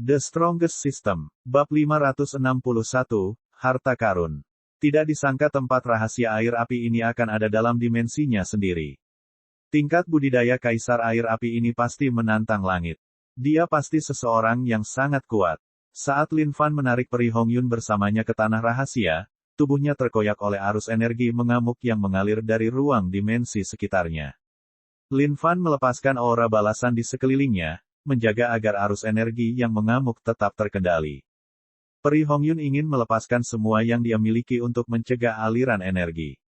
The Strongest System, Bab 561, Harta Karun. Tidak disangka tempat rahasia air api ini akan ada dalam dimensinya sendiri. Tingkat budidaya kaisar air api ini pasti menantang langit. Dia pasti seseorang yang sangat kuat. Saat Lin Fan menarik Peri Hongyun bersamanya ke tanah rahasia, tubuhnya terkoyak oleh arus energi mengamuk yang mengalir dari ruang dimensi sekitarnya. Lin Fan melepaskan aura balasan di sekelilingnya, menjaga agar arus energi yang mengamuk tetap terkendali. Peri Hongyun ingin melepaskan semua yang dia miliki untuk mencegah aliran energi.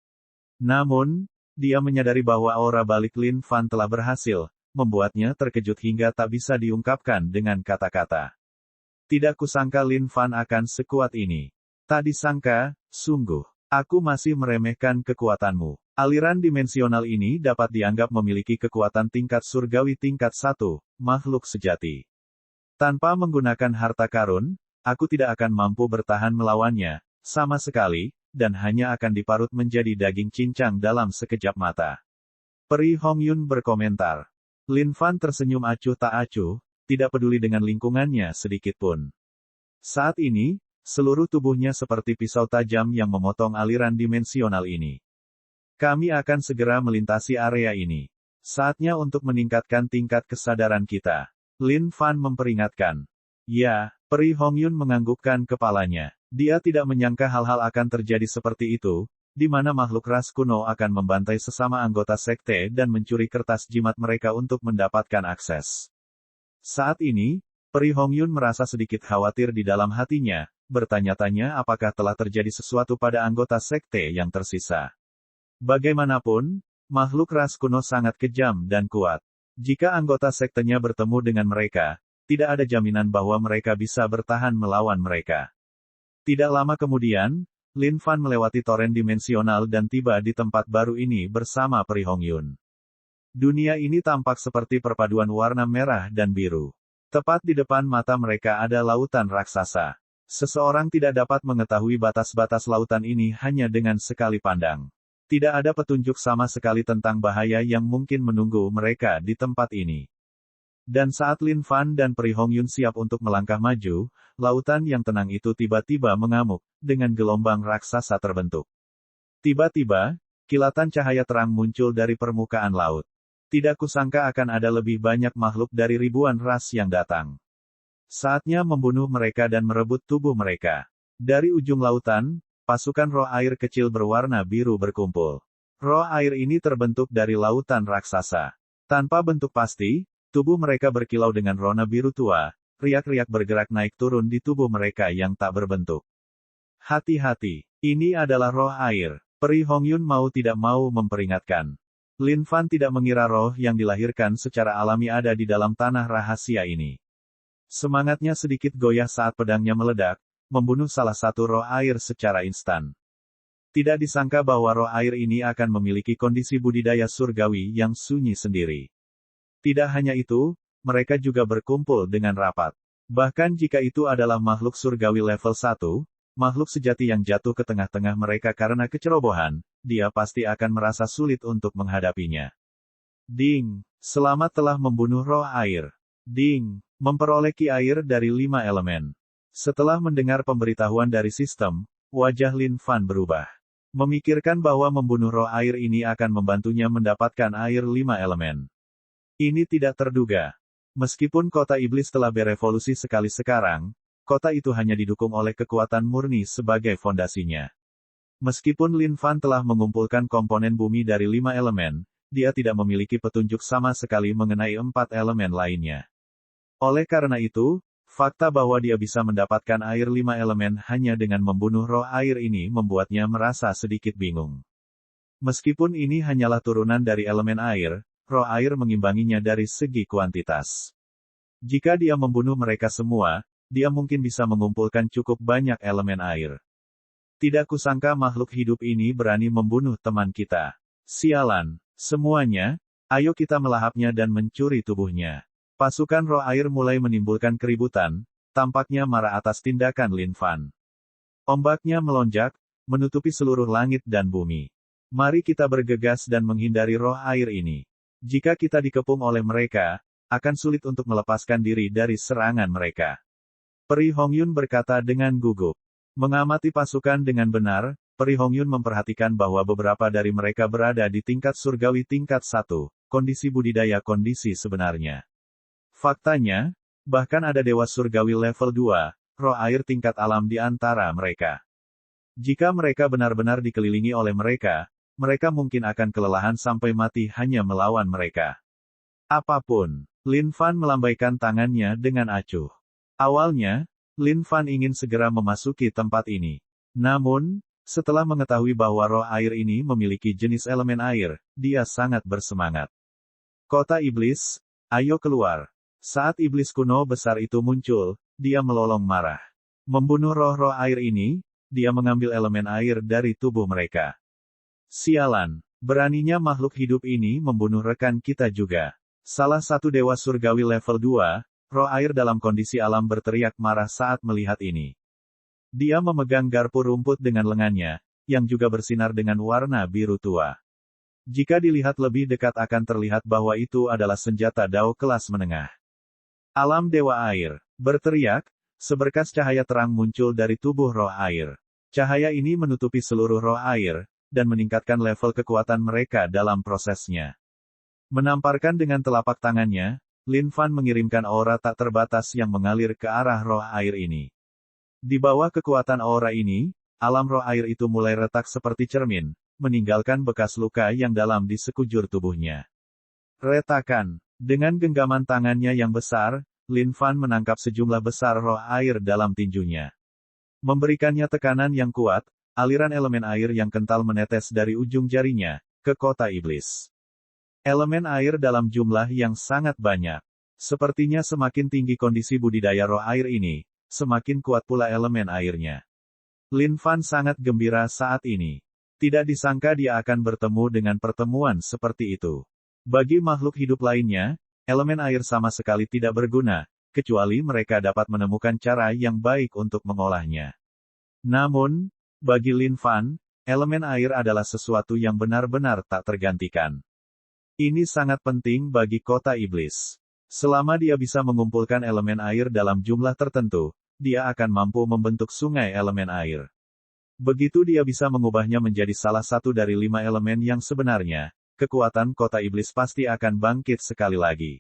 Namun, dia menyadari bahwa aura balik Lin Fan telah berhasil, membuatnya terkejut hingga tak bisa diungkapkan dengan kata-kata. Tidak kusangka Lin Fan akan sekuat ini. Tak disangka, sungguh. Aku masih meremehkan kekuatanmu. Aliran dimensional ini dapat dianggap memiliki kekuatan tingkat surgawi tingkat 1, makhluk sejati. Tanpa menggunakan harta karun, aku tidak akan mampu bertahan melawannya, sama sekali, dan hanya akan diparut menjadi daging cincang dalam sekejap mata. Peri Hongyun berkomentar. Lin Fan tersenyum acuh tak acuh, tidak peduli dengan lingkungannya sedikitpun. Saat ini, seluruh tubuhnya seperti pisau tajam yang memotong aliran dimensional ini. Kami akan segera melintasi area ini. Saatnya untuk meningkatkan tingkat kesadaran kita. Lin Fan memperingatkan. Ya, Peri Hongyun menganggukkan kepalanya. Dia tidak menyangka hal-hal akan terjadi seperti itu, di mana makhluk ras kuno akan membantai sesama anggota sekte dan mencuri kertas jimat mereka untuk mendapatkan akses. Saat ini, Peri Hongyun merasa sedikit khawatir di dalam hatinya, bertanya-tanya apakah telah terjadi sesuatu pada anggota sekte yang tersisa. Bagaimanapun, makhluk ras kuno sangat kejam dan kuat. Jika anggota sektenya bertemu dengan mereka, tidak ada jaminan bahwa mereka bisa bertahan melawan mereka. Tidak lama kemudian, Lin Fan melewati toren dimensional dan tiba di tempat baru ini bersama Peri Hongyun. Dunia ini tampak seperti perpaduan warna merah dan biru. Tepat di depan mata mereka ada lautan raksasa. Seseorang tidak dapat mengetahui batas-batas lautan ini hanya dengan sekali pandang. Tidak ada petunjuk sama sekali tentang bahaya yang mungkin menunggu mereka di tempat ini. Dan saat Lin Fan dan Peri Hongyun siap untuk melangkah maju, lautan yang tenang itu tiba-tiba mengamuk, dengan gelombang raksasa terbentuk. Tiba-tiba, kilatan cahaya terang muncul dari permukaan laut. Tidak kusangka akan ada lebih banyak makhluk dari ribuan ras yang datang. Saatnya membunuh mereka dan merebut tubuh mereka. Dari ujung lautan, pasukan roh air kecil berwarna biru berkumpul. Roh air ini terbentuk dari lautan raksasa. Tanpa bentuk pasti, tubuh mereka berkilau dengan rona biru tua, riak-riak bergerak naik turun di tubuh mereka yang tak berbentuk. Hati-hati, ini adalah roh air. Peri Hongyun mau tidak mau memperingatkan. Lin Fan tidak mengira roh yang dilahirkan secara alami ada di dalam tanah rahasia ini. Semangatnya sedikit goyah saat pedangnya meledak, membunuh salah satu roh air secara instan. Tidak disangka bahwa roh air ini akan memiliki kondisi budidaya surgawi yang sunyi sendiri. Tidak hanya itu, mereka juga berkumpul dengan rapat. Bahkan jika itu adalah makhluk surgawi level 1, makhluk sejati yang jatuh ke tengah-tengah mereka karena kecerobohan, dia pasti akan merasa sulit untuk menghadapinya. Ding! Selamat telah membunuh roh air. Ding! Memperoleh ki air dari 5 elemen. Setelah mendengar pemberitahuan dari sistem, wajah Lin Fan berubah. Memikirkan bahwa membunuh roh air ini akan membantunya mendapatkan air 5 elemen. Ini tidak terduga. Meskipun kota iblis telah berevolusi sekali sekarang, kota itu hanya didukung oleh kekuatan murni sebagai fondasinya. Meskipun Lin Fan telah mengumpulkan komponen bumi dari 5 elemen, dia tidak memiliki petunjuk sama sekali mengenai 4 elemen lainnya. Oleh karena itu, fakta bahwa dia bisa mendapatkan air 5 elemen hanya dengan membunuh roh air ini membuatnya merasa sedikit bingung. Meskipun ini hanyalah turunan dari elemen air, roh air mengimbanginya dari segi kuantitas. Jika dia membunuh mereka semua, dia mungkin bisa mengumpulkan cukup banyak elemen air. Tidak kusangka makhluk hidup ini berani membunuh teman kita. Sialan, semuanya, ayo kita melahapnya dan mencuri tubuhnya. Pasukan roh air mulai menimbulkan keributan, tampaknya marah atas tindakan Lin Fan. Ombaknya melonjak, menutupi seluruh langit dan bumi. Mari kita bergegas dan menghindari roh air ini. Jika kita dikepung oleh mereka, akan sulit untuk melepaskan diri dari serangan mereka. Peri Hongyun berkata dengan gugup. Mengamati pasukan dengan benar, Peri Hongyun memperhatikan bahwa beberapa dari mereka berada di tingkat surgawi tingkat 1, kondisi budidaya kondisi sebenarnya. Faktanya, bahkan ada dewa surgawi level 2, roh air tingkat alam di antara mereka. Jika mereka benar-benar dikelilingi oleh mereka, mereka mungkin akan kelelahan sampai mati hanya melawan mereka. Apapun, Lin Fan melambaikan tangannya dengan acuh. Awalnya, Lin Fan ingin segera memasuki tempat ini. Namun, setelah mengetahui bahwa roh air ini memiliki jenis elemen air, dia sangat bersemangat. Kota iblis, ayo keluar. Saat iblis kuno besar itu muncul, dia melolong marah. Membunuh roh-roh air ini, dia mengambil elemen air dari tubuh mereka. Sialan, beraninya makhluk hidup ini membunuh rekan kita juga. Salah satu dewa surgawi level 2, roh air dalam kondisi alam berteriak marah saat melihat ini. Dia memegang garpu rumput dengan lengannya, yang juga bersinar dengan warna biru tua. Jika dilihat lebih dekat akan terlihat bahwa itu adalah senjata Dao kelas menengah. Alam dewa air, berteriak, seberkas cahaya terang muncul dari tubuh roh air. Cahaya ini menutupi seluruh roh air, dan meningkatkan level kekuatan mereka dalam prosesnya. Menamparkan dengan telapak tangannya, Lin Fan mengirimkan aura tak terbatas yang mengalir ke arah roh air ini. Di bawah kekuatan aura ini, alam roh air itu mulai retak seperti cermin, meninggalkan bekas luka yang dalam di sekujur tubuhnya. Retakan, dengan genggaman tangannya yang besar, Lin Fan menangkap sejumlah besar roh air dalam tinjunya. Memberikannya tekanan yang kuat, aliran elemen air yang kental menetes dari ujung jarinya, ke kota iblis. Elemen air dalam jumlah yang sangat banyak. Sepertinya semakin tinggi kondisi budidaya roh air ini, semakin kuat pula elemen airnya. Lin Fan sangat gembira saat ini. Tidak disangka dia akan bertemu dengan pertemuan seperti itu. Bagi makhluk hidup lainnya, elemen air sama sekali tidak berguna, kecuali mereka dapat menemukan cara yang baik untuk mengolahnya. Namun, bagi Lin Fan, elemen air adalah sesuatu yang benar-benar tak tergantikan. Ini sangat penting bagi kota iblis. Selama dia bisa mengumpulkan elemen air dalam jumlah tertentu, dia akan mampu membentuk sungai elemen air. Begitu dia bisa mengubahnya menjadi salah satu dari 5 elemen yang sebenarnya, kekuatan kota iblis pasti akan bangkit sekali lagi.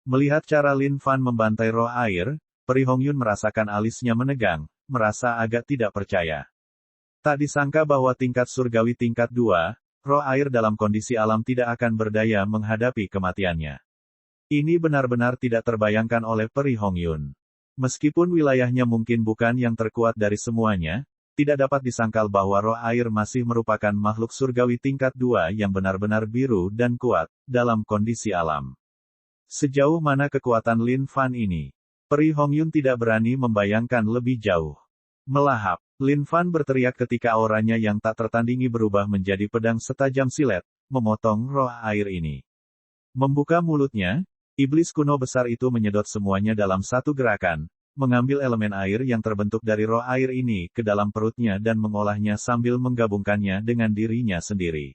Melihat cara Lin Fan membantai roh air, Peri Hongyun merasakan alisnya menegang, merasa agak tidak percaya. Tak disangka bahwa tingkat surgawi tingkat 2, roh air dalam kondisi alam tidak akan berdaya menghadapi kematiannya. Ini benar-benar tidak terbayangkan oleh Peri Hongyun. Meskipun wilayahnya mungkin bukan yang terkuat dari semuanya, tidak dapat disangkal bahwa roh air masih merupakan makhluk surgawi tingkat 2 yang benar-benar biru dan kuat, dalam kondisi alam. Sejauh mana kekuatan Lin Fan ini? Peri Hongyun tidak berani membayangkan lebih jauh. Melahap, Lin Fan berteriak ketika auranya yang tak tertandingi berubah menjadi pedang setajam silet, memotong roh air ini. Membuka mulutnya, iblis kuno besar itu menyedot semuanya dalam satu gerakan, mengambil elemen air yang terbentuk dari roh air ini ke dalam perutnya dan mengolahnya sambil menggabungkannya dengan dirinya sendiri.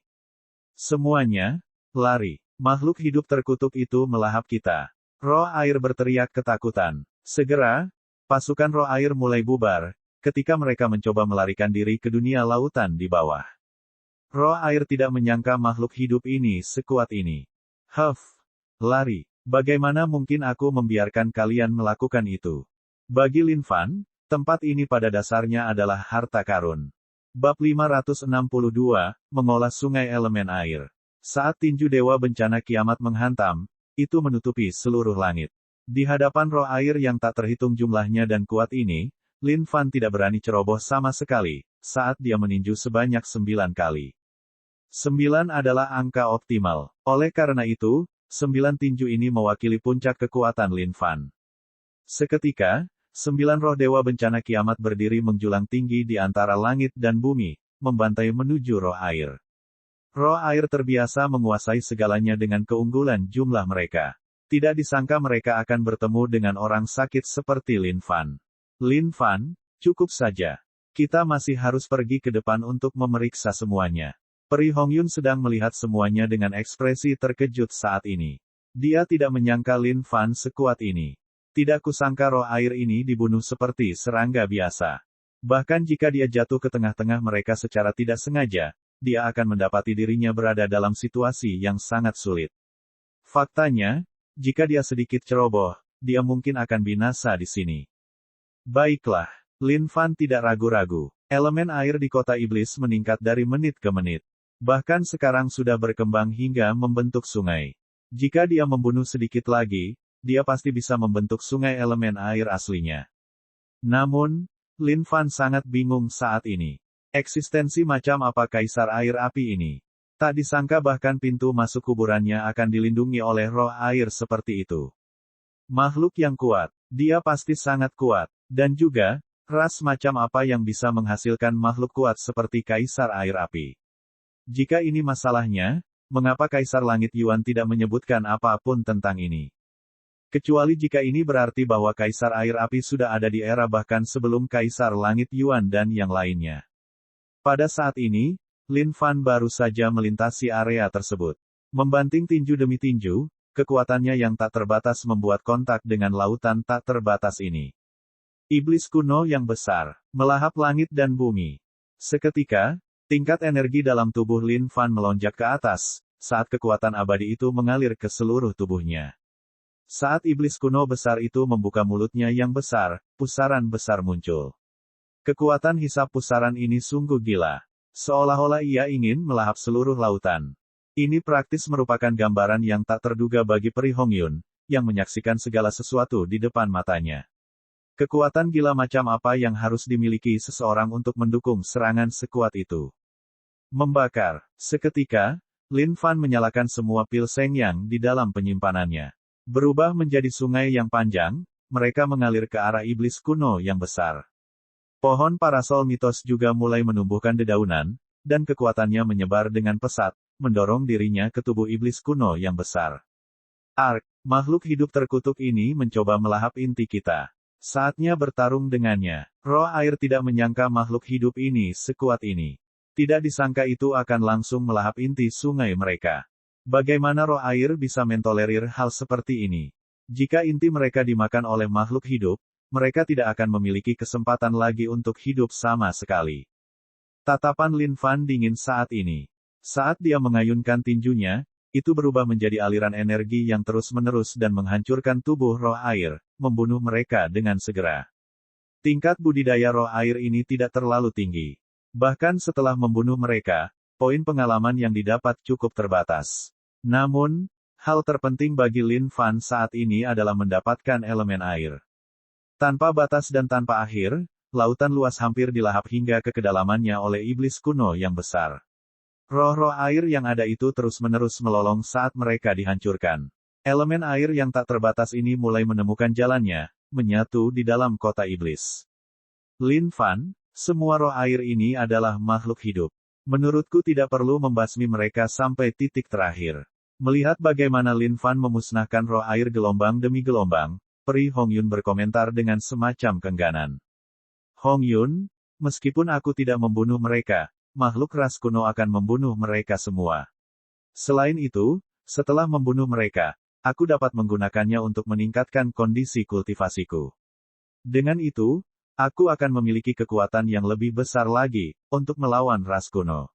Semuanya, lari. Makhluk hidup terkutuk itu melahap kita. Roh air berteriak ketakutan. Segera, pasukan roh air mulai bubar, ketika mereka mencoba melarikan diri ke dunia lautan di bawah. Roh air tidak menyangka makhluk hidup ini sekuat ini. Huff, lari. Bagaimana mungkin aku membiarkan kalian melakukan itu? Bagi Lin Fan, tempat ini pada dasarnya adalah harta karun. Bab 562, mengolah sungai elemen air. Saat tinju dewa bencana kiamat menghantam, itu menutupi seluruh langit. Di hadapan roh air yang tak terhitung jumlahnya dan kuat ini, Lin Fan tidak berani ceroboh sama sekali, saat dia meninju sebanyak 9 kali. 9 adalah angka optimal. Oleh karena itu, 9 tinju ini mewakili puncak kekuatan Lin Fan. Seketika, 9 roh dewa bencana kiamat berdiri menjulang tinggi di antara langit dan bumi, membantai menuju roh air. Roh air terbiasa menguasai segalanya dengan keunggulan jumlah mereka. Tidak disangka mereka akan bertemu dengan orang sakit seperti Lin Fan. Lin Fan, cukup saja. Kita masih harus pergi ke depan untuk memeriksa semuanya. Peri Hongyun sedang melihat semuanya dengan ekspresi terkejut saat ini. Dia tidak menyangka Lin Fan sekuat ini. Tidak kusangka roh air ini dibunuh seperti serangga biasa. Bahkan jika dia jatuh ke tengah-tengah mereka secara tidak sengaja, dia akan mendapati dirinya berada dalam situasi yang sangat sulit. Faktanya, jika dia sedikit ceroboh, dia mungkin akan binasa di sini. Baiklah, Lin Fan tidak ragu-ragu. Elemen air di kota iblis meningkat dari menit ke menit. Bahkan sekarang sudah berkembang hingga membentuk sungai. Jika dia membunuh sedikit lagi, dia pasti bisa membentuk sungai elemen air aslinya. Namun, Lin Fan sangat bingung saat ini. Eksistensi macam apa kaisar air api ini? Tak disangka bahkan pintu masuk kuburannya akan dilindungi oleh roh air seperti itu. Makhluk yang kuat, dia pasti sangat kuat. Dan juga, ras macam apa yang bisa menghasilkan makhluk kuat seperti kaisar air api? Jika ini masalahnya, mengapa Kaisar Langit Yuan tidak menyebutkan apapun tentang ini? Kecuali jika ini berarti bahwa Kaisar Air Api sudah ada di era bahkan sebelum Kaisar Langit Yuan dan yang lainnya. Pada saat ini, Lin Fan baru saja melintasi area tersebut. Membanting tinju demi tinju, kekuatannya yang tak terbatas membuat kontak dengan lautan tak terbatas ini. Iblis kuno yang besar, melahap langit dan bumi. Seketika, tingkat energi dalam tubuh Lin Fan melonjak ke atas, saat kekuatan abadi itu mengalir ke seluruh tubuhnya. Saat iblis kuno besar itu membuka mulutnya yang besar, pusaran besar muncul. Kekuatan hisap pusaran ini sungguh gila. Seolah-olah ia ingin melahap seluruh lautan. Ini praktis merupakan gambaran yang tak terduga bagi Peri Hongyun, yang menyaksikan segala sesuatu di depan matanya. Kekuatan gila macam apa yang harus dimiliki seseorang untuk mendukung serangan sekuat itu? Membakar. Seketika, Lin Fan menyalakan semua pil Seng Yang di dalam penyimpanannya. Berubah menjadi sungai yang panjang, mereka mengalir ke arah iblis kuno yang besar. Pohon parasol mitos juga mulai menumbuhkan dedaunan, dan kekuatannya menyebar dengan pesat, mendorong dirinya ke tubuh iblis kuno yang besar. Ark, makhluk hidup terkutuk ini mencoba melahap inti kita. Saatnya bertarung dengannya. Roh air tidak menyangka makhluk hidup ini sekuat ini. Tidak disangka itu akan langsung melahap inti sungai mereka. Bagaimana roh air bisa mentolerir hal seperti ini? Jika inti mereka dimakan oleh makhluk hidup, mereka tidak akan memiliki kesempatan lagi untuk hidup sama sekali. Tatapan Lin Fan dingin saat ini. Saat dia mengayunkan tinjunya, itu berubah menjadi aliran energi yang terus-menerus dan menghancurkan tubuh roh air, membunuh mereka dengan segera. Tingkat budidaya roh air ini tidak terlalu tinggi. Bahkan setelah membunuh mereka, poin pengalaman yang didapat cukup terbatas. Namun, hal terpenting bagi Lin Fan saat ini adalah mendapatkan elemen air. Tanpa batas dan tanpa akhir, lautan luas hampir dilahap hingga ke kedalamannya oleh iblis kuno yang besar. Roh-roh air yang ada itu terus-menerus melolong saat mereka dihancurkan. Elemen air yang tak terbatas ini mulai menemukan jalannya, menyatu di dalam kota iblis. Lin Fan, semua roh air ini adalah makhluk hidup. Menurutku tidak perlu membasmi mereka sampai titik terakhir. Melihat bagaimana Lin Fan memusnahkan roh air gelombang demi gelombang, Peri Hongyun berkomentar dengan semacam kengganan. Hongyun, meskipun aku tidak membunuh mereka, makhluk ras kuno akan membunuh mereka semua. Selain itu, setelah membunuh mereka, aku dapat menggunakannya untuk meningkatkan kondisi kultivasiku. Dengan itu, aku akan memiliki kekuatan yang lebih besar lagi, untuk melawan ras kuno.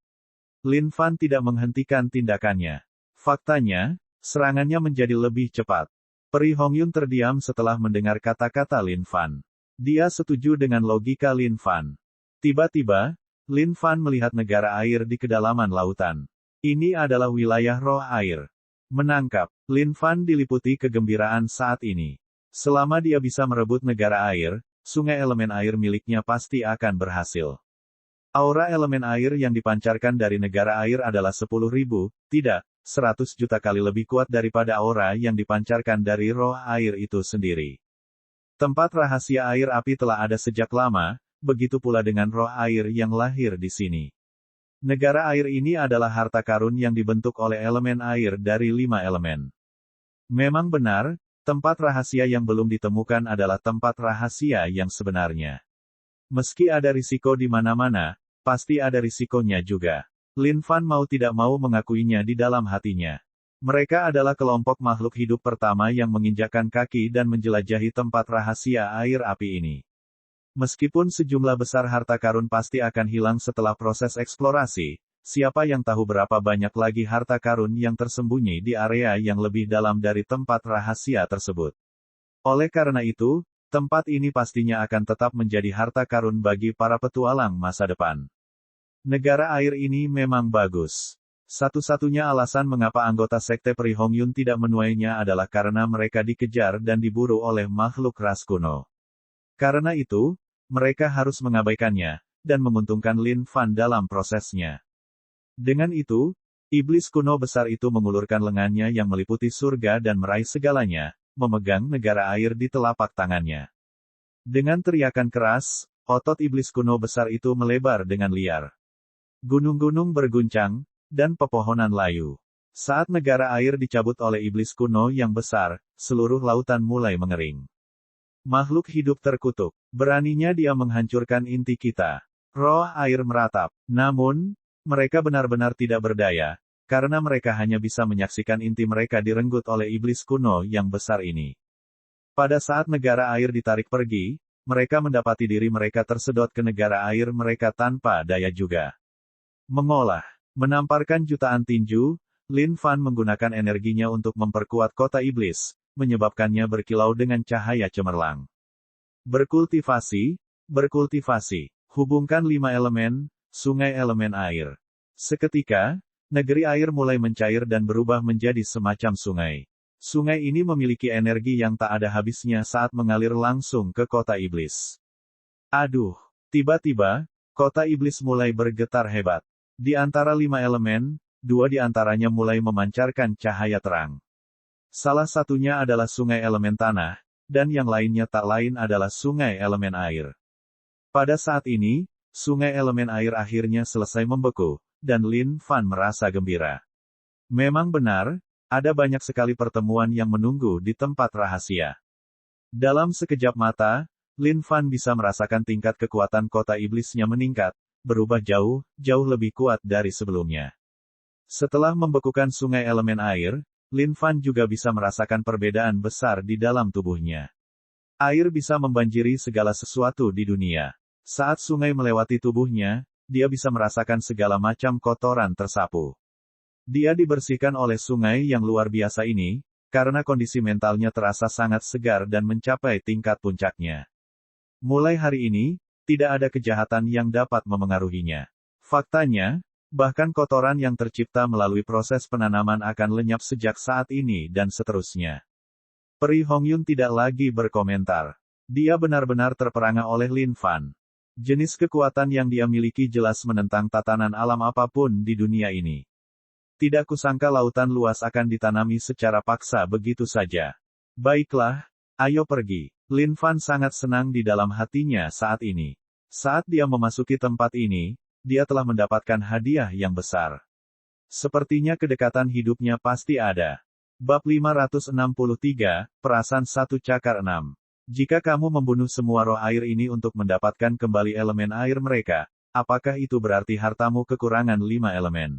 Lin Fan tidak menghentikan tindakannya. Faktanya, serangannya menjadi lebih cepat. Peri Hongyun terdiam setelah mendengar kata-kata Lin Fan. Dia setuju dengan logika Lin Fan. Tiba-tiba, Lin Fan melihat negara air di kedalaman lautan. Ini adalah wilayah roh air. Menangkap, Lin Fan diliputi kegembiraan saat ini. Selama dia bisa merebut negara air, sungai elemen air miliknya pasti akan berhasil. Aura elemen air yang dipancarkan dari negara air adalah 10.000, tidak, 100 juta kali lebih kuat daripada aura yang dipancarkan dari roh air itu sendiri. Tempat rahasia air api telah ada sejak lama, begitu pula dengan roh air yang lahir di sini. Negara air ini adalah harta karun yang dibentuk oleh elemen air dari 5 elemen. Memang benar, tempat rahasia yang belum ditemukan adalah tempat rahasia yang sebenarnya. Meski ada risiko di mana-mana, pasti ada risikonya juga. Lin Fan mau tidak mau mengakuinya di dalam hatinya. Mereka adalah kelompok makhluk hidup pertama yang menginjakkan kaki dan menjelajahi tempat rahasia air api ini. Meskipun sejumlah besar harta karun pasti akan hilang setelah proses eksplorasi, siapa yang tahu berapa banyak lagi harta karun yang tersembunyi di area yang lebih dalam dari tempat rahasia tersebut. Oleh karena itu, tempat ini pastinya akan tetap menjadi harta karun bagi para petualang masa depan. Negara air ini memang bagus. Satu-satunya alasan mengapa anggota sekte Peri Hongyun tidak menuainya adalah karena mereka dikejar dan diburu oleh makhluk ras kuno. Karena itu, mereka harus mengabaikannya, dan menguntungkan Lin Fan dalam prosesnya. Dengan itu, iblis kuno besar itu mengulurkan lengannya yang meliputi surga dan meraih segalanya, memegang negara air di telapak tangannya. Dengan teriakan keras, otot iblis kuno besar itu melebar dengan liar. Gunung-gunung berguncang, dan pepohonan layu. Saat negara air dicabut oleh iblis kuno yang besar, seluruh lautan mulai mengering. Makhluk hidup terkutuk. Beraninya dia menghancurkan inti kita. Roh air meratap. Namun, mereka benar-benar tidak berdaya, karena mereka hanya bisa menyaksikan inti mereka direnggut oleh iblis kuno yang besar ini. Pada saat negara air ditarik pergi, mereka mendapati diri mereka tersedot ke negara air mereka tanpa daya juga. Mengolah. Menamparkan jutaan tinju, Lin Fan menggunakan energinya untuk memperkuat kota iblis, menyebabkannya berkilau dengan cahaya cemerlang. Berkultivasi, berkultivasi. Hubungkan 5 elemen, sungai elemen air. Seketika, negeri air mulai mencair dan berubah menjadi semacam sungai. Sungai ini memiliki energi yang tak ada habisnya saat mengalir langsung ke kota iblis. Aduh! Tiba-tiba, kota iblis mulai bergetar hebat. Di antara 5 elemen, 2 di antaranya mulai memancarkan cahaya terang. Salah satunya adalah sungai elemen tanah, dan yang lainnya tak lain adalah sungai elemen air. Pada saat ini, sungai elemen air akhirnya selesai membeku, dan Lin Fan merasa gembira. Memang benar, ada banyak sekali pertemuan yang menunggu di tempat rahasia. Dalam sekejap mata, Lin Fan bisa merasakan tingkat kekuatan kota iblisnya meningkat, berubah jauh lebih kuat dari sebelumnya. Setelah membekukan sungai elemen air, Lin Fan juga bisa merasakan perbedaan besar di dalam tubuhnya. Air bisa membanjiri segala sesuatu di dunia. Saat sungai melewati tubuhnya, dia bisa merasakan segala macam kotoran tersapu. Dia dibersihkan oleh sungai yang luar biasa ini, karena kondisi mentalnya terasa sangat segar dan mencapai tingkat puncaknya. Mulai hari ini, tidak ada kejahatan yang dapat memengaruhinya. Faktanya, bahkan kotoran yang tercipta melalui proses penanaman akan lenyap sejak saat ini dan seterusnya. Peri Hongyun tidak lagi berkomentar. Dia benar-benar terperangah oleh Lin Fan. Jenis kekuatan yang dia miliki jelas menentang tatanan alam apapun di dunia ini. Tidak kusangka lautan luas akan ditanami secara paksa begitu saja. Baiklah, ayo pergi. Lin Fan sangat senang di dalam hatinya saat ini. Saat dia memasuki tempat ini, dia telah mendapatkan hadiah yang besar. Sepertinya kedekatan hidupnya pasti ada. Bab 563, Perasan 1 Cakar 6. Jika kamu membunuh semua roh air ini untuk mendapatkan kembali elemen air mereka, apakah itu berarti hartamu kekurangan 5 elemen?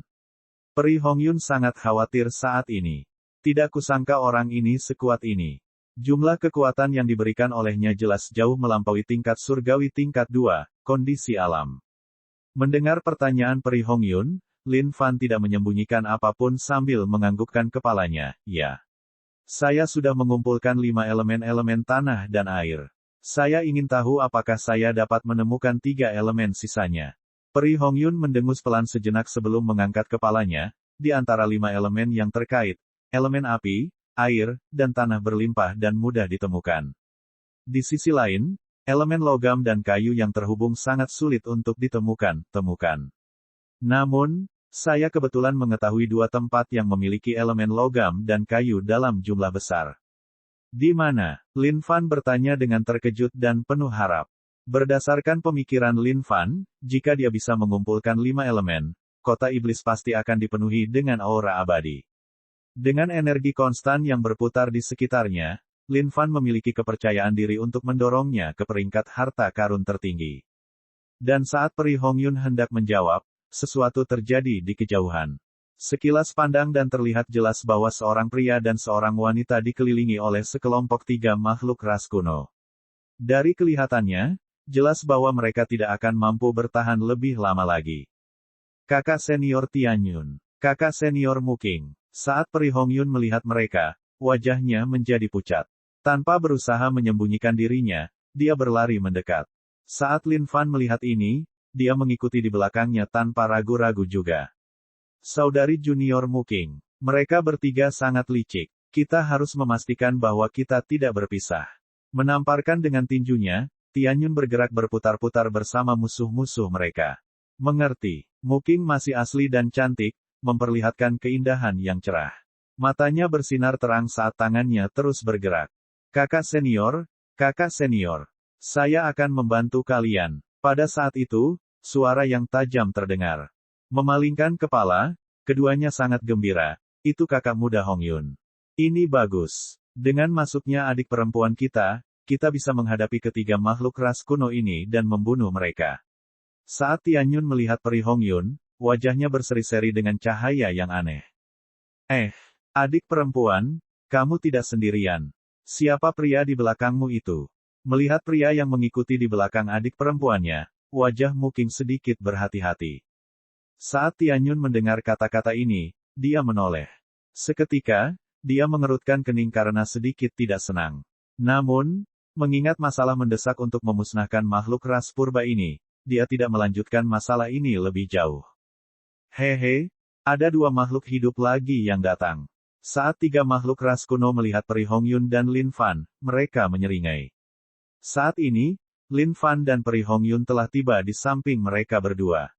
Peri Hongyun sangat khawatir saat ini. Tidak kusangka orang ini sekuat ini. Jumlah kekuatan yang diberikan olehnya jelas jauh melampaui tingkat surgawi tingkat 2, kondisi alam. Mendengar pertanyaan Peri Hongyun, Lin Fan tidak menyembunyikan apapun sambil menganggukkan kepalanya. Ya. Saya sudah mengumpulkan 5 elemen-elemen tanah dan air. Saya ingin tahu apakah saya dapat menemukan 3 elemen sisanya. Peri Hongyun mendengus pelan sejenak sebelum mengangkat kepalanya, di antara 5 elemen yang terkait, elemen api, air, dan tanah berlimpah dan mudah ditemukan. Di sisi lain, elemen logam dan kayu yang terhubung sangat sulit untuk ditemukan. Namun, saya kebetulan mengetahui 2 tempat yang memiliki elemen logam dan kayu dalam jumlah besar. Di mana? Lin Fan bertanya dengan terkejut dan penuh harap. Berdasarkan pemikiran Lin Fan, jika dia bisa mengumpulkan 5 elemen, kota iblis pasti akan dipenuhi dengan aura abadi. Dengan energi konstan yang berputar di sekitarnya, Lin Fan memiliki kepercayaan diri untuk mendorongnya ke peringkat harta karun tertinggi. Dan saat Peri Hongyun hendak menjawab, sesuatu terjadi di kejauhan. Sekilas pandang dan terlihat jelas bahwa seorang pria dan seorang wanita dikelilingi oleh sekelompok 3 makhluk ras kuno. Dari kelihatannya, jelas bahwa mereka tidak akan mampu bertahan lebih lama lagi. Kakak senior Tianyun, kakak senior Muking. Saat Peri Hongyun melihat mereka, wajahnya menjadi pucat. Tanpa berusaha menyembunyikan dirinya, dia berlari mendekat. Saat Lin Fan melihat ini, dia mengikuti di belakangnya tanpa ragu-ragu juga. Saudari junior Muking, mereka bertiga sangat licik. Kita harus memastikan bahwa kita tidak berpisah. Menamparkan dengan tinjunya, Tianyun bergerak berputar-putar bersama musuh-musuh mereka. Mengerti, Muking masih asli dan cantik, memperlihatkan keindahan yang cerah. Matanya bersinar terang saat tangannya terus bergerak. Kakak senior, saya akan membantu kalian. Pada saat itu, suara yang tajam terdengar. Memalingkan kepala, keduanya sangat gembira. Itu kakak muda Hongyun. Ini bagus. Dengan masuknya adik perempuan kita bisa menghadapi ketiga makhluk ras kuno ini dan membunuh mereka. Saat Tianyun melihat Peri Hongyun, wajahnya berseri-seri dengan cahaya yang aneh. Adik perempuan, kamu tidak sendirian. Siapa pria di belakangmu itu? Melihat pria yang mengikuti di belakang adik perempuannya, wajah Muking sedikit berhati-hati. Saat Tianyun mendengar kata-kata ini, dia menoleh. Seketika, dia mengerutkan kening karena sedikit tidak senang. Namun, mengingat masalah mendesak untuk memusnahkan makhluk ras purba ini, dia tidak melanjutkan masalah ini lebih jauh. Hehe, ada 2 makhluk hidup lagi yang datang. Saat 3 makhluk ras kuno melihat Peri Hongyun dan Lin Fan, mereka menyeringai. Saat ini, Lin Fan dan Peri Hongyun telah tiba di samping mereka berdua.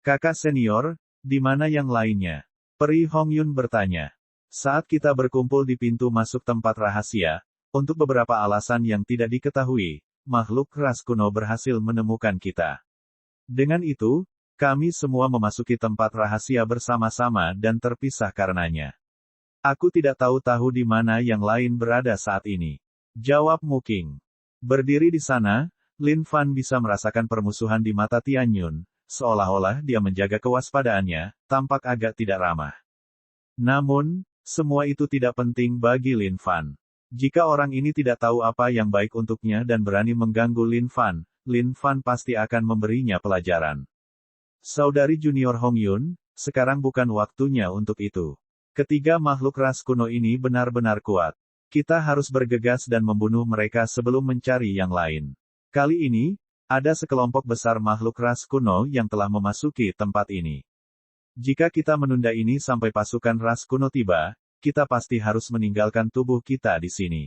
Kakak senior, di mana yang lainnya? Peri Hongyun bertanya. Saat kita berkumpul di pintu masuk tempat rahasia, untuk beberapa alasan yang tidak diketahui, makhluk ras kuno berhasil menemukan kita. Dengan itu, kami semua memasuki tempat rahasia bersama-sama dan terpisah karenanya. Aku tidak tahu di mana yang lain berada saat ini. Jawab Muking. Berdiri di sana, Lin Fan bisa merasakan permusuhan di mata Tianyun, seolah-olah dia menjaga kewaspadaannya, tampak agak tidak ramah. Namun, semua itu tidak penting bagi Lin Fan. Jika orang ini tidak tahu apa yang baik untuknya dan berani mengganggu Lin Fan pasti akan memberinya pelajaran. Saudari junior Hongyun, sekarang bukan waktunya untuk itu. Ketiga makhluk ras kuno ini benar-benar kuat. Kita harus bergegas dan membunuh mereka sebelum mencari yang lain. Kali ini, ada sekelompok besar makhluk ras kuno yang telah memasuki tempat ini. Jika kita menunda ini sampai pasukan ras kuno tiba, kita pasti harus meninggalkan tubuh kita di sini.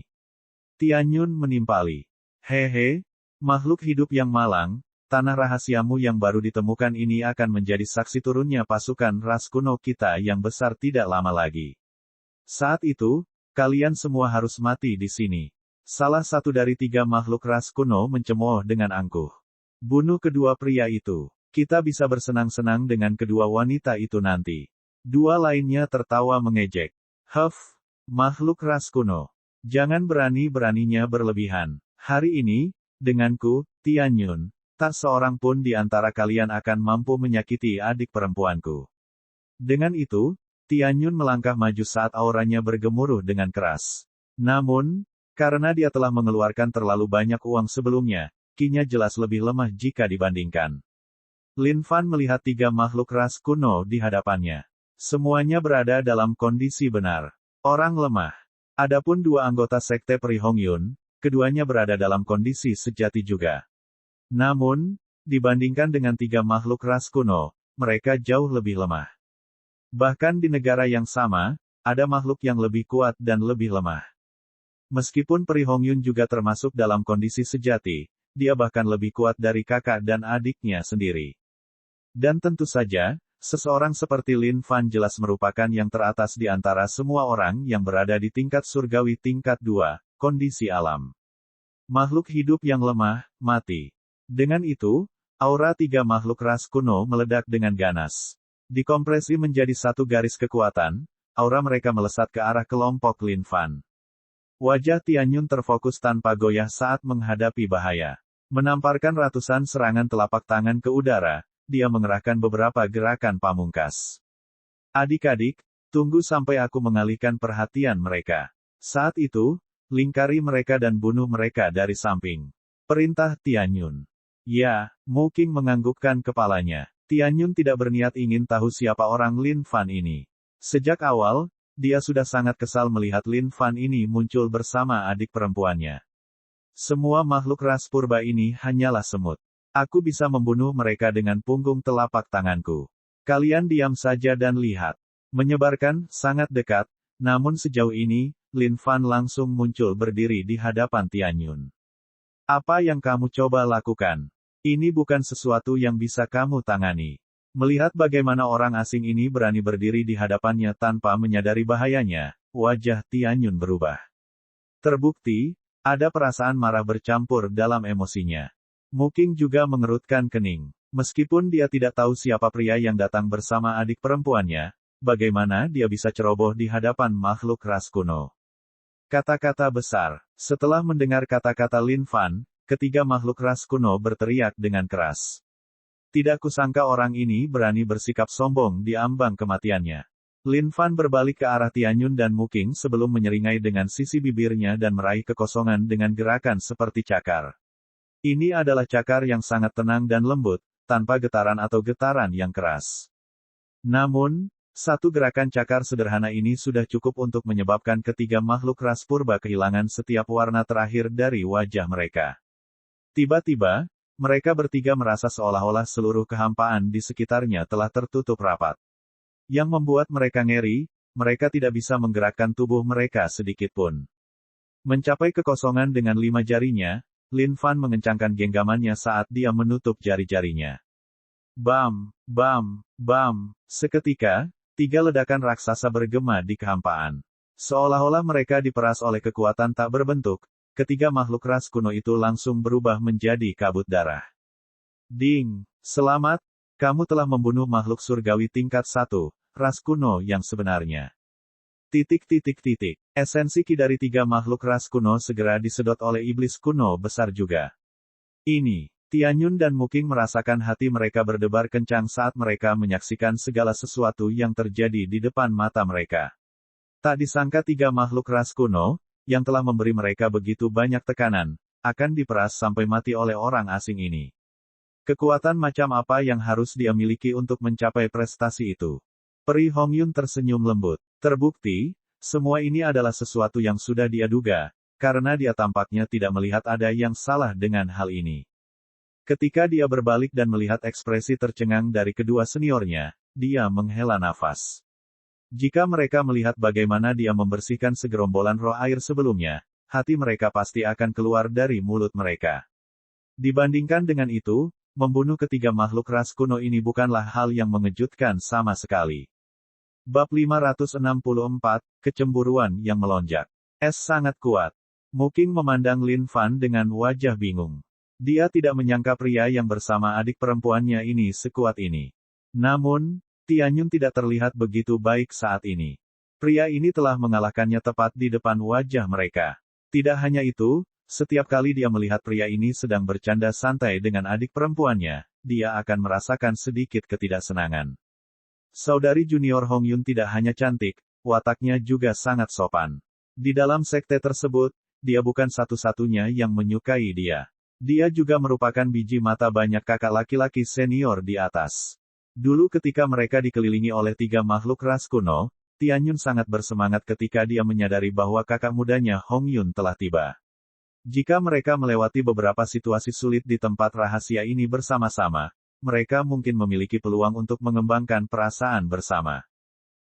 Tianyun menimpali. Hehe, makhluk hidup yang malang, tanah rahasiamu yang baru ditemukan ini akan menjadi saksi turunnya pasukan ras kuno kita yang besar tidak lama lagi. Saat itu, kalian semua harus mati di sini. Salah satu dari 3 makhluk ras kuno mencemooh dengan angkuh. Bunuh kedua pria itu. Kita bisa bersenang-senang dengan kedua wanita itu nanti. 2 lainnya tertawa mengejek. Makhluk ras kuno. Jangan berani-beraninya berlebihan. Hari ini, denganku, Tianyun, tak seorang pun di antara kalian akan mampu menyakiti adik perempuanku. Dengan itu, Tianyun melangkah maju saat auranya bergemuruh dengan keras. Namun, karena dia telah mengeluarkan terlalu banyak uang sebelumnya, kinya jelas lebih lemah jika dibandingkan. Lin Fan melihat 3 makhluk ras kuno di hadapannya. Semuanya berada dalam kondisi benar. Orang lemah. Adapun 2 anggota sekte Peri Hongyun, keduanya berada dalam kondisi sejati juga. Namun, dibandingkan dengan 3 makhluk ras kuno, mereka jauh lebih lemah. Bahkan di negara yang sama, ada makhluk yang lebih kuat dan lebih lemah. Meskipun Peri Hongyun juga termasuk dalam kondisi sejati, dia bahkan lebih kuat dari kakak dan adiknya sendiri. Dan tentu saja, seseorang seperti Lin Fan jelas merupakan yang teratas di antara semua orang yang berada di tingkat surgawi tingkat 2, kondisi alam. Makhluk hidup yang lemah, mati. Dengan itu, aura 3 makhluk ras kuno meledak dengan ganas. Dikompresi menjadi satu garis kekuatan, aura mereka melesat ke arah kelompok Lin Fan. Wajah Tianyun terfokus tanpa goyah saat menghadapi bahaya. Menamparkan ratusan serangan telapak tangan ke udara, dia mengerahkan beberapa gerakan pamungkas. Adik-adik, tunggu sampai aku mengalihkan perhatian mereka. Saat itu, lingkari mereka dan bunuh mereka dari samping. Perintah Tianyun. Ya, Mu Qing menganggukkan kepalanya. Tianyun tidak berniat ingin tahu siapa orang Lin Fan ini. Sejak awal, dia sudah sangat kesal melihat Lin Fan ini muncul bersama adik perempuannya. Semua makhluk ras purba ini hanyalah semut. Aku bisa membunuh mereka dengan punggung telapak tanganku. Kalian diam saja dan lihat. Menyebarkan, sangat dekat, namun sejauh ini, Lin Fan langsung muncul berdiri di hadapan Tianyun. Apa yang kamu coba lakukan? Ini bukan sesuatu yang bisa kamu tangani. Melihat bagaimana orang asing ini berani berdiri di hadapannya tanpa menyadari bahayanya, wajah Tianyun berubah. Terbukti, ada perasaan marah bercampur dalam emosinya. Mu Qing juga mengerutkan kening. Meskipun dia tidak tahu siapa pria yang datang bersama adik perempuannya, bagaimana dia bisa ceroboh di hadapan makhluk ras kuno. Kata-kata besar. Setelah mendengar kata-kata Lin Fan, ketiga makhluk ras kuno berteriak dengan keras. Tidak kusangka orang ini berani bersikap sombong di ambang kematiannya. Lin Fan berbalik ke arah Tianyun dan Mu Qing sebelum menyeringai dengan sisi bibirnya dan meraih kekosongan dengan gerakan seperti cakar. Ini adalah cakar yang sangat tenang dan lembut, tanpa getaran atau getaran yang keras. Namun, satu gerakan cakar sederhana ini sudah cukup untuk menyebabkan ketiga makhluk ras purba kehilangan setiap warna terakhir dari wajah mereka. Tiba-tiba, mereka bertiga merasa seolah-olah seluruh kehampaan di sekitarnya telah tertutup rapat. Yang membuat mereka ngeri, mereka tidak bisa menggerakkan tubuh mereka sedikit pun. Mencapai kekosongan dengan 5 jarinya, Lin Fan mengencangkan genggamannya saat dia menutup jari-jarinya. Bam, bam, bam, seketika, 3 ledakan raksasa bergema di kehampaan. Seolah-olah mereka diperas oleh kekuatan tak berbentuk, ketiga makhluk ras kuno itu langsung berubah menjadi kabut darah. Ding, selamat, kamu telah membunuh makhluk surgawi tingkat 1, ras kuno yang sebenarnya. Esensi ki dari 3 makhluk ras kuno segera disedot oleh iblis kuno besar juga. Ini, Tianyun dan Mu Qing merasakan hati mereka berdebar kencang saat mereka menyaksikan segala sesuatu yang terjadi di depan mata mereka. Tak disangka 3 makhluk ras kuno, yang telah memberi mereka begitu banyak tekanan, akan diperas sampai mati oleh orang asing ini. Kekuatan macam apa yang harus dia miliki untuk mencapai prestasi itu? Peri Hongyun tersenyum lembut. Terbukti, semua ini adalah sesuatu yang sudah dia duga, karena dia tampaknya tidak melihat ada yang salah dengan hal ini. Ketika dia berbalik dan melihat ekspresi tercengang dari kedua seniornya, dia menghela nafas. Jika mereka melihat bagaimana dia membersihkan segerombolan roh air sebelumnya, hati mereka pasti akan keluar dari mulut mereka. Dibandingkan dengan itu, membunuh ketiga makhluk ras kuno ini bukanlah hal yang mengejutkan sama sekali. Bab 564, Kecemburuan yang melonjak. Es sangat kuat. Mu Qing memandang Lin Fan dengan wajah bingung. Dia tidak menyangka pria yang bersama adik perempuannya ini sekuat ini. Namun, Tianyun tidak terlihat begitu baik saat ini. Pria ini telah mengalahkannya tepat di depan wajah mereka. Tidak hanya itu, setiap kali dia melihat pria ini sedang bercanda santai dengan adik perempuannya, dia akan merasakan sedikit ketidaksenangan. Saudari junior Hongyun tidak hanya cantik, wataknya juga sangat sopan. Di dalam sekte tersebut, dia bukan satu-satunya yang menyukai dia. Dia juga merupakan biji mata banyak kakak laki-laki senior di atas. Dulu ketika mereka dikelilingi oleh 3 makhluk ras kuno, Tianyun sangat bersemangat ketika dia menyadari bahwa kakak mudanya Hongyun telah tiba. Jika mereka melewati beberapa situasi sulit di tempat rahasia ini bersama-sama, mereka mungkin memiliki peluang untuk mengembangkan perasaan bersama.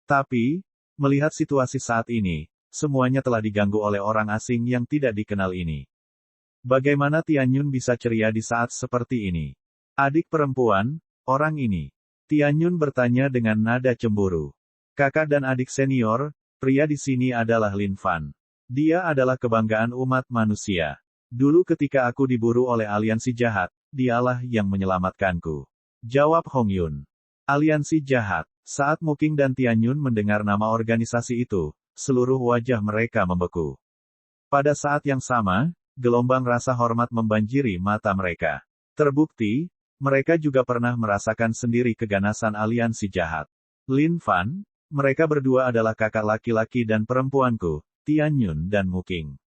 Tapi, melihat situasi saat ini, semuanya telah diganggu oleh orang asing yang tidak dikenal ini. Bagaimana Tianyun bisa ceria di saat seperti ini? Adik perempuan, orang ini. Tianyun bertanya dengan nada cemburu. Kakak dan adik senior, pria di sini adalah Lin Fan. Dia adalah kebanggaan umat manusia. Dulu ketika aku diburu oleh aliansi jahat, dialah yang menyelamatkanku. Jawab Hongyun. Aliansi jahat. Saat Mu Qing dan Tianyun mendengar nama organisasi itu, seluruh wajah mereka membeku. Pada saat yang sama, gelombang rasa hormat membanjiri mata mereka. Terbukti, mereka juga pernah merasakan sendiri keganasan aliansi jahat. Lin Fan, Mereka berdua adalah kakak laki-laki dan perempuanku, Tianyun dan Muking.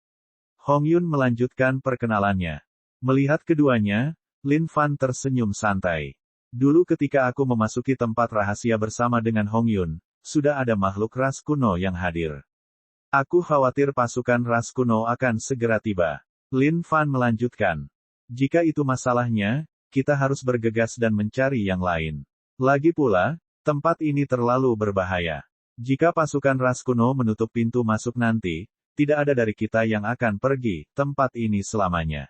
Hong Yun melanjutkan perkenalannya. Melihat keduanya, Lin Fan tersenyum santai. Dulu ketika aku memasuki tempat rahasia bersama dengan Hong Yun, sudah ada makhluk ras kuno yang hadir. Aku khawatir pasukan ras kuno akan segera tiba. Lin Fan melanjutkan. Jika itu masalahnya, kita harus bergegas dan mencari yang lain. Lagi pula, tempat ini terlalu berbahaya. Jika pasukan ras kuno menutup pintu masuk nanti, tidak ada dari kita yang akan pergi tempat ini selamanya.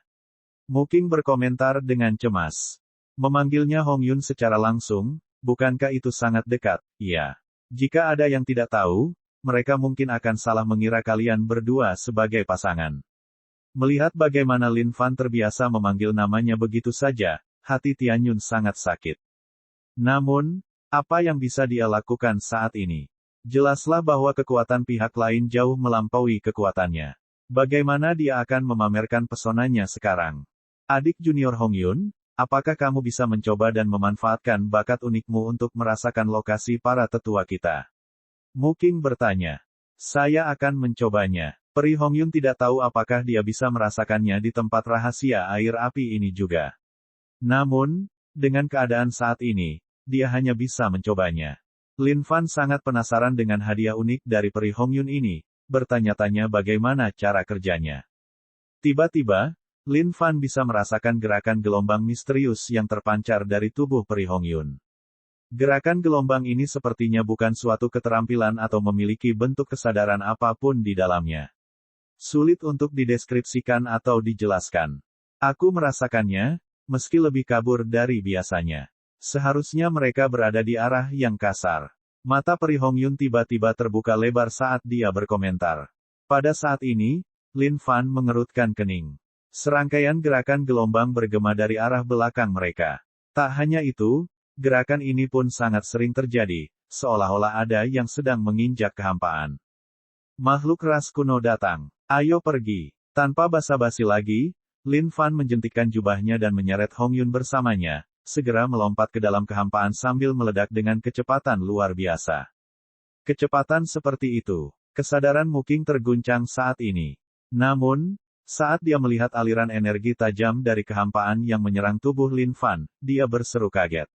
Muking berkomentar dengan cemas. Memanggilnya Hong Yun secara langsung, bukankah itu sangat dekat? Iya. Jika ada yang tidak tahu, mereka mungkin akan salah mengira kalian berdua sebagai pasangan. Melihat bagaimana Lin Fan terbiasa memanggil namanya begitu saja, hati Tianyun sangat sakit. Namun, apa yang bisa dia lakukan saat ini? Jelaslah bahwa kekuatan pihak lain jauh melampaui kekuatannya. Bagaimana dia akan memamerkan pesonanya sekarang? Adik junior Hong Yun, apakah kamu bisa mencoba dan memanfaatkan bakat unikmu untuk merasakan lokasi para tetua kita? Muking bertanya. Saya akan mencobanya. Peri Hong Yun tidak tahu apakah dia bisa merasakannya di tempat rahasia air api ini juga. Namun, dengan keadaan saat ini, dia hanya bisa mencobanya. Lin Fan sangat penasaran dengan hadiah unik dari peri Hong Yun ini, bertanya-tanya bagaimana cara kerjanya. Tiba-tiba, Lin Fan bisa merasakan gerakan gelombang misterius yang terpancar dari tubuh peri Hong Yun. Gerakan gelombang ini sepertinya bukan suatu keterampilan atau memiliki bentuk kesadaran apapun di dalamnya. Sulit untuk dideskripsikan atau dijelaskan. Aku merasakannya, meski lebih kabur dari biasanya. Seharusnya mereka berada di arah yang kasar. Mata peri Hong Yun tiba-tiba terbuka lebar saat dia berkomentar. Pada saat ini, Lin Fan mengerutkan kening. Serangkaian gerakan gelombang bergema dari arah belakang mereka. Tak hanya itu, gerakan ini pun sangat sering terjadi, seolah-olah ada yang sedang menginjak kehampaan. Makhluk ras kuno datang. Ayo pergi. Tanpa basa-basi lagi, Lin Fan menjentikkan jubahnya dan menyeret Hong Yun bersamanya, segera melompat ke dalam kehampaan sambil meledak dengan kecepatan luar biasa. Kecepatan seperti itu, kesadaran Muking terguncang saat ini. Namun, saat dia melihat aliran energi tajam dari kehampaan yang menyerang tubuh Lin Fan, dia berseru kaget.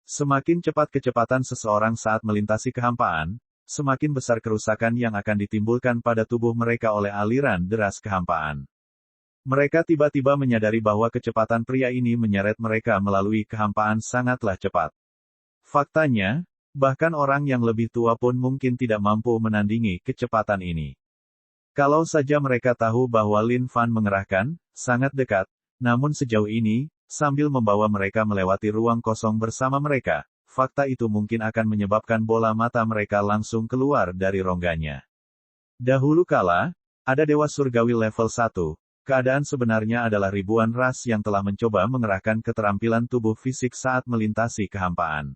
Semakin cepat kecepatan seseorang saat melintasi kehampaan, semakin besar kerusakan yang akan ditimbulkan pada tubuh mereka oleh aliran deras kehampaan. Mereka tiba-tiba menyadari bahwa kecepatan pria ini menyeret mereka melalui kehampaan sangatlah cepat. Faktanya, bahkan orang yang lebih tua pun mungkin tidak mampu menandingi kecepatan ini. Kalau saja mereka tahu bahwa Lin Fan mengerahkan, sangat dekat, namun sejauh ini, sambil membawa mereka melewati ruang kosong bersama mereka, fakta itu mungkin akan menyebabkan bola mata mereka langsung keluar dari rongganya. Dahulu kala, ada Dewa Surgawi level 1, keadaan sebenarnya adalah ribuan ras yang telah mencoba mengerahkan keterampilan tubuh fisik saat melintasi kehampaan.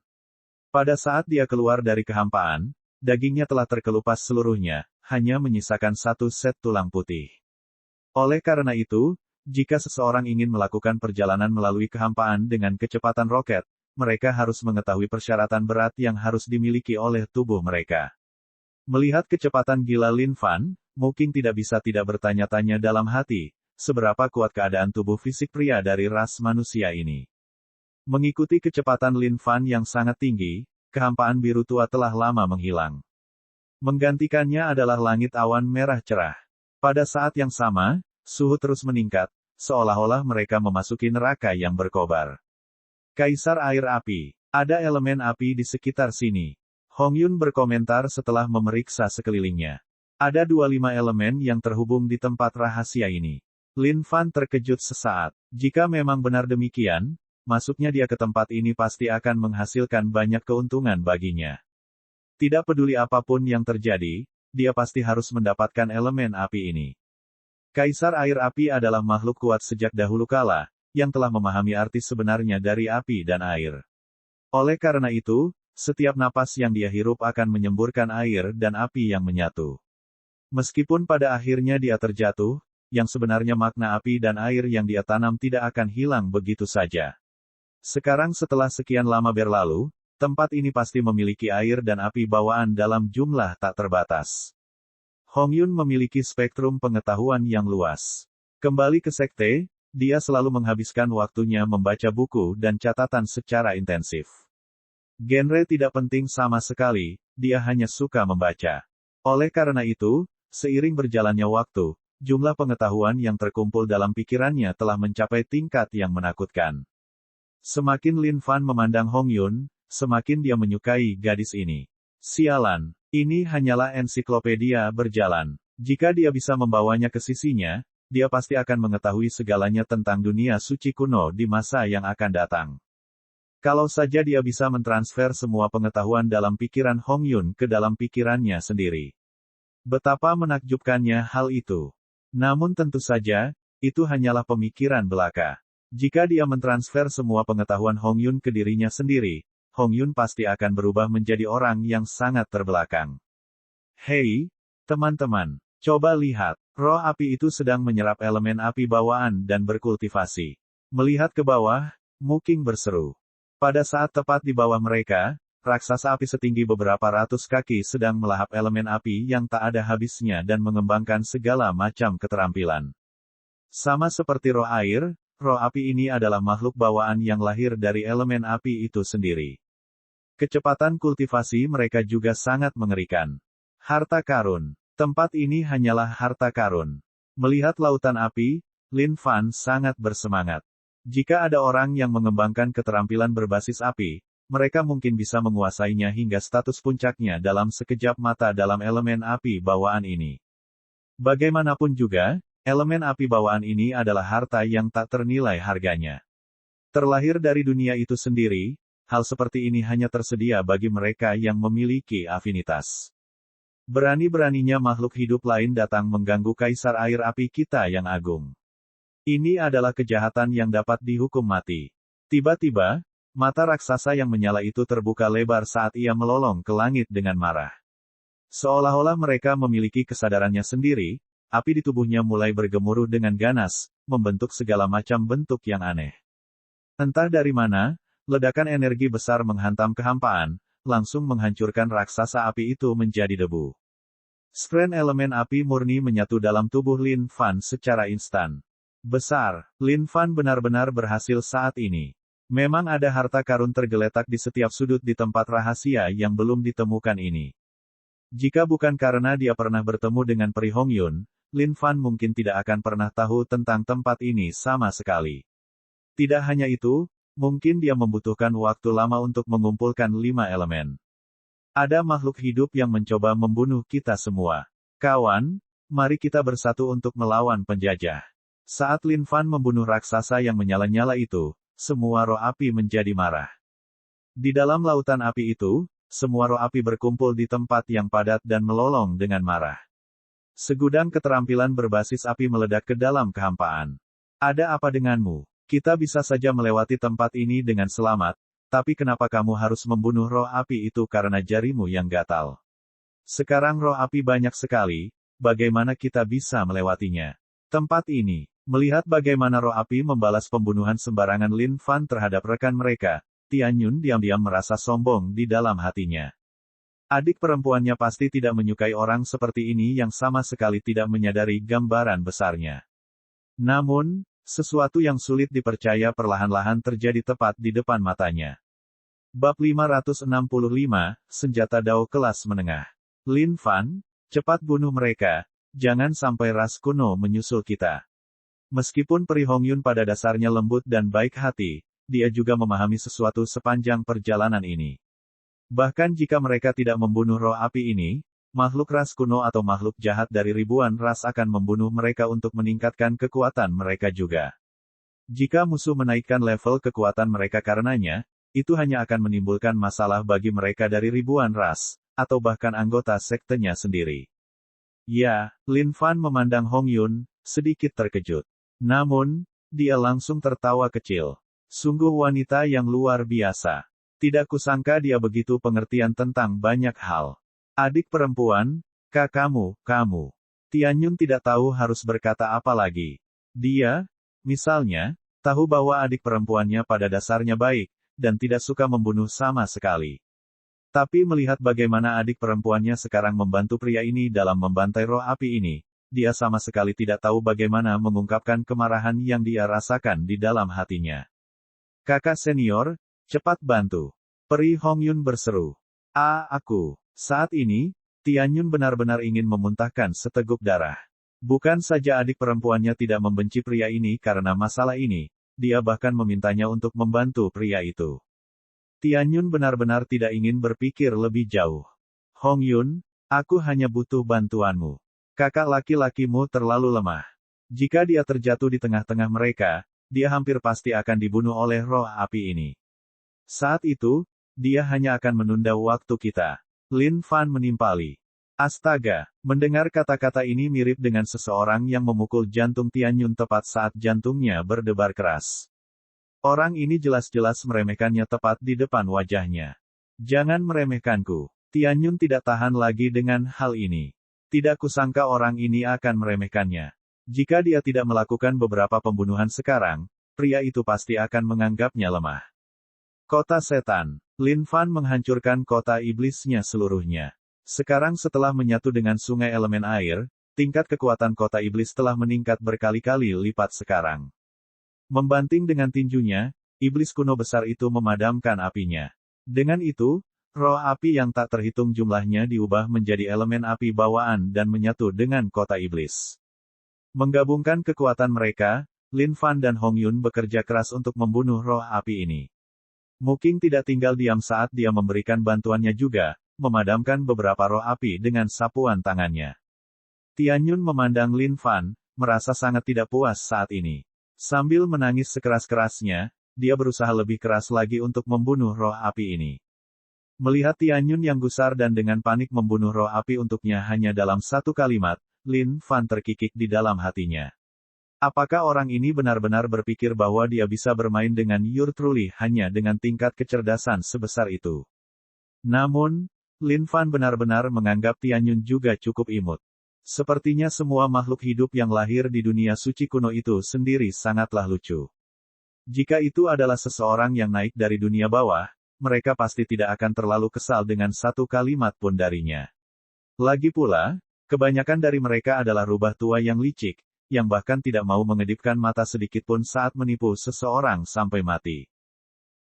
Pada saat dia keluar dari kehampaan, dagingnya telah terkelupas seluruhnya, hanya menyisakan satu set tulang putih. Oleh karena itu, jika seseorang ingin melakukan perjalanan melalui kehampaan dengan kecepatan roket, mereka harus mengetahui persyaratan berat yang harus dimiliki oleh tubuh mereka. Melihat kecepatan gila Lin Fan, Muking tidak bisa tidak bertanya-tanya dalam hati, seberapa kuat keadaan tubuh fisik pria dari ras manusia ini. Mengikuti kecepatan Lin Fan yang sangat tinggi, kehampaan biru tua telah lama menghilang. Menggantikannya adalah langit awan merah cerah. Pada saat yang sama, suhu terus meningkat, seolah-olah mereka memasuki neraka yang berkobar. Kaisar air api. Ada elemen api di sekitar sini. Hong Yun berkomentar setelah memeriksa sekelilingnya. Ada 25 elemen yang terhubung di tempat rahasia ini. Lin Fan terkejut sesaat. Jika memang benar demikian, masuknya dia ke tempat ini pasti akan menghasilkan banyak keuntungan baginya. Tidak peduli apapun yang terjadi, dia pasti harus mendapatkan elemen api ini. Kaisar air api adalah makhluk kuat sejak dahulu kala, yang telah memahami arti sebenarnya dari api dan air. Oleh karena itu, setiap napas yang dia hirup akan menyemburkan air dan api yang menyatu. Meskipun pada akhirnya dia terjatuh, yang sebenarnya makna api dan air yang dia tanam tidak akan hilang begitu saja. Sekarang setelah sekian lama berlalu, Tempat ini pasti memiliki air dan api bawaan dalam jumlah tak terbatas. Hong Yun memiliki spektrum pengetahuan yang luas. Kembali ke sekte, dia selalu menghabiskan waktunya membaca buku dan catatan secara intensif. Genre tidak penting sama sekali, dia hanya suka membaca. Oleh karena itu, seiring berjalannya waktu, jumlah pengetahuan yang terkumpul dalam pikirannya telah mencapai tingkat yang menakutkan. Semakin Lin Fan memandang Hong Yun, semakin dia menyukai gadis ini. Sialan, ini hanyalah ensiklopedia berjalan. Jika dia bisa membawanya ke sisinya, dia pasti akan mengetahui segalanya tentang dunia suci kuno di masa yang akan datang. Kalau saja dia bisa mentransfer semua pengetahuan dalam pikiran Hong Yun ke dalam pikirannya sendiri. Betapa menakjubkannya hal itu. Namun tentu saja, itu hanyalah pemikiran belaka. Jika dia mentransfer semua pengetahuan Hong Yun ke dirinya sendiri, Hong Yun pasti akan berubah menjadi orang yang sangat terbelakang. Hei, teman-teman, coba lihat, roh api itu sedang menyerap elemen api bawaan dan berkultivasi. Melihat ke bawah, Mu Qing berseru. Pada saat tepat di bawah mereka, raksasa api setinggi beberapa ratus kaki sedang melahap elemen api yang tak ada habisnya dan mengembangkan segala macam keterampilan. Sama seperti roh air, roh api ini adalah makhluk bawaan yang lahir dari elemen api itu sendiri. Kecepatan kultivasi mereka juga sangat mengerikan. Harta karun. Tempat ini hanyalah harta karun. Melihat lautan api, Lin Fan sangat bersemangat. Jika ada orang yang mengembangkan keterampilan berbasis api, mereka mungkin bisa menguasainya hingga status puncaknya dalam sekejap mata dalam elemen api bawaan ini. Bagaimanapun juga, elemen api bawaan ini adalah harta yang tak ternilai harganya. Terlahir dari dunia itu sendiri, hal seperti ini hanya tersedia bagi mereka yang memiliki afinitas. Berani-beraninya makhluk hidup lain datang mengganggu kaisar air api kita yang agung. Ini adalah kejahatan yang dapat dihukum mati. Tiba-tiba, mata raksasa yang menyala itu terbuka lebar saat ia melolong ke langit dengan marah. Seolah-olah mereka memiliki kesadarannya sendiri, api di tubuhnya mulai bergemuruh dengan ganas, membentuk segala macam bentuk yang aneh. Entah dari mana, ledakan energi besar menghantam kehampaan, langsung menghancurkan raksasa api itu menjadi debu. Stren elemen api murni menyatu dalam tubuh Lin Fan secara instan. Besar, Lin Fan benar-benar berhasil saat ini. Memang ada harta karun tergeletak di setiap sudut di tempat rahasia yang belum ditemukan ini. Jika bukan karena dia pernah bertemu dengan Peri Hong Yun, Lin Fan mungkin tidak akan pernah tahu tentang tempat ini sama sekali. Tidak hanya itu, mungkin dia membutuhkan waktu lama untuk mengumpulkan 5 elemen. Ada makhluk hidup yang mencoba membunuh kita semua. Kawan, mari kita bersatu untuk melawan penjajah. Saat Lin Fan membunuh raksasa yang menyala-nyala itu, semua roh api menjadi marah. Di dalam lautan api itu, semua roh api berkumpul di tempat yang padat dan melolong dengan marah. Segudang keterampilan berbasis api meledak ke dalam kehampaan. Ada apa denganmu? Kita bisa saja melewati tempat ini dengan selamat, tapi kenapa kamu harus membunuh roh api itu karena jarimu yang gatal? Sekarang roh api banyak sekali, bagaimana kita bisa melewatinya? Tempat ini. Melihat bagaimana roh api membalas pembunuhan sembarangan Lin Fan terhadap rekan mereka, Tian Yun diam-diam merasa sombong di dalam hatinya. Adik perempuannya pasti tidak menyukai orang seperti ini yang sama sekali tidak menyadari gambaran besarnya. Namun, sesuatu yang sulit dipercaya perlahan-lahan terjadi tepat di depan matanya. Bab 565, Senjata Dao Kelas Menengah. Lin Fan, cepat bunuh mereka, jangan sampai ras kuno menyusul kita. Meskipun Peri Hong Yun pada dasarnya lembut dan baik hati, dia juga memahami sesuatu sepanjang perjalanan ini. Bahkan jika mereka tidak membunuh roh api ini, makhluk ras kuno atau makhluk jahat dari ribuan ras akan membunuh mereka untuk meningkatkan kekuatan mereka juga. Jika musuh menaikkan level kekuatan mereka karenanya, itu hanya akan menimbulkan masalah bagi mereka dari ribuan ras, atau bahkan anggota sektenya sendiri. Ya, Lin Fan memandang Hong Yun, sedikit terkejut. Namun, dia langsung tertawa kecil. Sungguh wanita yang luar biasa. Tidak kusangka dia begitu pengertian tentang banyak hal. Adik perempuan, kamu. Tian Yun tidak tahu harus berkata apa lagi. Dia, misalnya, tahu bahwa adik perempuannya pada dasarnya baik, dan tidak suka membunuh sama sekali. Tapi melihat bagaimana adik perempuannya sekarang membantu pria ini dalam membantai roh api ini, dia sama sekali tidak tahu bagaimana mengungkapkan kemarahan yang dia rasakan di dalam hatinya. Kakak senior, cepat bantu. Peri Hongyun berseru. Aku. Saat ini, Tianyun benar-benar ingin memuntahkan seteguk darah. Bukan saja adik perempuannya tidak membenci pria ini karena masalah ini, dia bahkan memintanya untuk membantu pria itu. Tianyun benar-benar tidak ingin berpikir lebih jauh. Hongyun, aku hanya butuh bantuanmu. Kakak laki-lakimu terlalu lemah. Jika dia terjatuh di tengah-tengah mereka, dia hampir pasti akan dibunuh oleh roh api ini. Saat itu, dia hanya akan menunda waktu kita. Lin Fan menimpali. Astaga, mendengar kata-kata ini mirip dengan seseorang yang memukul jantung Tianyun tepat saat jantungnya berdebar keras. Orang ini jelas-jelas meremehkannya tepat di depan wajahnya. Jangan meremehkanku. Tianyun tidak tahan lagi dengan hal ini. Tidak kusangka orang ini akan meremehkannya. Jika dia tidak melakukan beberapa pembunuhan sekarang, pria itu pasti akan menganggapnya lemah. Kota setan. Lin Fan menghancurkan kota iblisnya seluruhnya. Sekarang setelah menyatu dengan sungai elemen air, tingkat kekuatan kota iblis telah meningkat berkali-kali lipat sekarang. Membanting dengan tinjunya, iblis kuno besar itu memadamkan apinya. Dengan itu, roh api yang tak terhitung jumlahnya diubah menjadi elemen api bawaan dan menyatu dengan kota iblis. Menggabungkan kekuatan mereka, Lin Fan dan Hongyun bekerja keras untuk membunuh roh api ini. Muking tidak tinggal diam saat dia memberikan bantuannya juga, memadamkan beberapa roh api dengan sapuan tangannya. Tianyun memandang Lin Fan, merasa sangat tidak puas saat ini. Sambil menangis sekeras-kerasnya, dia berusaha lebih keras lagi untuk membunuh roh api ini. Melihat Tianyun yang gusar dan dengan panik membunuh roh api untuknya hanya dalam satu kalimat, Lin Fan terkikik di dalam hatinya. Apakah orang ini benar-benar berpikir bahwa dia bisa bermain dengan Your Truly hanya dengan tingkat kecerdasan sebesar itu? Namun, Lin Fan benar-benar menganggap Tianyun juga cukup imut. Sepertinya semua makhluk hidup yang lahir di dunia suci kuno itu sendiri sangatlah lucu. Jika itu adalah seseorang yang naik dari dunia bawah, mereka pasti tidak akan terlalu kesal dengan satu kalimat pun darinya. Lagi pula, kebanyakan dari mereka adalah rubah tua yang licik, yang bahkan tidak mau mengedipkan mata sedikitpun saat menipu seseorang sampai mati.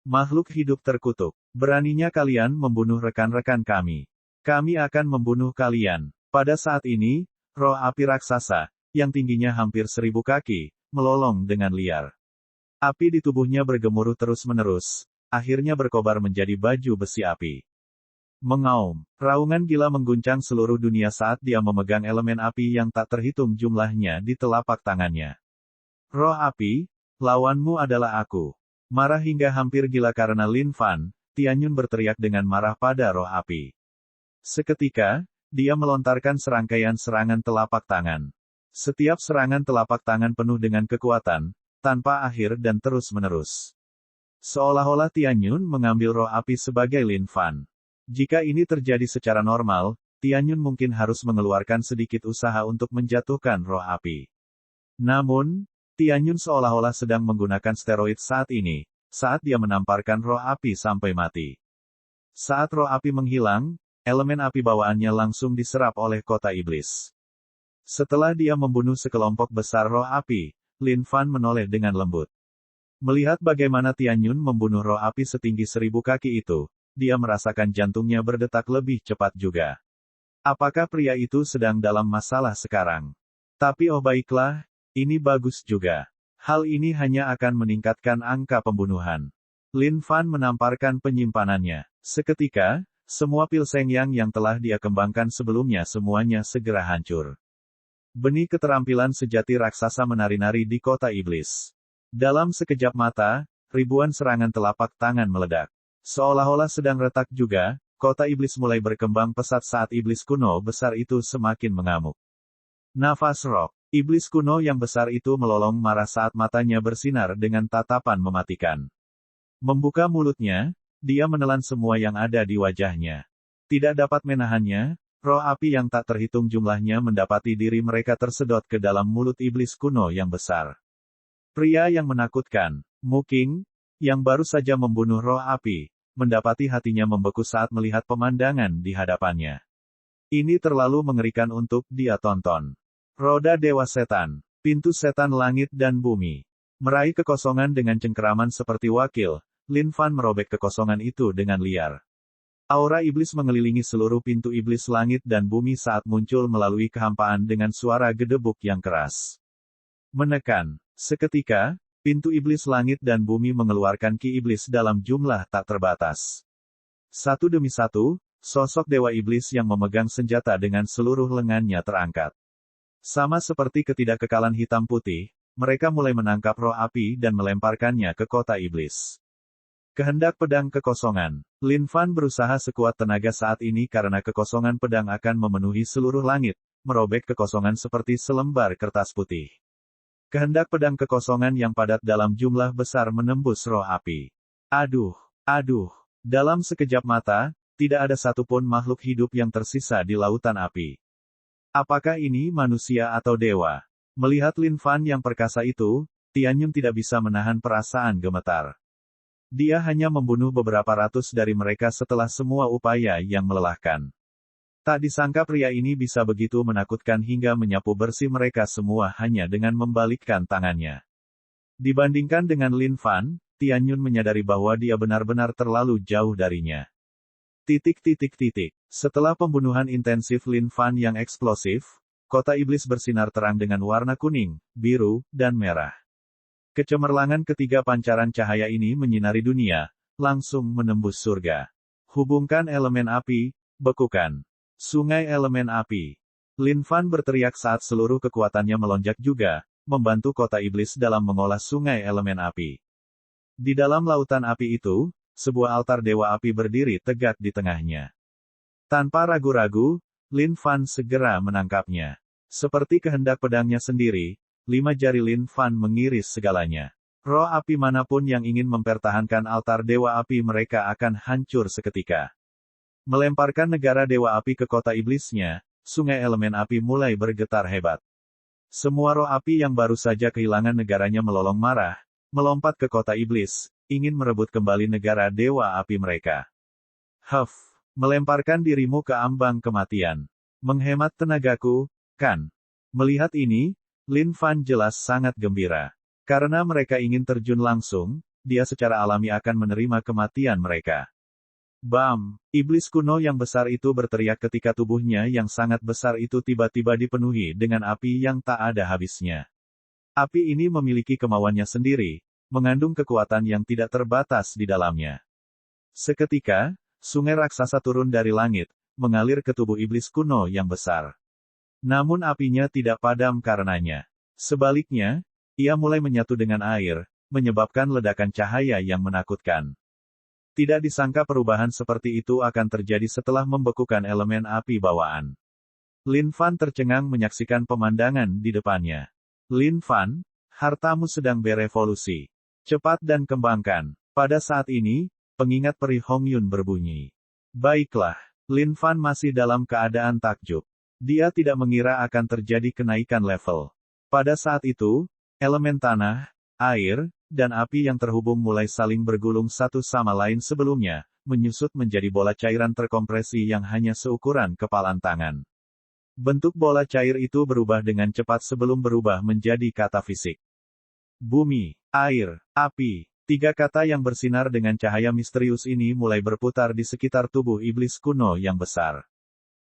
Makhluk hidup terkutuk, beraninya kalian membunuh rekan-rekan kami. Kami akan membunuh kalian. Pada saat ini, roh api raksasa, yang tingginya hampir 1000 kaki, melolong dengan liar. Api di tubuhnya bergemuruh terus-menerus, akhirnya berkobar menjadi baju besi api. Mengaum, raungan gila mengguncang seluruh dunia saat dia memegang elemen api yang tak terhitung jumlahnya di telapak tangannya. Roh api, lawanmu adalah aku. Marah hingga hampir gila karena Lin Fan, Tianyun berteriak dengan marah pada roh api. Seketika, dia melontarkan serangkaian serangan telapak tangan. Setiap serangan telapak tangan penuh dengan kekuatan, tanpa akhir dan terus-menerus. Seolah-olah Tianyun mengambil roh api sebagai Lin Fan. Jika ini terjadi secara normal, Tianyun mungkin harus mengeluarkan sedikit usaha untuk menjatuhkan roh api. Namun, Tianyun seolah-olah sedang menggunakan steroid saat ini, saat dia menamparkan roh api sampai mati. Saat roh api menghilang, elemen api bawaannya langsung diserap oleh kota iblis. Setelah dia membunuh sekelompok besar roh api, Lin Fan menoleh dengan lembut. Melihat bagaimana Tianyun membunuh roh api setinggi 1000 kaki itu, dia merasakan jantungnya berdetak lebih cepat juga. Apakah pria itu sedang dalam masalah sekarang? Tapi oh baiklah, ini bagus juga. Hal ini hanya akan meningkatkan angka pembunuhan. Lin Fan menamparkan penyimpanannya. Seketika, semua pil Seng yang telah dia kembangkan sebelumnya semuanya segera hancur. Benih keterampilan sejati raksasa menari-nari di kota iblis. Dalam sekejap mata, ribuan serangan telapak tangan meledak. Seolah-olah sedang retak juga, kota iblis mulai berkembang pesat saat iblis kuno besar itu semakin mengamuk. Nafas roh, iblis kuno yang besar itu melolong marah saat matanya bersinar dengan tatapan mematikan. Membuka mulutnya, dia menelan semua yang ada di wajahnya. Tidak dapat menahannya, roh api yang tak terhitung jumlahnya mendapati diri mereka tersedot ke dalam mulut iblis kuno yang besar. Pria yang menakutkan, Muking, yang baru saja membunuh roh api, mendapati hatinya membeku saat melihat pemandangan di hadapannya. Ini terlalu mengerikan untuk dia tonton. Roda Dewa Setan, pintu setan langit dan bumi. Meraih kekosongan dengan cengkeraman seperti wakil, Lin Fan merobek kekosongan itu dengan liar. Aura iblis mengelilingi seluruh pintu iblis langit dan bumi saat muncul melalui kehampaan dengan suara gedebuk yang keras. Menekan. Seketika, pintu iblis langit dan bumi mengeluarkan ki iblis dalam jumlah tak terbatas. Satu demi satu, sosok dewa iblis yang memegang senjata dengan seluruh lengannya terangkat. Sama seperti ketidakkekalan hitam putih, mereka mulai menangkap roh api dan melemparkannya ke kota iblis. Kehendak pedang kekosongan. Lin Fan berusaha sekuat tenaga saat ini karena kekosongan pedang akan memenuhi seluruh langit, merobek kekosongan seperti selembar kertas putih. Kehendak pedang kekosongan yang padat dalam jumlah besar menembus roh api. Aduh, aduh. Dalam sekejap mata, tidak ada satupun makhluk hidup yang tersisa di lautan api. Apakah ini manusia atau dewa? Melihat Lin Fan yang perkasa itu, Tianyun tidak bisa menahan perasaan gemetar. Dia hanya membunuh beberapa ratus dari mereka setelah semua upaya yang melelahkan. Tak disangka pria ini bisa begitu menakutkan hingga menyapu bersih mereka semua hanya dengan membalikkan tangannya. Dibandingkan dengan Lin Fan, Tianyun menyadari bahwa dia benar-benar terlalu jauh darinya. Setelah pembunuhan intensif Lin Fan yang eksplosif, kota iblis bersinar terang dengan warna kuning, biru, dan merah. Kecemerlangan ketiga pancaran cahaya ini menyinari dunia, langsung menembus surga. Hubungkan elemen api, bekukan. Sungai elemen api. Lin Fan berteriak saat seluruh kekuatannya melonjak juga, membantu kota iblis dalam mengolah sungai elemen api. Di dalam lautan api itu, sebuah altar dewa api berdiri tegak di tengahnya. Tanpa ragu-ragu, Lin Fan segera menangkapnya. Seperti kehendak pedangnya sendiri, 5 jari Lin Fan mengiris segalanya. Roh api manapun yang ingin mempertahankan altar dewa api mereka akan hancur seketika. Melemparkan negara dewa api ke kota iblisnya, sungai elemen api mulai bergetar hebat. Semua roh api yang baru saja kehilangan negaranya melolong marah, melompat ke kota iblis, ingin merebut kembali negara dewa api mereka. Melemparkan dirimu ke ambang kematian. Menghemat tenagaku, kan? Melihat ini, Lin Fan jelas sangat gembira. Karena mereka ingin terjun langsung, dia secara alami akan menerima kematian mereka. Bam! Iblis kuno yang besar itu berteriak ketika tubuhnya yang sangat besar itu tiba-tiba dipenuhi dengan api yang tak ada habisnya. Api ini memiliki kemauannya sendiri, mengandung kekuatan yang tidak terbatas di dalamnya. Seketika, sungai raksasa turun dari langit, mengalir ke tubuh iblis kuno yang besar. Namun apinya tidak padam karenanya. Sebaliknya, ia mulai menyatu dengan air, menyebabkan ledakan cahaya yang menakutkan. Tidak disangka perubahan seperti itu akan terjadi setelah membekukan elemen api bawaan. Lin Fan tercengang menyaksikan pemandangan di depannya. Lin Fan, hartamu sedang berevolusi. Cepat dan kembangkan. Pada saat ini, pengingat peri Hong Yun berbunyi. Baiklah, Lin Fan masih dalam keadaan takjub. Dia tidak mengira akan terjadi kenaikan level. Pada saat itu, elemen tanah, air, dan api yang terhubung mulai saling bergulung satu sama lain sebelumnya, menyusut menjadi bola cairan terkompresi yang hanya seukuran kepalan tangan. Bentuk bola cair itu berubah dengan cepat sebelum berubah menjadi kata fisik. Bumi, air, api. 3 kata yang bersinar dengan cahaya misterius ini mulai berputar di sekitar tubuh iblis kuno yang besar.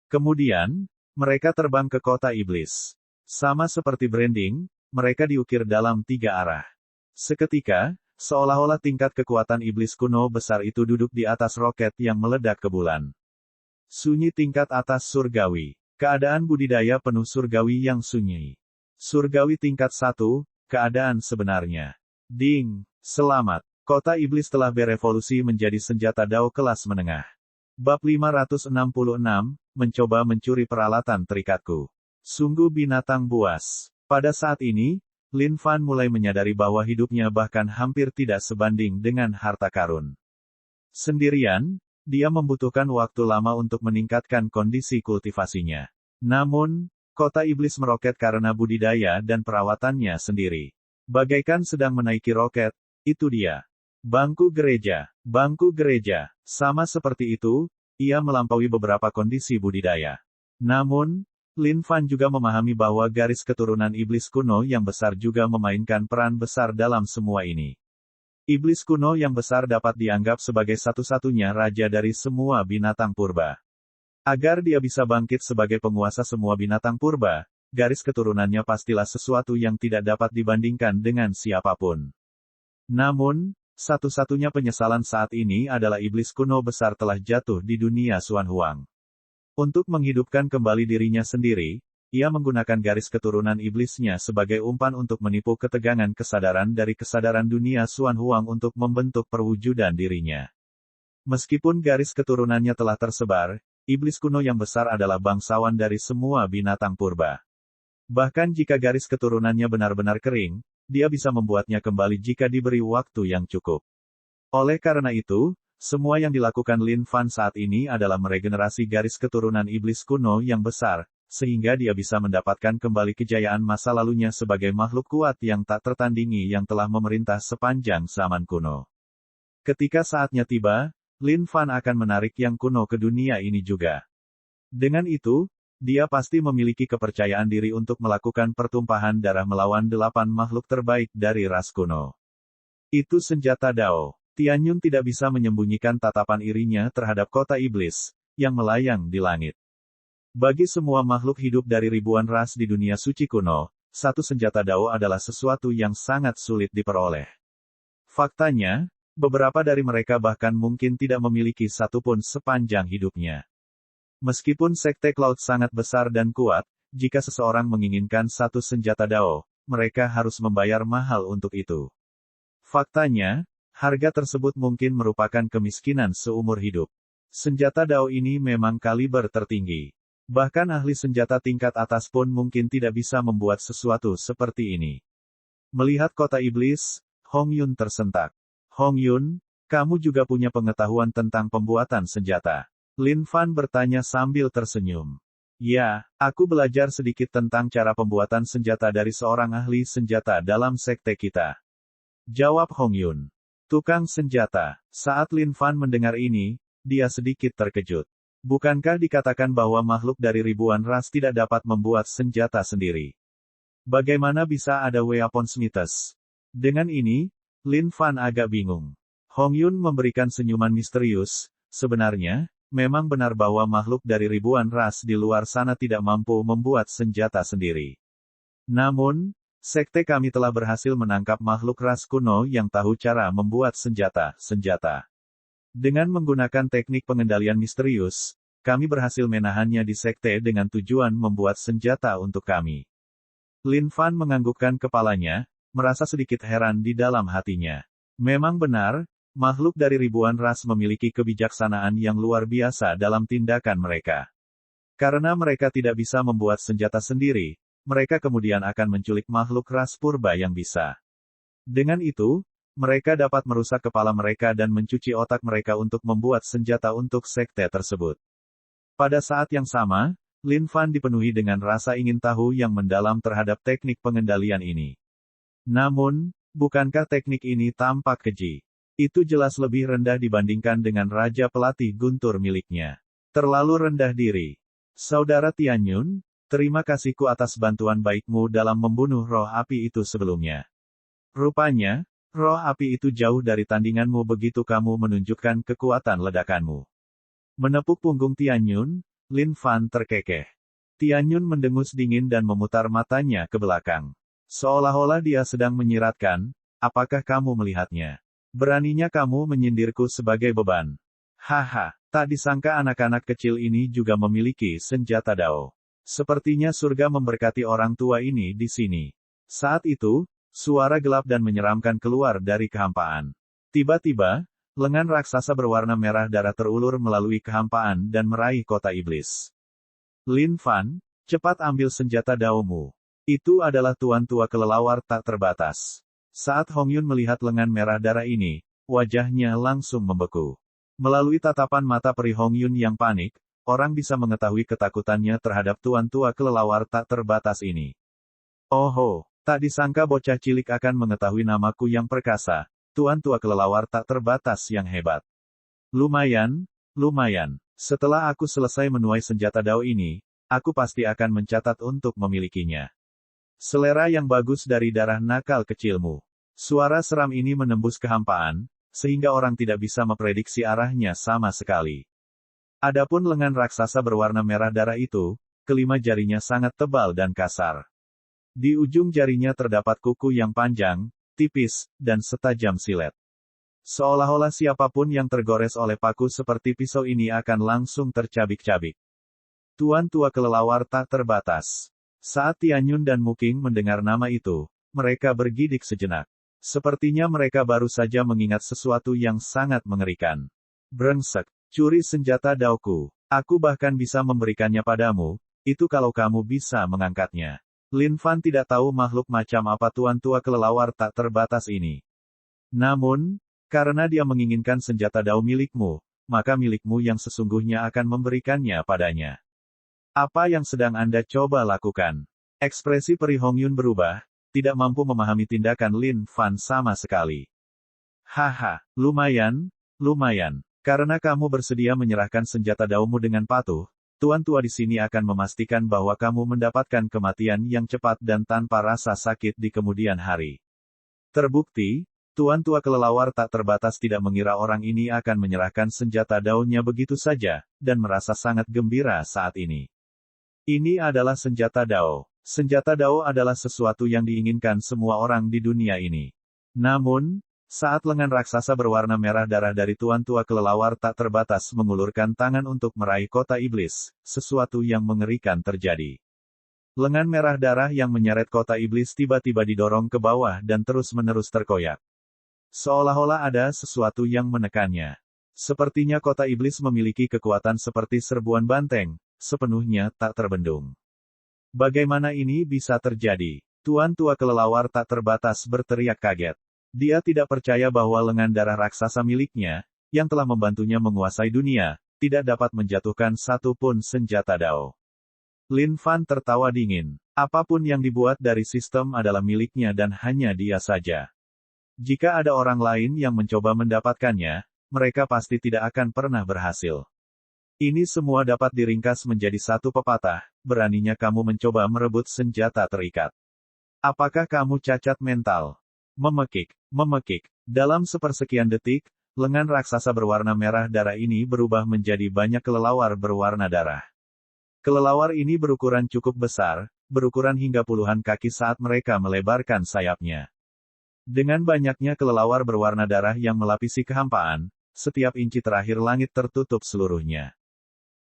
Kemudian, mereka terbang ke kota iblis. Sama seperti branding, mereka diukir dalam 3 arah. Seketika, seolah-olah tingkat kekuatan iblis kuno besar itu duduk di atas roket yang meledak ke bulan. Sunyi tingkat atas surgawi. Keadaan budidaya penuh surgawi yang sunyi. Surgawi tingkat 1, keadaan sebenarnya. Ding, selamat. Kota iblis telah berevolusi menjadi senjata Dao kelas menengah. Bab 566, mencoba mencuri peralatan terikatku. Sungguh binatang buas. Pada saat ini, Lin Fan mulai menyadari bahwa hidupnya bahkan hampir tidak sebanding dengan harta karun. Sendirian, dia membutuhkan waktu lama untuk meningkatkan kondisi kultivasinya. Namun, kota iblis meroket karena budidaya dan perawatannya sendiri. Bagaikan sedang menaiki roket, itu dia. Bangku gereja. Bangku gereja. Sama seperti itu, ia melampaui beberapa kondisi budidaya. Namun, Lin Fan juga memahami bahwa garis keturunan iblis kuno yang besar juga memainkan peran besar dalam semua ini. Iblis kuno yang besar dapat dianggap sebagai satu-satunya raja dari semua binatang purba. Agar dia bisa bangkit sebagai penguasa semua binatang purba, garis keturunannya pastilah sesuatu yang tidak dapat dibandingkan dengan siapapun. Namun, satu-satunya penyesalan saat ini adalah iblis kuno besar telah jatuh di dunia Xuan Huang. Untuk menghidupkan kembali dirinya sendiri, ia menggunakan garis keturunan iblisnya sebagai umpan untuk menipu ketegangan kesadaran dari kesadaran dunia Xuan Huang untuk membentuk perwujudan dirinya. Meskipun garis keturunannya telah tersebar, iblis kuno yang besar adalah bangsawan dari semua binatang purba. Bahkan jika garis keturunannya benar-benar kering, dia bisa membuatnya kembali jika diberi waktu yang cukup. Oleh karena itu, semua yang dilakukan Lin Fan saat ini adalah meregenerasi garis keturunan iblis kuno yang besar, sehingga dia bisa mendapatkan kembali kejayaan masa lalunya sebagai makhluk kuat yang tak tertandingi yang telah memerintah sepanjang zaman kuno. Ketika saatnya tiba, Lin Fan akan menarik yang kuno ke dunia ini juga. Dengan itu, dia pasti memiliki kepercayaan diri untuk melakukan pertumpahan darah melawan 8 makhluk terbaik dari ras kuno. Itu senjata Dao. Tianyun tidak bisa menyembunyikan tatapan irinya terhadap kota iblis, yang melayang di langit. Bagi semua makhluk hidup dari ribuan ras di dunia suci kuno, satu senjata Dao adalah sesuatu yang sangat sulit diperoleh. Faktanya, beberapa dari mereka bahkan mungkin tidak memiliki satupun sepanjang hidupnya. Meskipun sekte Cloud sangat besar dan kuat, jika seseorang menginginkan satu senjata Dao, mereka harus membayar mahal untuk itu. Faktanya, harga tersebut mungkin merupakan kemiskinan seumur hidup. Senjata Dao ini memang kaliber tertinggi. Bahkan ahli senjata tingkat atas pun mungkin tidak bisa membuat sesuatu seperti ini. Melihat kota iblis, Hong Yun tersentak. Hong Yun, kamu juga punya pengetahuan tentang pembuatan senjata. Lin Fan bertanya sambil tersenyum. Ya, aku belajar sedikit tentang cara pembuatan senjata dari seorang ahli senjata dalam sekte kita. Jawab Hong Yun. Tukang senjata. Saat Lin Fan mendengar ini, dia sedikit terkejut. Bukankah dikatakan bahwa makhluk dari ribuan ras tidak dapat membuat senjata sendiri? Bagaimana bisa ada weaponsmiths? Dengan ini, Lin Fan agak bingung. Hong Yun memberikan senyuman misterius. Sebenarnya, memang benar bahwa makhluk dari ribuan ras di luar sana tidak mampu membuat senjata sendiri. Namun, sekte kami telah berhasil menangkap makhluk ras kuno yang tahu cara membuat senjata. Dengan menggunakan teknik pengendalian misterius, kami berhasil menahannya di sekte dengan tujuan membuat senjata untuk kami. Lin Fan menganggukkan kepalanya, merasa sedikit heran di dalam hatinya. Memang benar, makhluk dari ribuan ras memiliki kebijaksanaan yang luar biasa dalam tindakan mereka. Karena mereka tidak bisa membuat senjata sendiri, mereka kemudian akan menculik makhluk ras purba yang bisa. Dengan itu, mereka dapat merusak kepala mereka dan mencuci otak mereka untuk membuat senjata untuk sekte tersebut. Pada saat yang sama, Lin Fan dipenuhi dengan rasa ingin tahu yang mendalam terhadap teknik pengendalian ini. Namun, bukankah teknik ini tampak keji? Itu jelas lebih rendah dibandingkan dengan Raja Pelatih Guntur miliknya. Terlalu rendah diri. Saudara Tianyun, terima kasihku atas bantuan baikmu dalam membunuh roh api itu sebelumnya. Rupanya, roh api itu jauh dari tandinganmu begitu kamu menunjukkan kekuatan ledakanmu. Menepuk punggung Tianyun, Lin Fan terkekeh. Tianyun mendengus dingin dan memutar matanya ke belakang. Seolah-olah dia sedang menyiratkan, apakah kamu melihatnya? Beraninya kamu menyindirku sebagai beban. Haha, tak disangka anak-anak kecil ini juga memiliki senjata Dao. Sepertinya surga memberkati orang tua ini di sini. Saat itu, suara gelap dan menyeramkan keluar dari kehampaan. Tiba-tiba, lengan raksasa berwarna merah darah terulur melalui kehampaan dan meraih kota iblis. Lin Fan, cepat ambil senjata Daomu. Itu adalah tuan tua kelelawar tak terbatas. Saat Hong Yun melihat lengan merah darah ini, wajahnya langsung membeku. Melalui tatapan mata peri Hong Yun yang panik, orang bisa mengetahui ketakutannya terhadap tuan tua kelelawar tak terbatas ini. Oh, tak disangka bocah cilik akan mengetahui namaku yang perkasa. tuan tua kelelawar tak terbatas yang hebat. Lumayan, lumayan. Setelah aku selesai menuai senjata Dao ini, aku pasti akan mencatat untuk memilikinya. Selera yang bagus dari darah nakal kecilmu. Suara seram ini menembus kehampaan, sehingga orang tidak bisa memprediksi arahnya sama sekali. Adapun lengan raksasa berwarna merah darah itu, kelima jarinya sangat tebal dan kasar. Di ujung jarinya terdapat kuku yang panjang, tipis, dan setajam silet. Seolah-olah siapapun yang tergores oleh paku seperti pisau ini akan langsung tercabik-cabik. Tuan tua kelelawar tak terbatas. Saat Tianyun dan Muking mendengar nama itu, mereka bergidik sejenak. Sepertinya mereka baru saja mengingat sesuatu yang sangat mengerikan. Brengsek, curi senjata Daoku. Aku bahkan bisa memberikannya padamu, itu kalau kamu bisa mengangkatnya. Lin Fan tidak tahu makhluk macam apa tuan tua kelelawar tak terbatas ini. Namun, karena dia menginginkan senjata Dao milikmu, maka milikmu yang sesungguhnya akan memberikannya padanya. Apa yang sedang Anda coba lakukan? Ekspresi Peri Hongyun berubah, tidak mampu memahami tindakan Lin Fan sama sekali. Haha, lumayan, lumayan. Karena kamu bersedia menyerahkan senjata Daomu dengan patuh, tuan tua di sini akan memastikan bahwa kamu mendapatkan kematian yang cepat dan tanpa rasa sakit di kemudian hari. Terbukti, tuan tua kelelawar tak terbatas tidak mengira orang ini akan menyerahkan senjata Daonya begitu saja, dan merasa sangat gembira saat ini. Ini adalah senjata Dao. Senjata Dao adalah sesuatu yang diinginkan semua orang di dunia ini. Namun, saat lengan raksasa berwarna merah darah dari tuan tua kelelawar tak terbatas mengulurkan tangan untuk meraih kota iblis, sesuatu yang mengerikan terjadi. Lengan merah darah yang menyeret kota iblis tiba-tiba didorong ke bawah dan terus-menerus terkoyak. Seolah-olah ada sesuatu yang menekannya. Sepertinya kota iblis memiliki kekuatan seperti serbuan banteng, sepenuhnya tak terbendung. Bagaimana ini bisa terjadi? Tuan tua kelelawar tak terbatas berteriak kaget. Dia tidak percaya bahwa lengan darah raksasa miliknya, yang telah membantunya menguasai dunia, tidak dapat menjatuhkan satu pun senjata Dao. Lin Fan tertawa dingin. Apapun yang dibuat dari sistem adalah miliknya dan hanya dia saja. Jika ada orang lain yang mencoba mendapatkannya, mereka pasti tidak akan pernah berhasil. Ini semua dapat diringkas menjadi satu pepatah, beraninya kamu mencoba merebut senjata terikat. Apakah kamu cacat mental? Memekik, memekik. Dalam sepersekian detik, lengan raksasa berwarna merah darah ini berubah menjadi banyak kelelawar berwarna darah. Kelelawar ini berukuran cukup besar, berukuran hingga puluhan kaki saat mereka melebarkan sayapnya. Dengan banyaknya kelelawar berwarna darah yang melapisi kehampaan, setiap inci terakhir langit tertutup seluruhnya.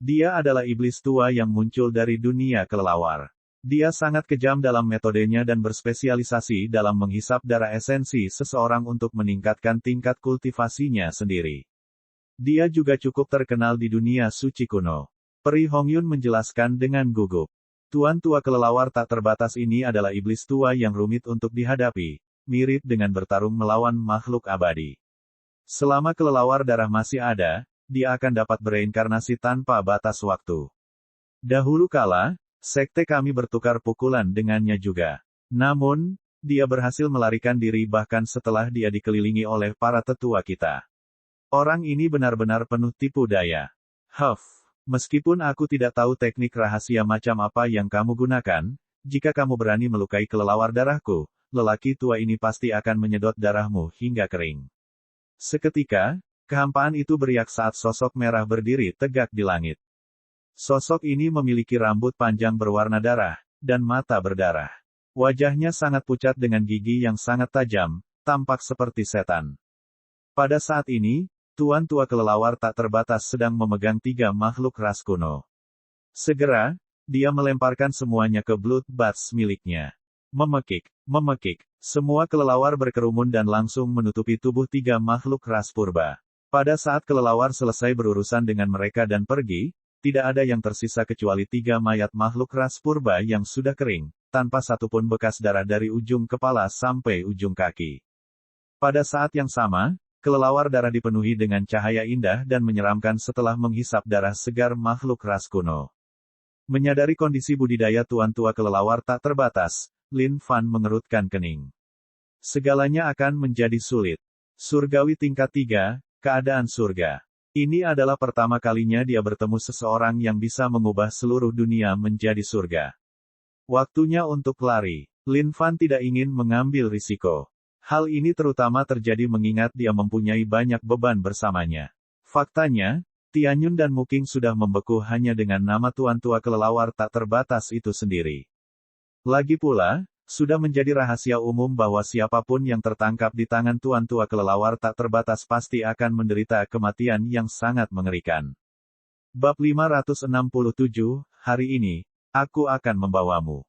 Dia adalah iblis tua yang muncul dari dunia kelelawar. Dia sangat kejam dalam metodenya dan berspesialisasi dalam menghisap darah esensi seseorang untuk meningkatkan tingkat kultivasinya sendiri. Dia juga cukup terkenal di dunia suci kuno. Peri Hongyun menjelaskan dengan gugup. Tuan tua kelelawar tak terbatas ini adalah iblis tua yang rumit untuk dihadapi, mirip dengan bertarung melawan makhluk abadi. Selama kelelawar darah masih ada, dia akan dapat bereinkarnasi tanpa batas waktu. Dahulu kala, sekte kami bertukar pukulan dengannya juga. Namun, dia berhasil melarikan diri bahkan setelah dia dikelilingi oleh para tetua kita. Orang ini benar-benar penuh tipu daya. Meskipun aku tidak tahu teknik rahasia macam apa yang kamu gunakan, jika kamu berani melukai kelelawar darahku, lelaki tua ini pasti akan menyedot darahmu hingga kering. Seketika, kehampaan itu beriak saat sosok merah berdiri tegak di langit. Sosok ini memiliki rambut panjang berwarna darah, dan mata berdarah. Wajahnya sangat pucat dengan gigi yang sangat tajam, tampak seperti setan. Pada saat ini, tuan tua kelelawar tak terbatas sedang memegang 3 makhluk ras kuno. Segera, dia melemparkan semuanya ke Blood Bats miliknya. Memekik, memekik. Semua kelelawar berkerumun dan langsung menutupi tubuh 3 makhluk ras purba. Pada saat kelelawar selesai berurusan dengan mereka dan pergi, tidak ada yang tersisa kecuali 3 mayat makhluk ras purba yang sudah kering, tanpa satupun bekas darah dari ujung kepala sampai ujung kaki. Pada saat yang sama, kelelawar darah dipenuhi dengan cahaya indah dan menyeramkan setelah menghisap darah segar makhluk ras kuno. Menyadari kondisi budidaya tuan tua kelelawar tak terbatas, Lin Fan mengerutkan kening. Segalanya akan menjadi sulit. Surgawi tingkat 3, keadaan surga. Ini adalah pertama kalinya dia bertemu seseorang yang bisa mengubah seluruh dunia menjadi surga. Waktunya untuk lari. Lin Fan tidak ingin mengambil risiko. Hal ini terutama terjadi mengingat dia mempunyai banyak beban bersamanya. Faktanya, Tianyun dan Muking sudah membeku hanya dengan nama Tuan Tua Kelelawar tak terbatas itu sendiri. Lagi pula, sudah menjadi rahasia umum bahwa siapapun yang tertangkap di tangan Tuan Tua Kelelawar tak terbatas pasti akan menderita kematian yang sangat mengerikan. Bab 567, hari ini, aku akan membawamu.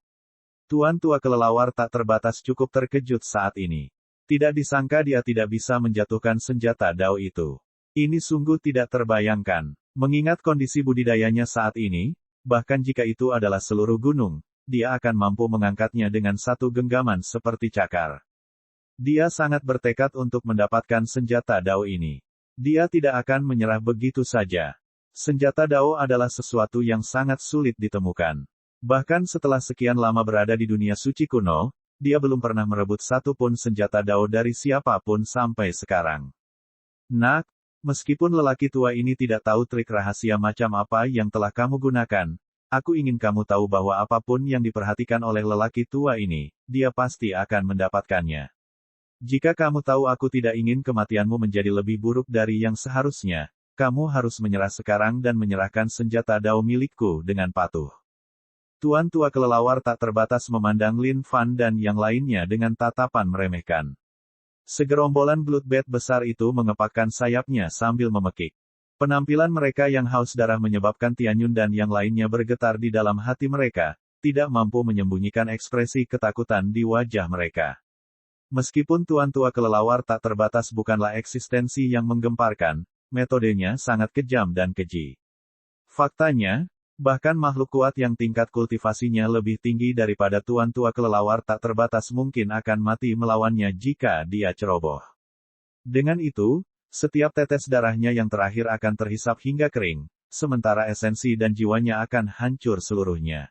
Tuan Tua Kelelawar tak terbatas cukup terkejut saat ini. Tidak disangka dia tidak bisa menjatuhkan senjata Dao itu. Ini sungguh tidak terbayangkan. Mengingat kondisi budidayanya saat ini, bahkan jika itu adalah seluruh gunung, dia akan mampu mengangkatnya dengan satu genggaman seperti cakar. Dia sangat bertekad untuk mendapatkan senjata Dao ini. Dia tidak akan menyerah begitu saja. Senjata Dao adalah sesuatu yang sangat sulit ditemukan. Bahkan setelah sekian lama berada di dunia suci kuno, dia belum pernah merebut satu pun senjata Dao dari siapapun sampai sekarang. Nak, meskipun lelaki tua ini tidak tahu trik rahasia macam apa yang telah kamu gunakan, aku ingin kamu tahu bahwa apapun yang diperhatikan oleh lelaki tua ini, dia pasti akan mendapatkannya. Jika kamu tahu aku tidak ingin kematianmu menjadi lebih buruk dari yang seharusnya, kamu harus menyerah sekarang dan menyerahkan senjata Dao milikku dengan patuh. Tuan Tua Kelelawar tak terbatas memandang Lin Fan dan yang lainnya dengan tatapan meremehkan. Segerombolan bloodbath besar itu mengepakkan sayapnya sambil memekik. Penampilan mereka yang haus darah menyebabkan Tianyun dan yang lainnya bergetar di dalam hati mereka, tidak mampu menyembunyikan ekspresi ketakutan di wajah mereka. Meskipun Tuan Tua Kelelawar tak terbatas bukanlah eksistensi yang menggemparkan, metodenya sangat kejam dan keji. Faktanya, bahkan makhluk kuat yang tingkat kultivasinya lebih tinggi daripada Tuan Tua Kelelawar tak terbatas mungkin akan mati melawannya jika dia ceroboh. Dengan itu, setiap tetes darahnya yang terakhir akan terhisap hingga kering, sementara esensi dan jiwanya akan hancur seluruhnya.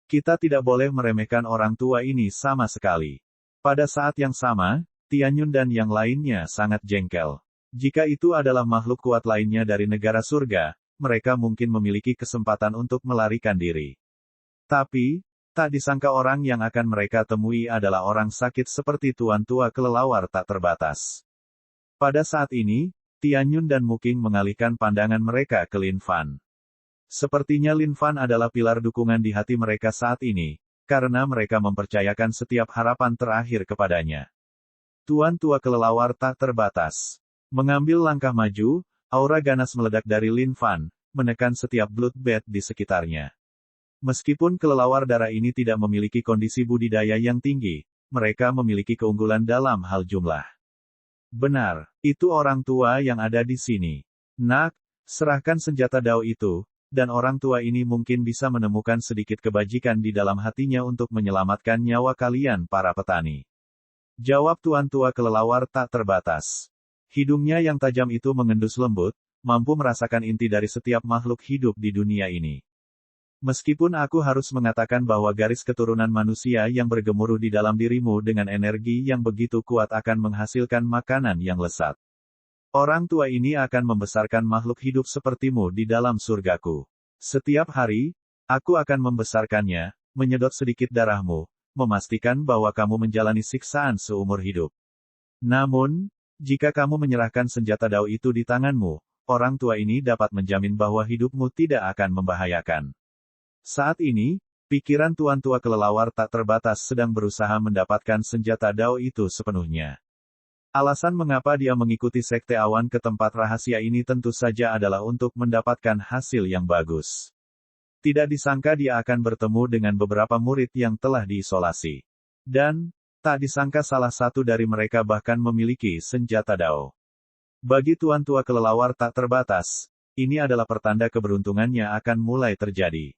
Kita tidak boleh meremehkan orang tua ini sama sekali. Pada saat yang sama, Tianyun dan yang lainnya sangat jengkel. Jika itu adalah makhluk kuat lainnya dari negara surga, mereka mungkin memiliki kesempatan untuk melarikan diri. Tapi, tak disangka orang yang akan mereka temui adalah orang sakit seperti Tuan Tua Kelelawar tak terbatas. Pada saat ini, Tianyun dan Muking mengalihkan pandangan mereka ke Lin Fan. Sepertinya Lin Fan adalah pilar dukungan di hati mereka saat ini, karena mereka mempercayakan setiap harapan terakhir kepadanya. Tuan Tua Kelelawar tak terbatas. Mengambil langkah maju, aura ganas meledak dari Lin Fan, menekan setiap bloodbath di sekitarnya. Meskipun kelelawar darah ini tidak memiliki kondisi budidaya yang tinggi, mereka memiliki keunggulan dalam hal jumlah. Benar, itu orang tua yang ada di sini. Nak, serahkan senjata Dao itu, dan orang tua ini mungkin bisa menemukan sedikit kebajikan di dalam hatinya untuk menyelamatkan nyawa kalian para petani. Jawab Tuan Tua Kelelawar tak terbatas. Hidungnya yang tajam itu mengendus lembut, mampu merasakan inti dari setiap makhluk hidup di dunia ini. Meskipun aku harus mengatakan bahwa garis keturunan manusia yang bergemuruh di dalam dirimu dengan energi yang begitu kuat akan menghasilkan makanan yang lezat. Orang tua ini akan membesarkan makhluk hidup sepertimu di dalam surgaku. Setiap hari, aku akan membesarkannya, menyedot sedikit darahmu, memastikan bahwa kamu menjalani siksaan seumur hidup. Namun, jika kamu menyerahkan senjata Dao itu di tanganmu, orang tua ini dapat menjamin bahwa hidupmu tidak akan membahayakan. Saat ini, pikiran Tuan Tua Kelelawar tak terbatas sedang berusaha mendapatkan senjata Dao itu sepenuhnya. Alasan mengapa dia mengikuti Sekte Awan ke tempat rahasia ini tentu saja adalah untuk mendapatkan hasil yang bagus. Tidak disangka dia akan bertemu dengan beberapa murid yang telah diisolasi. Dan, tak disangka salah satu dari mereka bahkan memiliki senjata Dao. Bagi Tuan Tua Kelelawar tak terbatas, ini adalah pertanda keberuntungannya akan mulai terjadi.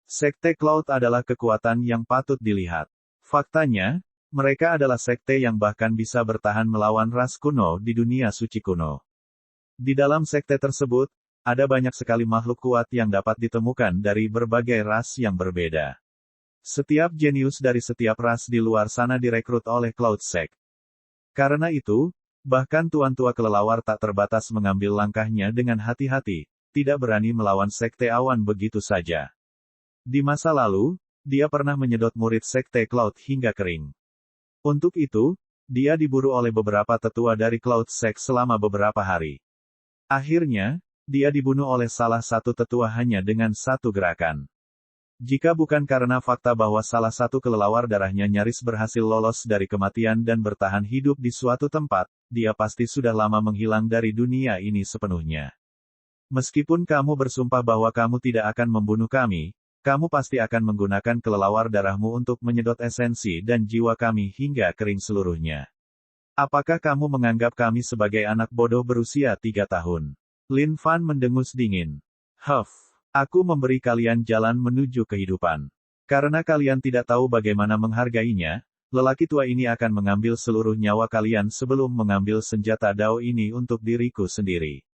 Sekte Cloud adalah kekuatan yang patut dilihat. Faktanya, mereka adalah sekte yang bahkan bisa bertahan melawan ras kuno di dunia suci kuno. Di dalam sekte tersebut, ada banyak sekali makhluk kuat yang dapat ditemukan dari berbagai ras yang berbeda. Setiap jenius dari setiap ras di luar sana direkrut oleh Cloud Sect. Karena itu, Bahkan Tuan Tua Kelelawar tak terbatas mengambil langkahnya dengan hati-hati, tidak berani melawan Sekte Awan begitu saja. Di masa lalu, dia pernah menyedot murid Sekte Cloud hingga kering. Untuk itu, dia diburu oleh beberapa tetua dari Cloud Sect selama beberapa hari. Akhirnya, dia dibunuh oleh salah satu tetua hanya dengan satu gerakan. Jika bukan karena fakta bahwa salah satu kelelawar darahnya nyaris berhasil lolos dari kematian dan bertahan hidup di suatu tempat, dia pasti sudah lama menghilang dari dunia ini sepenuhnya. Meskipun kamu bersumpah bahwa kamu tidak akan membunuh kami, kamu pasti akan menggunakan kelelawar darahmu untuk menyedot esensi dan jiwa kami hingga kering seluruhnya. Apakah kamu menganggap kami sebagai anak bodoh berusia 3 tahun? Lin Fan mendengus dingin. Aku memberi kalian jalan menuju kehidupan. Karena kalian tidak tahu bagaimana menghargainya, lelaki tua ini akan mengambil seluruh nyawa kalian sebelum mengambil senjata Dao ini untuk diriku sendiri.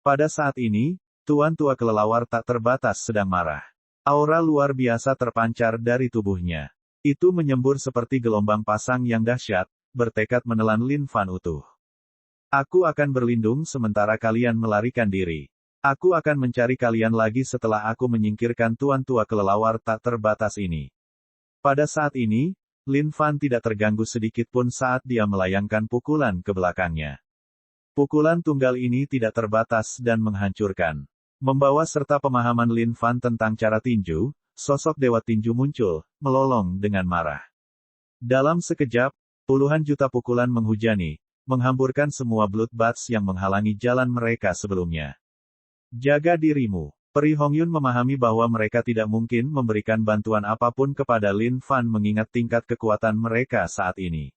Pada saat ini, Tuan Tua Kelelawar tak terbatas sedang marah. Aura luar biasa terpancar dari tubuhnya. Itu menyembur seperti gelombang pasang yang dahsyat, bertekad menelan Lin Fan utuh. Aku akan berlindung sementara kalian melarikan diri. Aku akan mencari kalian lagi setelah aku menyingkirkan Tuan Tua Kelelawar tak terbatas ini. Pada saat ini, Lin Fan tidak terganggu sedikit pun saat dia melayangkan pukulan ke belakangnya. Pukulan tunggal ini tidak terbatas dan menghancurkan. Membawa serta pemahaman Lin Fan tentang cara tinju, sosok Dewa Tinju muncul, melolong dengan marah. Dalam sekejap, puluhan juta pukulan menghujani, menghamburkan semua bloodbaths yang menghalangi jalan mereka sebelumnya. Jaga dirimu. Peri Hongyun memahami bahwa mereka tidak mungkin memberikan bantuan apapun kepada Lin Fan mengingat tingkat kekuatan mereka saat ini.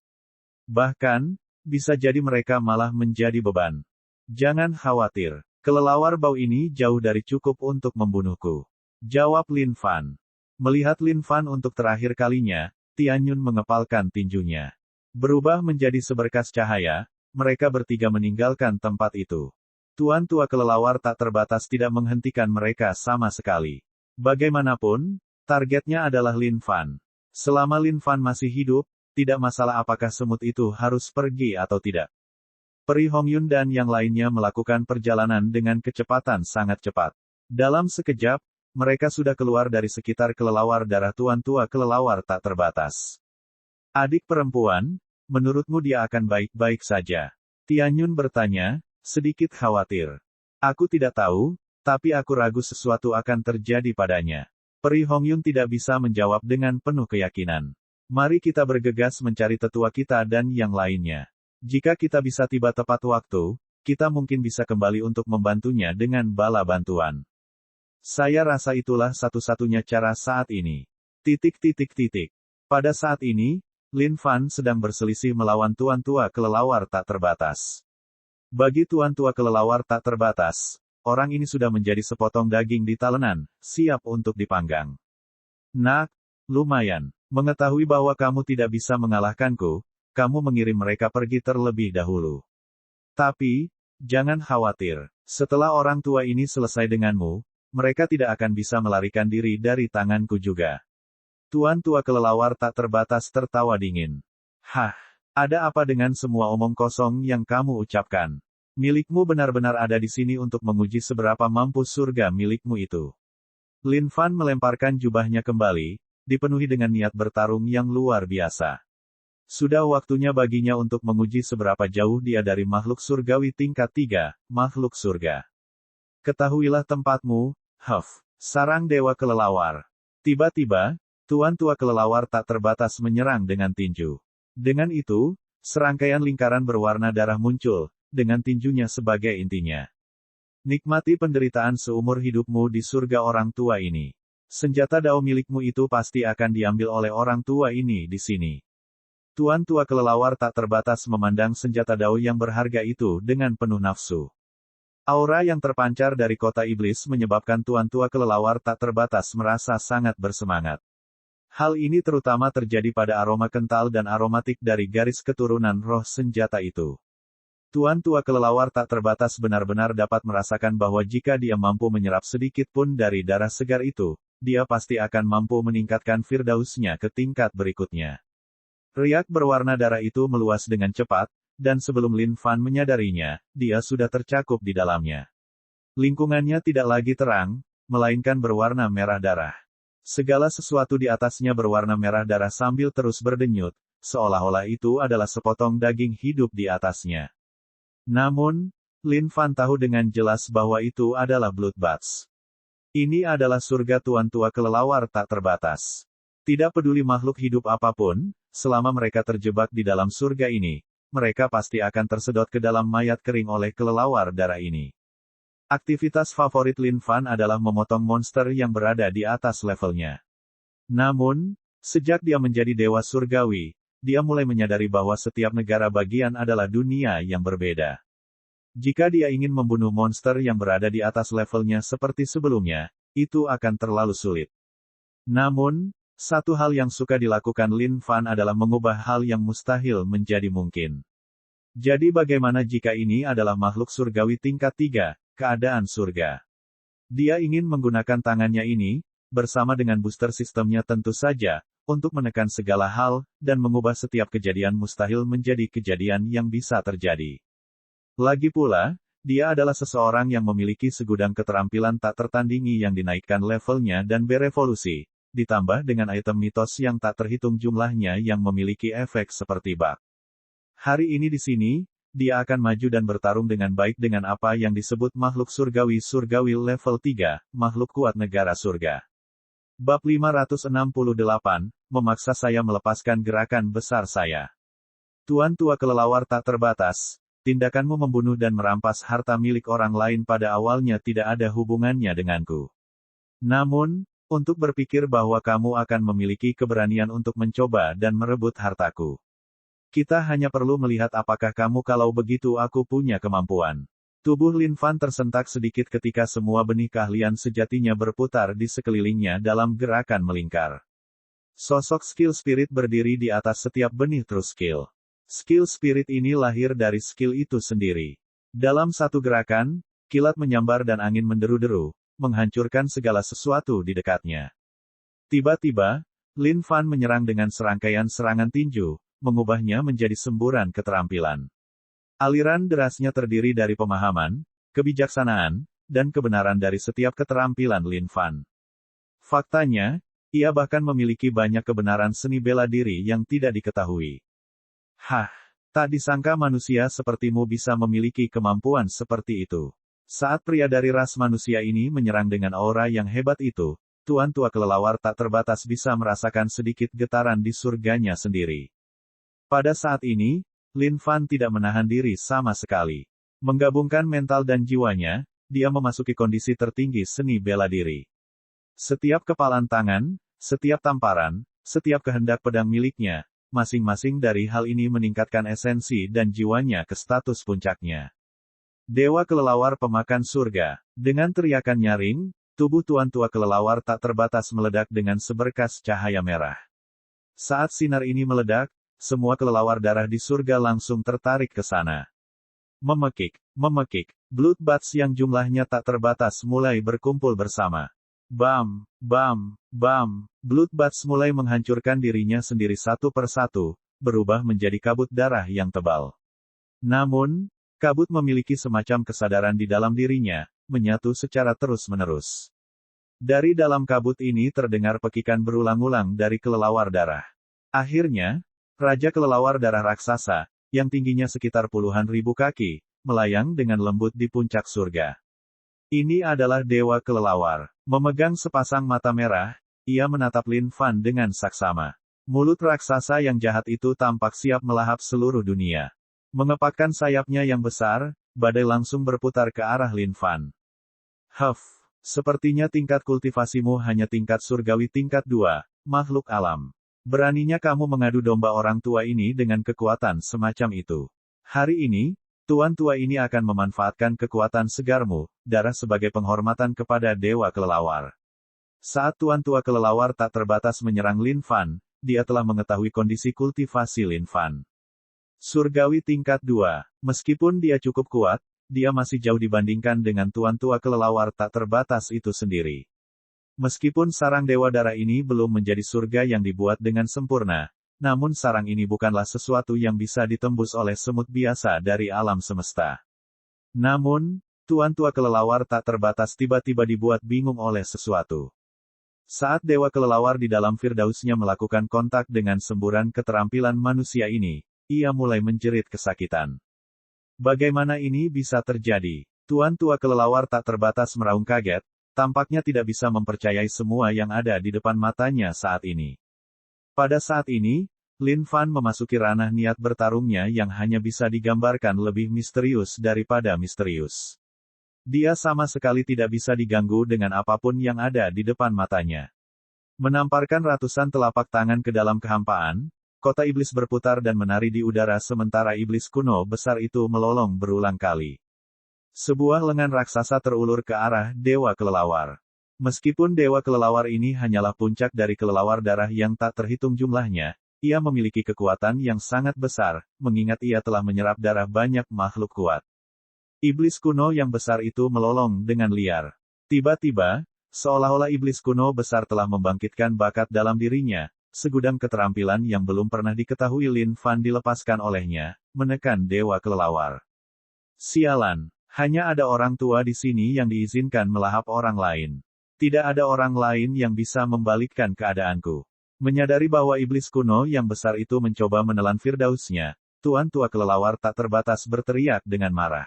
Bahkan, bisa jadi mereka malah menjadi beban. Jangan khawatir. Kelelawar bau ini jauh dari cukup untuk membunuhku. Jawab Lin Fan. Melihat Lin Fan untuk terakhir kalinya, Tianyun mengepalkan tinjunya. Berubah menjadi seberkas cahaya, mereka bertiga meninggalkan tempat itu. Tuan Tua Kelelawar tak terbatas tidak menghentikan mereka sama sekali. Bagaimanapun, targetnya adalah Lin Fan. Selama Lin Fan masih hidup, tidak masalah apakah semut itu harus pergi atau tidak. Peri Hongyun dan yang lainnya melakukan perjalanan dengan kecepatan sangat cepat. Dalam sekejap, mereka sudah keluar dari sekitar kelelawar darah Tuan Tua Kelelawar tak terbatas. Adik perempuan, menurutmu dia akan baik-baik saja? Tianyun bertanya, sedikit khawatir. Aku tidak tahu, tapi aku ragu sesuatu akan terjadi padanya. Peri Hongyun tidak bisa menjawab dengan penuh keyakinan. Mari kita bergegas mencari tetua kita dan yang lainnya. Jika kita bisa tiba tepat waktu, kita mungkin bisa kembali untuk membantunya dengan bala bantuan. Saya rasa itulah satu-satunya cara saat ini. Pada saat ini, Lin Fan sedang berselisih melawan Tuan Tua Kelelawar tak terbatas. Bagi Tuan Tua Kelelawar tak terbatas, orang ini sudah menjadi sepotong daging di talenan, siap untuk dipanggang. Nak, lumayan. Mengetahui bahwa kamu tidak bisa mengalahkanku, kamu mengirim mereka pergi terlebih dahulu. Tapi, jangan khawatir. Setelah orang tua ini selesai denganmu, mereka tidak akan bisa melarikan diri dari tanganku juga. Tuan Tua Kelelawar tak terbatas tertawa dingin. Hah, ada apa dengan semua omong kosong yang kamu ucapkan? Milikmu benar-benar ada di sini untuk menguji seberapa mampu surga milikmu itu. Lin Fan melemparkan jubahnya kembali, dipenuhi dengan niat bertarung yang luar biasa. Sudah waktunya baginya untuk menguji seberapa jauh dia dari makhluk surgawi tingkat 3, makhluk surga. Ketahuilah tempatmu, sarang Dewa Kelelawar. Tiba-tiba, Tuan Tua Kelelawar tak terbatas menyerang dengan tinju. Dengan itu, serangkaian lingkaran berwarna darah muncul, dengan tinjunya sebagai intinya. Nikmati penderitaan seumur hidupmu di surga orang tua ini. Senjata Dao milikmu itu pasti akan diambil oleh orang tua ini di sini. Tuan Tua Kelelawar tak terbatas memandang senjata Dao yang berharga itu dengan penuh nafsu. Aura yang terpancar dari kota iblis menyebabkan Tuan Tua Kelelawar tak terbatas merasa sangat bersemangat. Hal ini terutama terjadi pada aroma kental dan aromatik dari garis keturunan roh senjata itu. Tuan Tua Kelelawar tak terbatas benar-benar dapat merasakan bahwa jika dia mampu menyerap sedikit pun dari darah segar itu, dia pasti akan mampu meningkatkan Firdausnya ke tingkat berikutnya. Riak berwarna darah itu meluas dengan cepat, dan sebelum Lin Fan menyadarinya, dia sudah tercakup di dalamnya. Lingkungannya tidak lagi terang, melainkan berwarna merah darah. Segala sesuatu di atasnya berwarna merah darah sambil terus berdenyut, seolah-olah itu adalah sepotong daging hidup di atasnya. Namun, Lin Fan tahu dengan jelas bahwa itu adalah Bloodbaths. Ini adalah surga tuan tua kelelawar tak terbatas. Tidak peduli makhluk hidup apapun, selama mereka terjebak di dalam surga ini, mereka pasti akan tersedot ke dalam mayat kering oleh kelelawar darah ini. Aktivitas favorit Lin Fan adalah memotong monster yang berada di atas levelnya. Namun, sejak dia menjadi dewa surgawi, dia mulai menyadari bahwa setiap negara bagian adalah dunia yang berbeda. Jika dia ingin membunuh monster yang berada di atas levelnya seperti sebelumnya, itu akan terlalu sulit. Namun, satu hal yang suka dilakukan Lin Fan adalah mengubah hal yang mustahil menjadi mungkin. Jadi bagaimana jika ini adalah makhluk surgawi tingkat 3, keadaan surga? Dia ingin menggunakan tangannya ini, bersama dengan booster sistemnya tentu saja, untuk menekan segala hal, dan mengubah setiap kejadian mustahil menjadi kejadian yang bisa terjadi. Lagi pula, dia adalah seseorang yang memiliki segudang keterampilan tak tertandingi yang dinaikkan levelnya dan berevolusi, ditambah dengan item mitos yang tak terhitung jumlahnya yang memiliki efek seperti bug. Hari ini di sini, dia akan maju dan bertarung dengan baik dengan apa yang disebut makhluk surgawi level 3, makhluk kuat negara surga. Bab 568, memaksa saya melepaskan gerakan besar saya. Tuan tua kelelawar tak terbatas. Tindakanmu membunuh dan merampas harta milik orang lain pada awalnya tidak ada hubungannya denganku. Namun, untuk berpikir bahwa kamu akan memiliki keberanian untuk mencoba dan merebut hartaku. Kita hanya perlu melihat apakah kamu kalau begitu aku punya kemampuan. Tubuh Lin Fan tersentak sedikit ketika semua benih keahlian sejatinya berputar di sekelilingnya dalam gerakan melingkar. Sosok skill spirit berdiri di atas setiap benih true skill. Skill spirit ini lahir dari skill itu sendiri. Dalam satu gerakan, kilat menyambar dan angin menderu-deru, menghancurkan segala sesuatu di dekatnya. Tiba-tiba, Lin Fan menyerang dengan serangkaian serangan tinju, mengubahnya menjadi semburan keterampilan. Aliran derasnya terdiri dari pemahaman, kebijaksanaan, dan kebenaran dari setiap keterampilan Lin Fan. Faktanya, ia bahkan memiliki banyak kebenaran seni bela diri yang tidak diketahui. Hah, tak disangka manusia sepertimu bisa memiliki kemampuan seperti itu. Saat pria dari ras manusia ini menyerang dengan aura yang hebat itu, tuan tua kelelawar tak terbatas bisa merasakan sedikit getaran di surganya sendiri. Pada saat ini, Lin Fan tidak menahan diri sama sekali. Menggabungkan mental dan jiwanya, dia memasuki kondisi tertinggi seni bela diri. Setiap kepalan tangan, setiap tamparan, setiap kehendak pedang miliknya, masing-masing dari hal ini meningkatkan esensi dan jiwanya ke status puncaknya. Dewa kelelawar pemakan surga. Dengan teriakan nyaring, tubuh tuan tua kelelawar tak terbatas meledak dengan seberkas cahaya merah. Saat sinar ini meledak, semua kelelawar darah di surga langsung tertarik ke sana. Memekik, Bloodbaths yang jumlahnya tak terbatas mulai berkumpul bersama. Bam, bam, bam, Bloodbaths mulai menghancurkan dirinya sendiri satu persatu, berubah menjadi kabut darah yang tebal. Namun, kabut memiliki semacam kesadaran di dalam dirinya, menyatu secara terus-menerus. Dari dalam kabut ini terdengar pekikan berulang-ulang dari kelelawar darah. Akhirnya, Raja Kelelawar Darah Raksasa, yang tingginya sekitar puluhan ribu kaki, melayang dengan lembut di puncak surga. Ini adalah Dewa Kelelawar. Memegang sepasang mata merah, ia menatap Lin Fan dengan saksama. Mulut raksasa yang jahat itu tampak siap melahap seluruh dunia. Mengepakkan sayapnya yang besar, badai langsung berputar ke arah Lin Fan. Huff, sepertinya tingkat kultivasimu hanya tingkat surgawi tingkat 2, makhluk alam. Beraninya kamu mengadu domba orang tua ini dengan kekuatan semacam itu. Hari ini, tuan tua ini akan memanfaatkan kekuatan segarmu, darah sebagai penghormatan kepada Dewa Kelelawar. Saat tuan tua kelelawar tak terbatas menyerang Lin Fan, dia telah mengetahui kondisi kultivasi Lin Fan. Surgawi tingkat 2, meskipun dia cukup kuat, dia masih jauh dibandingkan dengan tuan tua kelelawar tak terbatas itu sendiri. Meskipun sarang Dewa Darah ini belum menjadi surga yang dibuat dengan sempurna, namun sarang ini bukanlah sesuatu yang bisa ditembus oleh semut biasa dari alam semesta. Namun, Tuan Tua Kelelawar tak terbatas tiba-tiba dibuat bingung oleh sesuatu. Saat Dewa Kelelawar di dalam Firdausnya melakukan kontak dengan semburan keterampilan manusia ini, ia mulai menjerit kesakitan. Bagaimana ini bisa terjadi? Tuan Tua Kelelawar tak terbatas meraung kaget, tampaknya tidak bisa mempercayai semua yang ada di depan matanya saat ini. Pada saat ini, Lin Fan memasuki ranah niat bertarungnya yang hanya bisa digambarkan lebih misterius daripada misterius. Dia sama sekali tidak bisa diganggu dengan apapun yang ada di depan matanya. Menamparkan ratusan telapak tangan ke dalam kehampaan, kota iblis berputar dan menari di udara sementara iblis kuno besar itu melolong berulang kali. Sebuah lengan raksasa terulur ke arah Dewa Kelelawar. Meskipun Dewa Kelelawar ini hanyalah puncak dari kelelawar darah yang tak terhitung jumlahnya, ia memiliki kekuatan yang sangat besar, mengingat ia telah menyerap darah banyak makhluk kuat. Iblis kuno yang besar itu melolong dengan liar. Tiba-tiba, seolah-olah iblis kuno besar telah membangkitkan bakat dalam dirinya, segudang keterampilan yang belum pernah diketahui Lin Fan dilepaskan olehnya, menekan Dewa Kelelawar. Sialan, hanya ada orang tua di sini yang diizinkan melahap orang lain. Tidak ada orang lain yang bisa membalikkan keadaanku. Menyadari bahwa iblis kuno yang besar itu mencoba menelan Firdausnya, Tuan Tua Kelelawar tak terbatas berteriak dengan marah.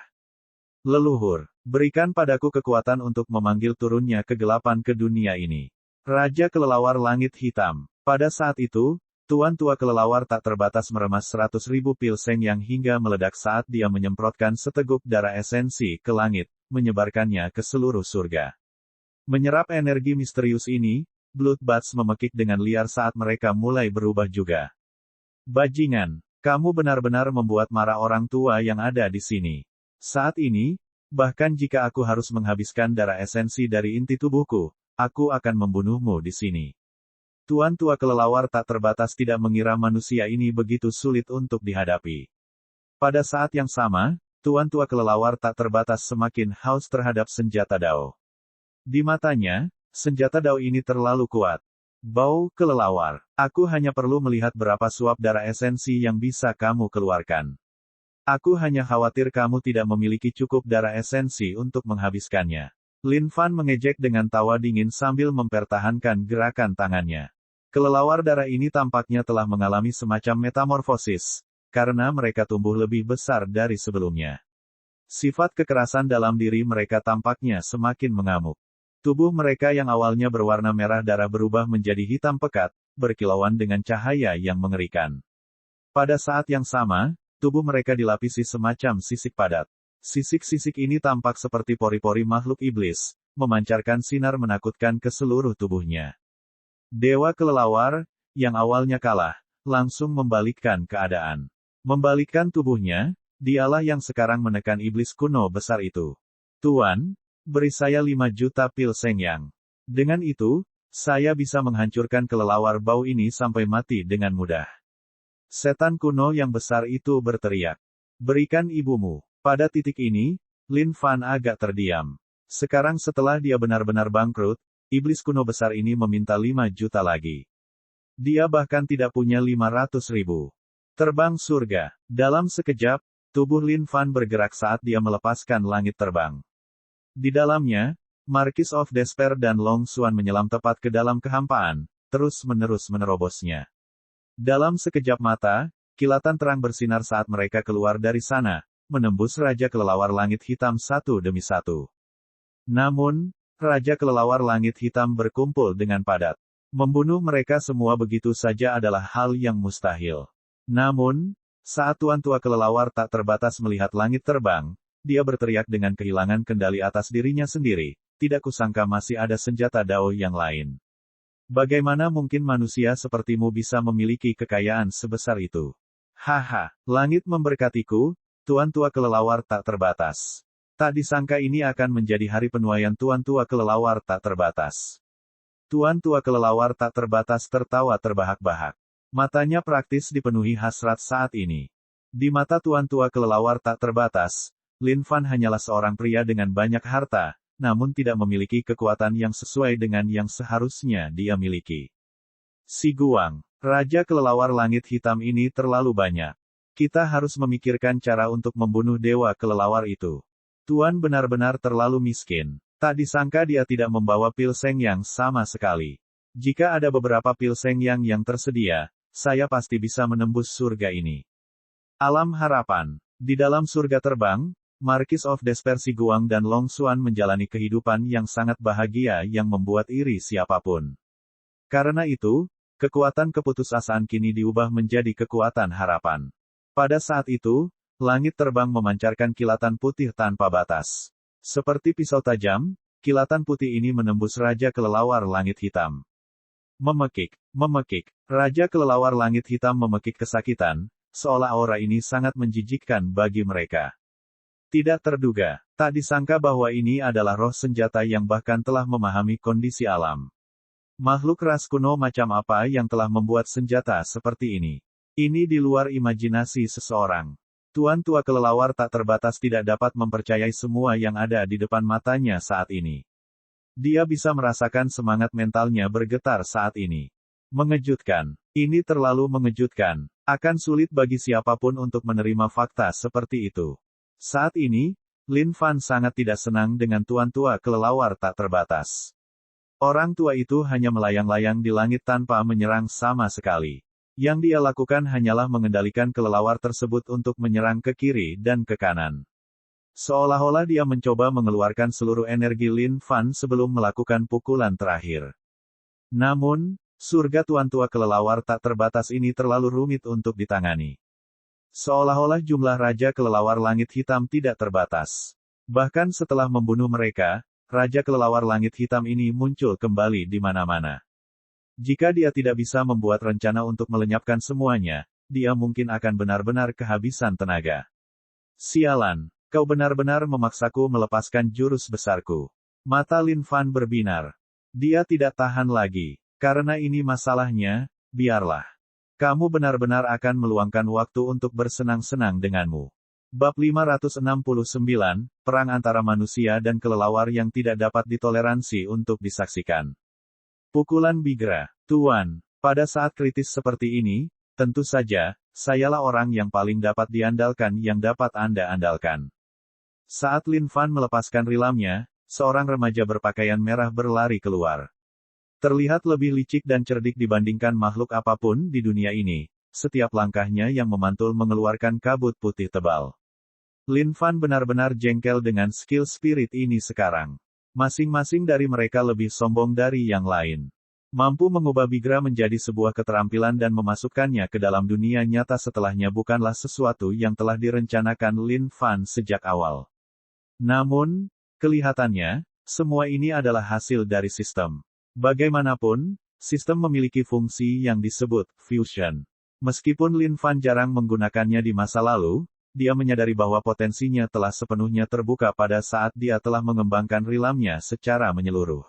Leluhur, berikan padaku kekuatan untuk memanggil turunnya kegelapan ke dunia ini. Raja Kelelawar Langit Hitam. Pada saat itu, Tuan Tua Kelelawar tak terbatas meremas 100.000 pil seng yang hingga meledak saat dia menyemprotkan seteguk darah esensi ke langit, menyebarkannya ke seluruh surga. Menyerap energi misterius ini, Bloodbats memekik dengan liar saat mereka mulai berubah juga. Bajingan, kamu benar-benar membuat marah orang tua yang ada di sini. Saat ini, bahkan jika aku harus menghabiskan darah esensi dari inti tubuhku, aku akan membunuhmu di sini. Tuan Tua Kelelawar tak terbatas tidak mengira manusia ini begitu sulit untuk dihadapi. Pada saat yang sama, Tuan Tua Kelelawar tak terbatas semakin haus terhadap senjata Dao. Di matanya, senjata Dao ini terlalu kuat. Bau Kelelawar, aku hanya perlu melihat berapa suap darah esensi yang bisa kamu keluarkan. Aku hanya khawatir kamu tidak memiliki cukup darah esensi untuk menghabiskannya. Lin Fan mengejek dengan tawa dingin sambil mempertahankan gerakan tangannya. Kelelawar darah ini tampaknya telah mengalami semacam metamorfosis, karena mereka tumbuh lebih besar dari sebelumnya. Sifat kekerasan dalam diri mereka tampaknya semakin mengamuk. Tubuh mereka yang awalnya berwarna merah darah berubah menjadi hitam pekat, berkilauan dengan cahaya yang mengerikan. Pada saat yang sama, tubuh mereka dilapisi semacam sisik padat. Sisik-sisik ini tampak seperti pori-pori makhluk iblis, memancarkan sinar menakutkan ke seluruh tubuhnya. Dewa Kelelawar, yang awalnya kalah, langsung membalikkan keadaan. Membalikkan tubuhnya, dialah yang sekarang menekan iblis kuno besar itu. Tuan, beri saya 5 juta pil seng yang. Dengan itu, saya bisa menghancurkan kelelawar bau ini sampai mati dengan mudah. Setan kuno yang besar itu berteriak. Berikan ibumu. Pada titik ini, Lin Fan agak terdiam. Sekarang setelah dia benar-benar bangkrut, iblis kuno besar ini meminta 5 juta lagi. Dia bahkan tidak punya 500.000. Terbang surga. Dalam sekejap, tubuh Lin Fan bergerak saat dia melepaskan langit terbang. Di dalamnya, Marquis of Despair dan Long Xuan menyelam tepat ke dalam kehampaan, terus-menerus menerobosnya. Dalam sekejap mata, kilatan terang bersinar saat mereka keluar dari sana, menembus Raja Kelelawar Langit Hitam satu demi satu. Namun, Raja Kelelawar Langit Hitam berkumpul dengan padat. Membunuh mereka semua begitu saja adalah hal yang mustahil. Namun, saat Tuan Tua Kelelawar tak terbatas melihat langit terbang, dia berteriak dengan kehilangan kendali atas dirinya sendiri, tidak kusangka masih ada senjata Dao yang lain. Bagaimana mungkin manusia sepertimu bisa memiliki kekayaan sebesar itu? Haha, langit memberkatiku, Tuan Tua Kelelawar tak terbatas. Tak disangka ini akan menjadi hari penuaian Tuan Tua Kelelawar tak terbatas. Tuan Tua Kelelawar tak terbatas tertawa terbahak-bahak. Matanya praktis dipenuhi hasrat saat ini. Di mata Tuan Tua Kelelawar tak terbatas, Lin Fan hanyalah seorang pria dengan banyak harta, namun tidak memiliki kekuatan yang sesuai dengan yang seharusnya dia miliki. Si Guang, Raja kelelawar langit hitam ini terlalu banyak. Kita harus memikirkan cara untuk membunuh dewa kelelawar itu. Tuan benar-benar terlalu miskin. Tak disangka dia tidak membawa pil Seng Yang sama sekali. Jika ada beberapa pil Seng Yang yang tersedia, saya pasti bisa menembus surga ini. Alam harapan. Di dalam surga terbang, Marquis of Despair Guang dan Long Xuan menjalani kehidupan yang sangat bahagia yang membuat iri siapapun. Karena itu, kekuatan keputusasaan kini diubah menjadi kekuatan harapan. Pada saat itu, langit terbang memancarkan kilatan putih tanpa batas. Seperti pisau tajam, kilatan putih ini menembus Raja Kelelawar Langit Hitam. Memekik, memekik. Raja Kelelawar Langit Hitam memekik kesakitan, seolah aura ini sangat menjijikkan bagi mereka. Tidak terduga, tak disangka bahwa ini adalah roh senjata yang bahkan telah memahami kondisi alam. Makhluk ras kuno macam apa yang telah membuat senjata seperti ini? Ini di luar imajinasi seseorang. Tuan tua kelelawar tak terbatas tidak dapat mempercayai semua yang ada di depan matanya saat ini. Dia bisa merasakan semangat mentalnya bergetar saat ini. Mengejutkan. Ini terlalu mengejutkan. Akan sulit bagi siapapun untuk menerima fakta seperti itu. Saat ini, Lin Fan sangat tidak senang dengan tuan tua kelelawar tak terbatas. Orang tua itu hanya melayang-layang di langit tanpa menyerang sama sekali. Yang dia lakukan hanyalah mengendalikan kelelawar tersebut untuk menyerang ke kiri dan ke kanan. Seolah-olah dia mencoba mengeluarkan seluruh energi Lin Fan sebelum melakukan pukulan terakhir. Namun, surga tuan tua kelelawar tak terbatas ini terlalu rumit untuk ditangani. Seolah-olah jumlah Raja Kelelawar Langit Hitam tidak terbatas. Bahkan setelah membunuh mereka, Raja Kelelawar Langit Hitam ini muncul kembali di mana-mana. Jika dia tidak bisa membuat rencana untuk melenyapkan semuanya, dia mungkin akan benar-benar kehabisan tenaga. Sialan, kau benar-benar memaksaku melepaskan jurus besarku. Mata Lin Fan berbinar. Dia tidak tahan lagi. Karena ini masalahnya, biarlah. Kamu benar-benar akan meluangkan waktu untuk bersenang-senang denganmu. Bab 569, Perang Antara Manusia dan Kelelawar yang Tidak Dapat Ditoleransi untuk Disaksikan. Pukulan Bigra. Tuan, pada saat kritis seperti ini, tentu saja, sayalah orang yang paling dapat diandalkan yang dapat Anda andalkan. Saat Lin Fan melepaskan rilamnya, seorang remaja berpakaian merah berlari keluar. Terlihat lebih licik dan cerdik dibandingkan makhluk apapun di dunia ini, setiap langkahnya yang memantul mengeluarkan kabut putih tebal. Lin Fan benar-benar jengkel dengan skill spirit ini sekarang. Masing-masing dari mereka lebih sombong dari yang lain. Mampu mengubah Bigra menjadi sebuah keterampilan dan memasukkannya ke dalam dunia nyata setelahnya bukanlah sesuatu yang telah direncanakan Lin Fan sejak awal. Namun, kelihatannya, semua ini adalah hasil dari sistem. Bagaimanapun, sistem memiliki fungsi yang disebut fusion. Meskipun Lin Fan jarang menggunakannya di masa lalu, dia menyadari bahwa potensinya telah sepenuhnya terbuka pada saat dia telah mengembangkan rilamnya secara menyeluruh.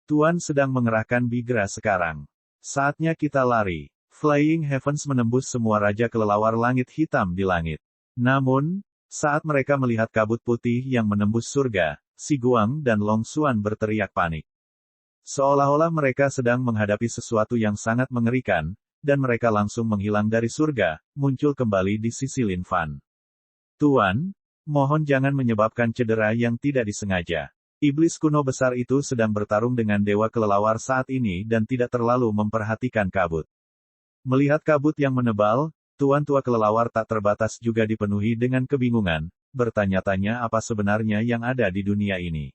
Tuan sedang mengerahkan Bigra sekarang. Saatnya kita lari. Flying Heavens menembus semua Raja Kelelawar Langit Hitam di langit. Namun, saat mereka melihat kabut putih yang menembus surga, Guang dan Long Xuan berteriak panik. Seolah-olah mereka sedang menghadapi sesuatu yang sangat mengerikan, dan mereka langsung menghilang dari surga, muncul kembali di sisi Lin Fan. Tuan, mohon jangan menyebabkan cedera yang tidak disengaja. Iblis kuno besar itu sedang bertarung dengan dewa kelelawar saat ini dan tidak terlalu memperhatikan kabut. Melihat kabut yang menebal, tuan tua kelelawar tak terbatas juga dipenuhi dengan kebingungan, bertanya-tanya apa sebenarnya yang ada di dunia ini.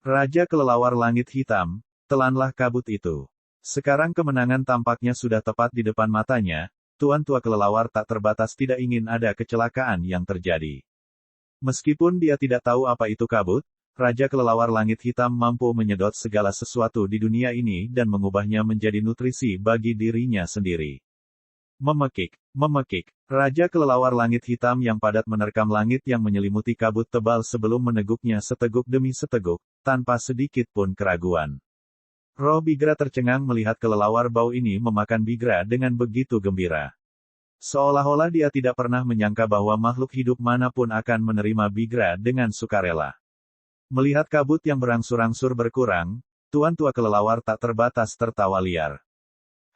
Raja Kelelawar Langit Hitam, telanlah kabut itu. Sekarang kemenangan tampaknya sudah tepat di depan matanya, tuan tua kelelawar tak terbatas tidak ingin ada kecelakaan yang terjadi. Meskipun dia tidak tahu apa itu kabut, Raja Kelelawar Langit Hitam mampu menyedot segala sesuatu di dunia ini dan mengubahnya menjadi nutrisi bagi dirinya sendiri. Memekik, memekik. Raja Kelelawar Langit Hitam yang padat menerkam langit yang menyelimuti kabut tebal sebelum meneguknya seteguk demi seteguk, tanpa sedikit pun keraguan. Roh Bigra tercengang melihat kelelawar bau ini memakan Bigra dengan begitu gembira. Seolah-olah dia tidak pernah menyangka bahwa makhluk hidup manapun akan menerima Bigra dengan sukarela. Melihat kabut yang berangsur-angsur berkurang, tuan tua kelelawar tak terbatas tertawa liar.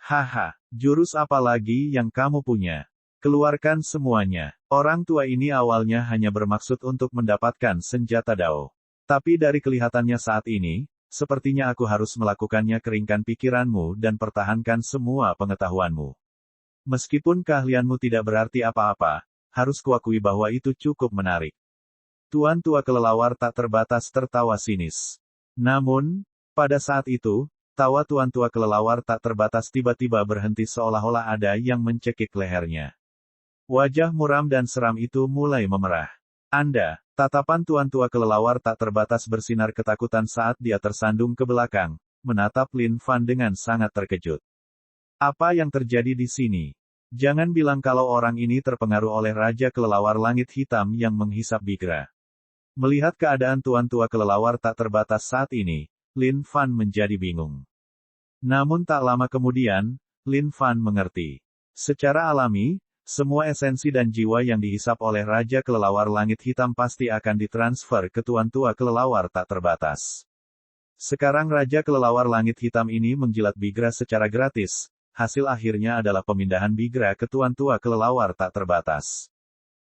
Haha, jurus apa lagi yang kamu punya? Keluarkan semuanya. Orang tua ini awalnya hanya bermaksud untuk mendapatkan senjata Dao. Tapi dari kelihatannya saat ini, sepertinya aku harus melakukannya. Keringkan pikiranmu dan pertahankan semua pengetahuanmu. Meskipun keahlianmu tidak berarti apa-apa, harus kuakui bahwa itu cukup menarik. Tuan tua kelelawar tak terbatas tertawa sinis. Namun, pada saat itu, tawa tuan tua kelelawar tak terbatas tiba-tiba berhenti seolah-olah ada yang mencekik lehernya. Wajah muram dan seram itu mulai memerah. Anda, tatapan tuan tua kelelawar tak terbatas bersinar ketakutan saat dia tersandung ke belakang, menatap Lin Fan dengan sangat terkejut. Apa yang terjadi di sini? Jangan bilang kalau orang ini terpengaruh oleh Raja Kelelawar Langit Hitam yang menghisap Bigra. Melihat keadaan tuan tua kelelawar tak terbatas saat ini, Lin Fan menjadi bingung. Namun tak lama kemudian, Lin Fan mengerti. Secara alami, semua esensi dan jiwa yang dihisap oleh Raja Kelelawar Langit Hitam pasti akan ditransfer ke tuan tua kelelawar tak terbatas. Sekarang Raja Kelelawar Langit Hitam ini menjilat Bigra secara gratis, hasil akhirnya adalah pemindahan Bigra ke tuan tua kelelawar tak terbatas.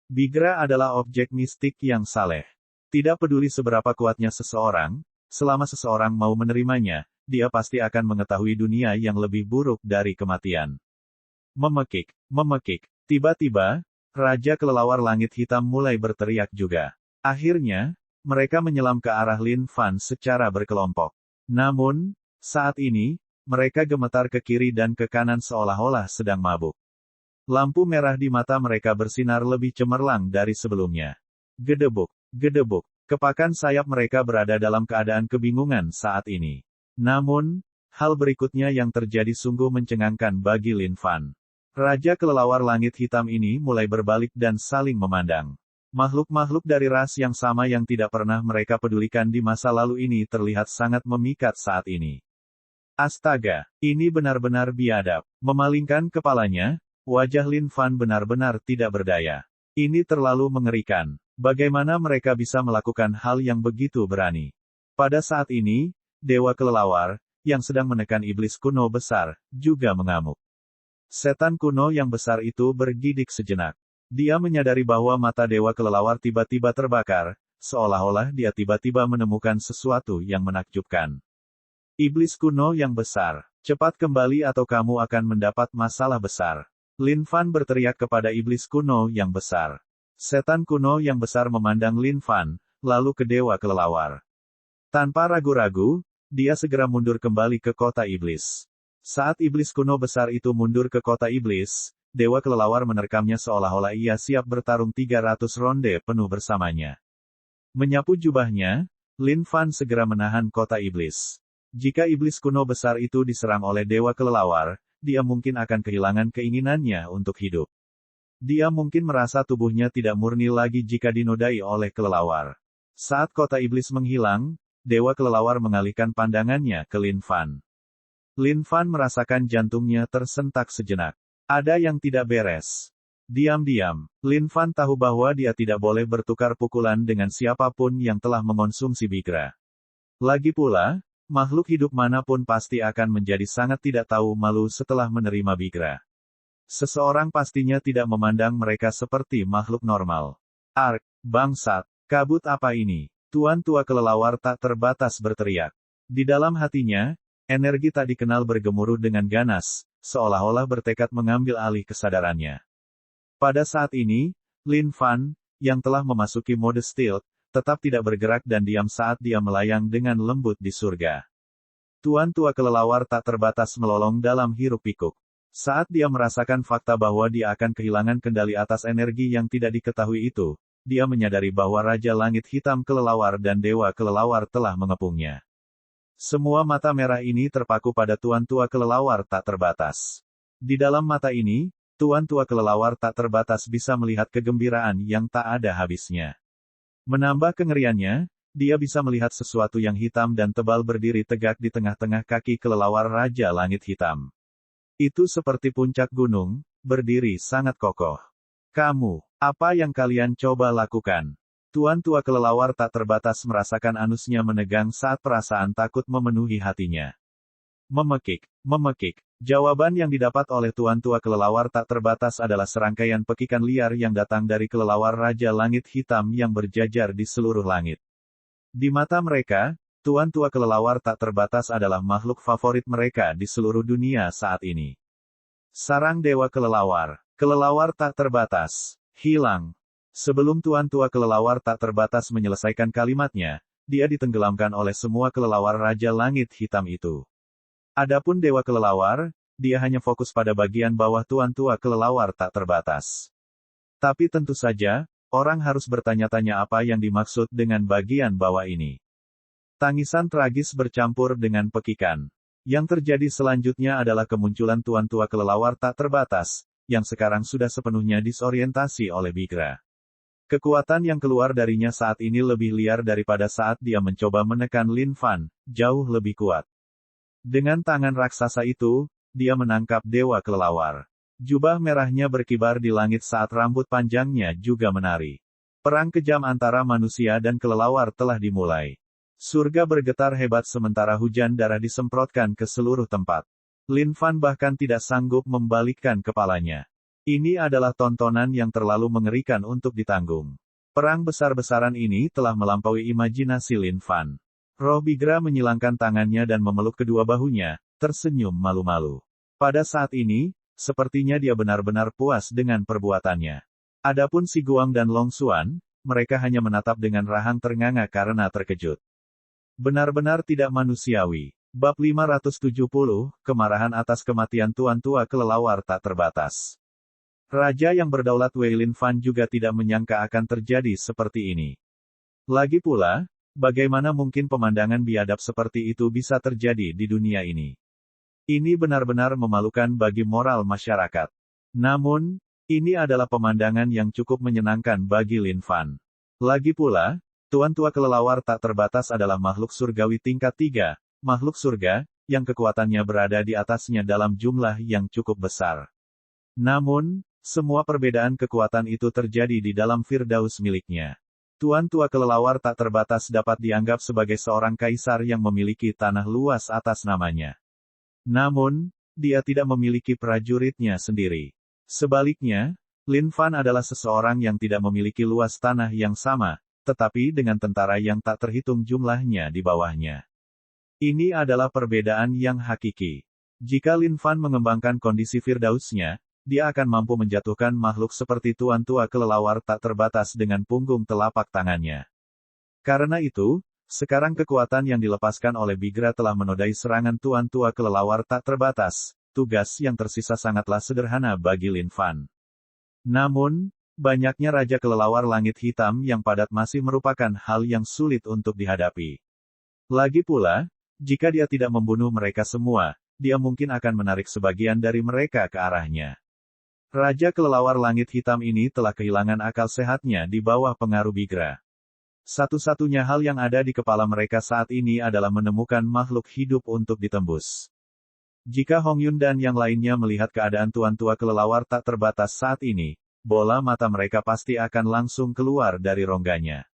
Bigra adalah objek mistik yang saleh. Tidak peduli seberapa kuatnya seseorang, selama seseorang mau menerimanya, dia pasti akan mengetahui dunia yang lebih buruk dari kematian. Memekik, memekik. Tiba-tiba, Raja Kelelawar Langit Hitam mulai berteriak juga. Akhirnya, mereka menyelam ke arah Lin Fan secara berkelompok. Namun, saat ini, mereka gemetar ke kiri dan ke kanan seolah-olah sedang mabuk. Lampu merah di mata mereka bersinar lebih cemerlang dari sebelumnya. Gedebuk. Gedebuk, kepakan sayap mereka berada dalam keadaan kebingungan saat ini. Namun, hal berikutnya yang terjadi sungguh mencengangkan bagi Lin Fan. Raja Kelelawar Langit Hitam ini mulai berbalik dan saling memandang. Makhluk-makhluk dari ras yang sama yang tidak pernah mereka pedulikan di masa lalu ini terlihat sangat memikat saat ini. Astaga, ini benar-benar biadab. Memalingkan kepalanya, wajah Lin Fan benar-benar tidak berdaya. Ini terlalu mengerikan. Bagaimana mereka bisa melakukan hal yang begitu berani? Pada saat ini, Dewa Kelelawar, yang sedang menekan iblis kuno besar, juga mengamuk. Setan kuno yang besar itu bergidik sejenak. Dia menyadari bahwa mata Dewa Kelelawar tiba-tiba terbakar, seolah-olah dia tiba-tiba menemukan sesuatu yang menakjubkan. Iblis kuno yang besar, cepat kembali atau kamu akan mendapat masalah besar. Lin Fan berteriak kepada iblis kuno yang besar. Setan kuno yang besar memandang Lin Fan, lalu ke Dewa Kelelawar. Tanpa ragu-ragu, dia segera mundur kembali ke kota iblis. Saat iblis kuno besar itu mundur ke kota iblis, Dewa Kelelawar menerkamnya seolah-olah ia siap bertarung 300 ronde penuh bersamanya. Menyapu jubahnya, Lin Fan segera menahan kota iblis. Jika iblis kuno besar itu diserang oleh Dewa Kelelawar, dia mungkin akan kehilangan keinginannya untuk hidup. Dia mungkin merasa tubuhnya tidak murni lagi jika dinodai oleh kelelawar. Saat kota iblis menghilang, Dewa Kelelawar mengalihkan pandangannya ke Lin Fan. Lin Fan merasakan jantungnya tersentak sejenak. Ada yang tidak beres. Diam-diam, Lin Fan tahu bahwa dia tidak boleh bertukar pukulan dengan siapapun yang telah mengonsumsi Bigra. Lagi pula, makhluk hidup manapun pasti akan menjadi sangat tidak tahu malu setelah menerima Bigra. Seseorang pastinya tidak memandang mereka seperti makhluk normal. Ark, bangsat, kabut apa ini? Tuan tua kelelawar tak terbatas berteriak. Di dalam hatinya, energi tak dikenal bergemuruh dengan ganas, seolah-olah bertekad mengambil alih kesadarannya. Pada saat ini, Lin Fan, yang telah memasuki mode stealth, tetap tidak bergerak dan diam saat dia melayang dengan lembut di surga. Tuan tua kelelawar tak terbatas melolong dalam hiruk-pikuk. Saat dia merasakan fakta bahwa dia akan kehilangan kendali atas energi yang tidak diketahui itu, dia menyadari bahwa Raja Langit Hitam Kelelawar dan Dewa Kelelawar telah mengepungnya. Semua mata merah ini terpaku pada Tuan tua kelelawar tak terbatas. Di dalam mata ini, Tuan tua kelelawar tak terbatas bisa melihat kegembiraan yang tak ada habisnya. Menambah kengeriannya, dia bisa melihat sesuatu yang hitam dan tebal berdiri tegak di tengah-tengah kaki kelelawar Raja Langit Hitam. Itu seperti puncak gunung, berdiri sangat kokoh. Kamu, apa yang kalian coba lakukan? Tuan tua kelelawar tak terbatas merasakan anusnya menegang saat perasaan takut memenuhi hatinya. Memekik, memekik. Jawaban yang didapat oleh Tuan Tua Kelelawar tak terbatas adalah serangkaian pekikan liar yang datang dari kelelawar Raja Langit Hitam yang berjajar di seluruh langit. Di mata mereka, Tuan Tua Kelelawar tak terbatas adalah makhluk favorit mereka di seluruh dunia saat ini. Sarang Dewa Kelelawar. Kelelawar tak terbatas. Hilang. Sebelum Tuan Tua Kelelawar tak terbatas menyelesaikan kalimatnya, dia ditenggelamkan oleh semua kelelawar Raja Langit Hitam itu. Adapun Dewa Kelelawar, dia hanya fokus pada bagian bawah Tuan Tua Kelelawar tak terbatas. Tapi tentu saja, orang harus bertanya-tanya apa yang dimaksud dengan bagian bawah ini. Tangisan tragis bercampur dengan pekikan. Yang terjadi selanjutnya adalah kemunculan Tuan Tua Kelelawar tak terbatas, yang sekarang sudah sepenuhnya disorientasi oleh Bigra. Kekuatan yang keluar darinya saat ini lebih liar daripada saat dia mencoba menekan Lin Fan, jauh lebih kuat. Dengan tangan raksasa itu, dia menangkap Dewa Kelelawar. Jubah merahnya berkibar di langit saat rambut panjangnya juga menari. Perang kejam antara manusia dan kelelawar telah dimulai. Surga bergetar hebat sementara hujan darah disemprotkan ke seluruh tempat. Lin Fan bahkan tidak sanggup membalikkan kepalanya. Ini adalah tontonan yang terlalu mengerikan untuk ditanggung. Perang besar-besaran ini telah melampaui imajinasi Lin Fan. Roh Bigra menyilangkan tangannya dan memeluk kedua bahunya, tersenyum malu-malu. Pada saat ini, sepertinya dia benar-benar puas dengan perbuatannya. Adapun Si Guang dan Long Xuan, mereka hanya menatap dengan rahang ternganga karena terkejut. Benar-benar tidak manusiawi. Bab 570, Kemarahan atas kematian Tuan Tua Kelelawar tak terbatas. Raja yang berdaulat Wei Lin Fan juga tidak menyangka akan terjadi seperti ini. Lagi pula, bagaimana mungkin pemandangan biadab seperti itu bisa terjadi di dunia ini? Ini benar-benar memalukan bagi moral masyarakat. Namun, ini adalah pemandangan yang cukup menyenangkan bagi Lin Fan. Lagi pula, Tuan Tua Kelelawar tak terbatas adalah makhluk surgawi tingkat 3, makhluk surga, yang kekuatannya berada di atasnya dalam jumlah yang cukup besar. Namun, semua perbedaan kekuatan itu terjadi di dalam Firdaus miliknya. Tuan Tua Kelelawar tak terbatas dapat dianggap sebagai seorang kaisar yang memiliki tanah luas atas namanya. Namun, dia tidak memiliki prajuritnya sendiri. Sebaliknya, Lin Fan adalah seseorang yang tidak memiliki luas tanah yang sama, tetapi dengan tentara yang tak terhitung jumlahnya di bawahnya. Ini adalah perbedaan yang hakiki. Jika Lin Fan mengembangkan kondisi Firdausnya, dia akan mampu menjatuhkan makhluk seperti Tuan Tua Kelelawar tak terbatas dengan punggung telapak tangannya. Karena itu, sekarang kekuatan yang dilepaskan oleh Bigra telah menodai serangan Tuan Tua Kelelawar tak terbatas. Tugas yang tersisa sangatlah sederhana bagi Lin Fan. Namun, banyaknya Raja Kelelawar Langit Hitam yang padat masih merupakan hal yang sulit untuk dihadapi. Lagi pula, jika dia tidak membunuh mereka semua, dia mungkin akan menarik sebagian dari mereka ke arahnya. Raja Kelelawar Langit Hitam ini telah kehilangan akal sehatnya di bawah pengaruh Bigra. Satu-satunya hal yang ada di kepala mereka saat ini adalah menemukan makhluk hidup untuk ditembus. Jika Hong Yun dan yang lainnya melihat keadaan Tuan Tua Kelelawar tak terbatas saat ini, bola mata mereka pasti akan langsung keluar dari rongganya.